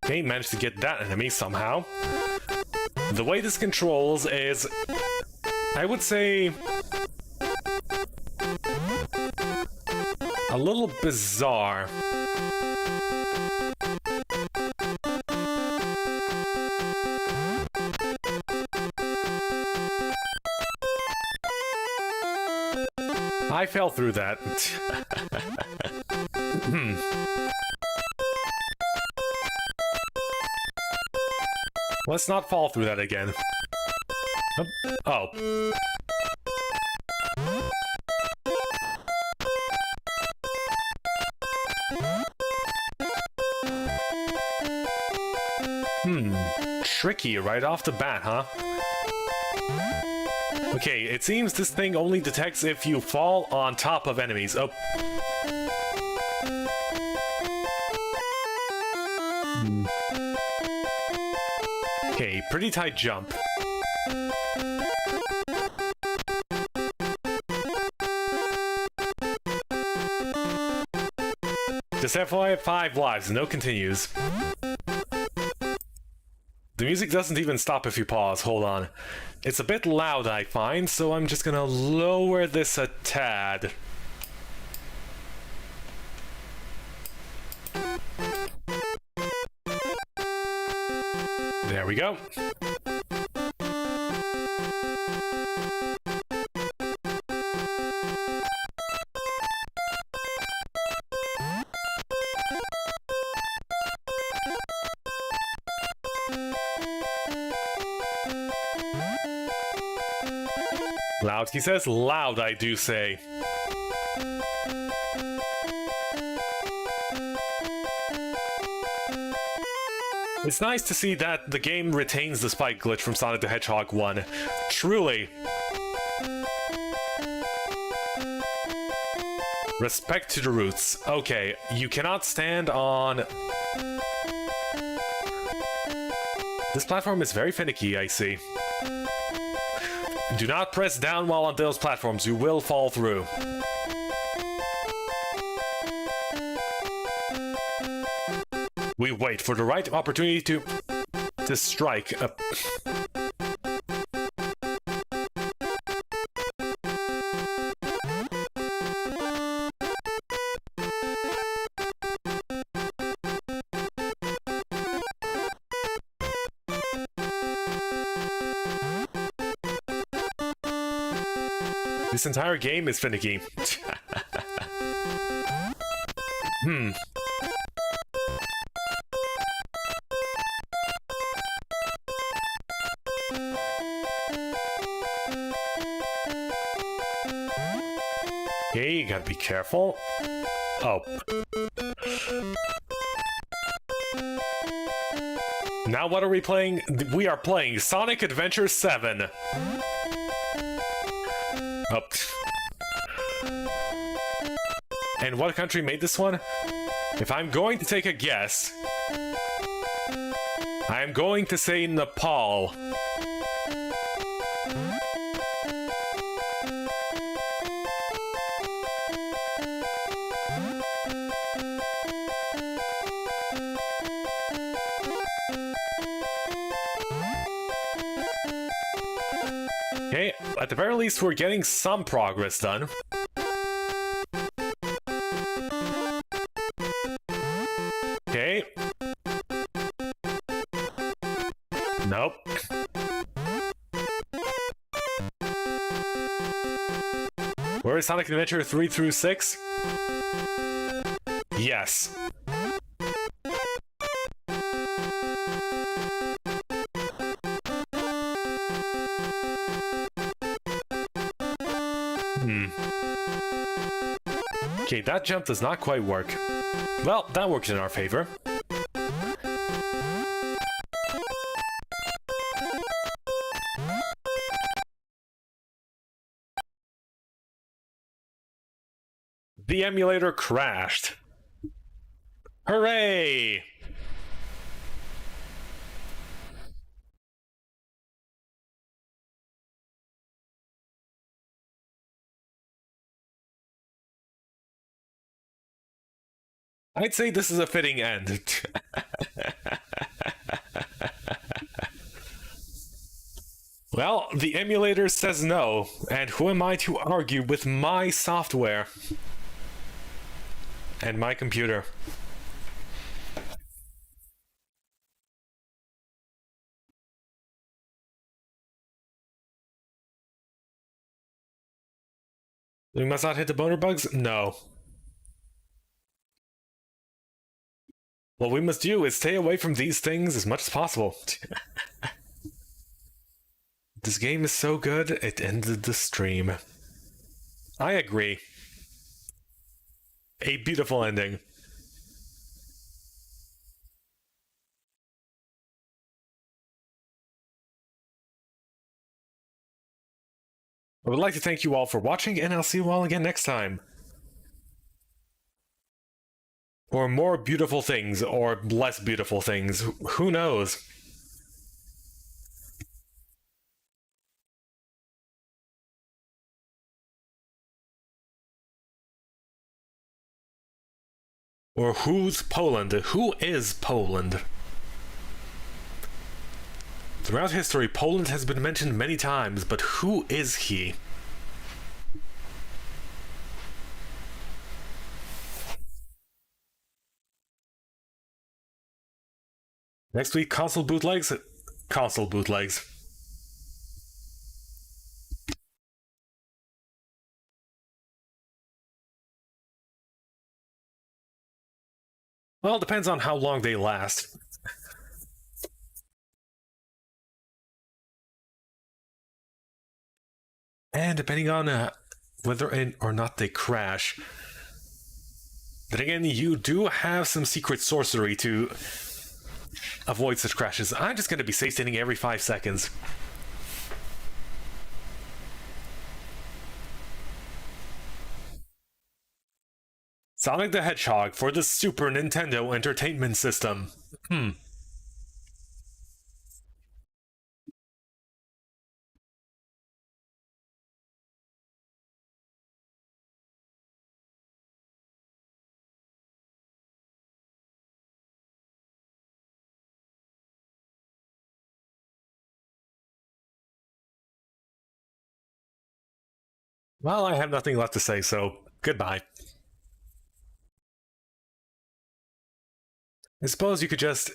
Speaker 1: Okay, managed to get that enemy somehow. The way this controls is, I would say, a little bizarre. I fell through that. Let's not fall through that again. Oh. Tricky right off the bat, huh? Okay, it seems this thing only detects if you fall on top of enemies. Oh. Okay, pretty tight jump. Just FYI, 5 lives, no continues. The music doesn't even stop if you pause. Hold on. It's a bit loud, I find, so I'm just gonna lower this a tad. There we go. Loud, he says. Loud, I do say. It's nice to see that the game retains the spike glitch from Sonic the Hedgehog 1. Truly. Respect to the roots. Okay, you cannot stand on... This platform is very finicky, I see. Do not press down while on those platforms, you will fall through. We wait for the right opportunity to strike. This entire game is finicky. Okay, you gotta be careful. Oh. Now what are we playing? We are playing Sonic Adventure 7. Oh. And what country made this one? If I'm going to take a guess, I am going to say Nepal. at the very least, we're getting some progress done. Okay. Nope. Where is Sonic Adventure 3 through 6? Yes. Okay, that jump does not quite work. Well, that worked in our favor. The emulator crashed. Hooray! I'd say this is a fitting end. Well, the emulator says no, and who am I to argue with my software? And my computer. We must not hit the boner bugs? No. What we must do is stay away from these things as much as possible. This game is so good, it ended the stream. I agree. A beautiful ending. I would like to thank you all for watching, and I'll see you all again next time. Or more beautiful things, or less beautiful things. Who knows? Or who's Poland? Who is Poland? Throughout history, Poland has been mentioned many times, but who is he? Next week, console bootlegs? Console bootlegs. Well, it depends on how long they last. And depending on whether or not they crash. Then again, you do have some secret sorcery to avoid such crashes. I'm just going to be safe standing every 5 seconds. Sonic the Hedgehog for the Super Nintendo Entertainment System. Well, I have nothing left to say, so goodbye. I suppose you could just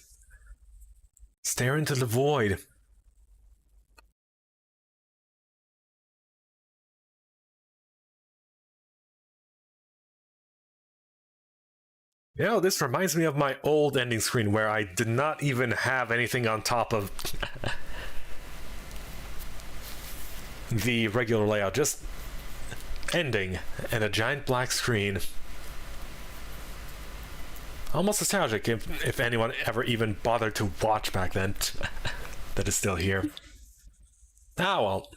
Speaker 1: stare into the void. You know, this reminds me of my old ending screen where I did not even have anything on top of the regular layout, just ending and a giant black screen. Almost nostalgic if anyone ever even bothered to watch back then. That is still here. Ah, well.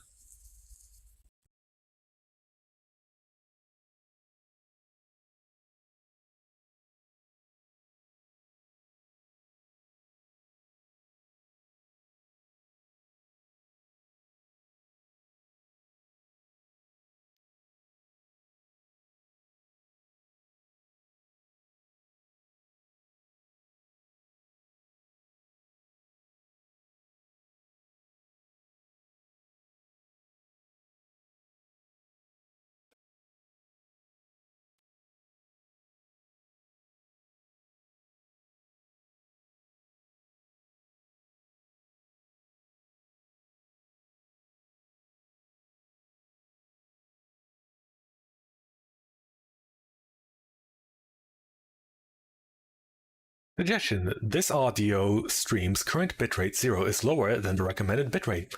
Speaker 1: Suggestion: this audio stream's current bitrate 0 is lower than the recommended bitrate.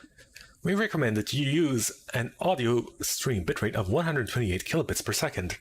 Speaker 1: We recommend that you use an audio stream bitrate of 128 kilobits per second.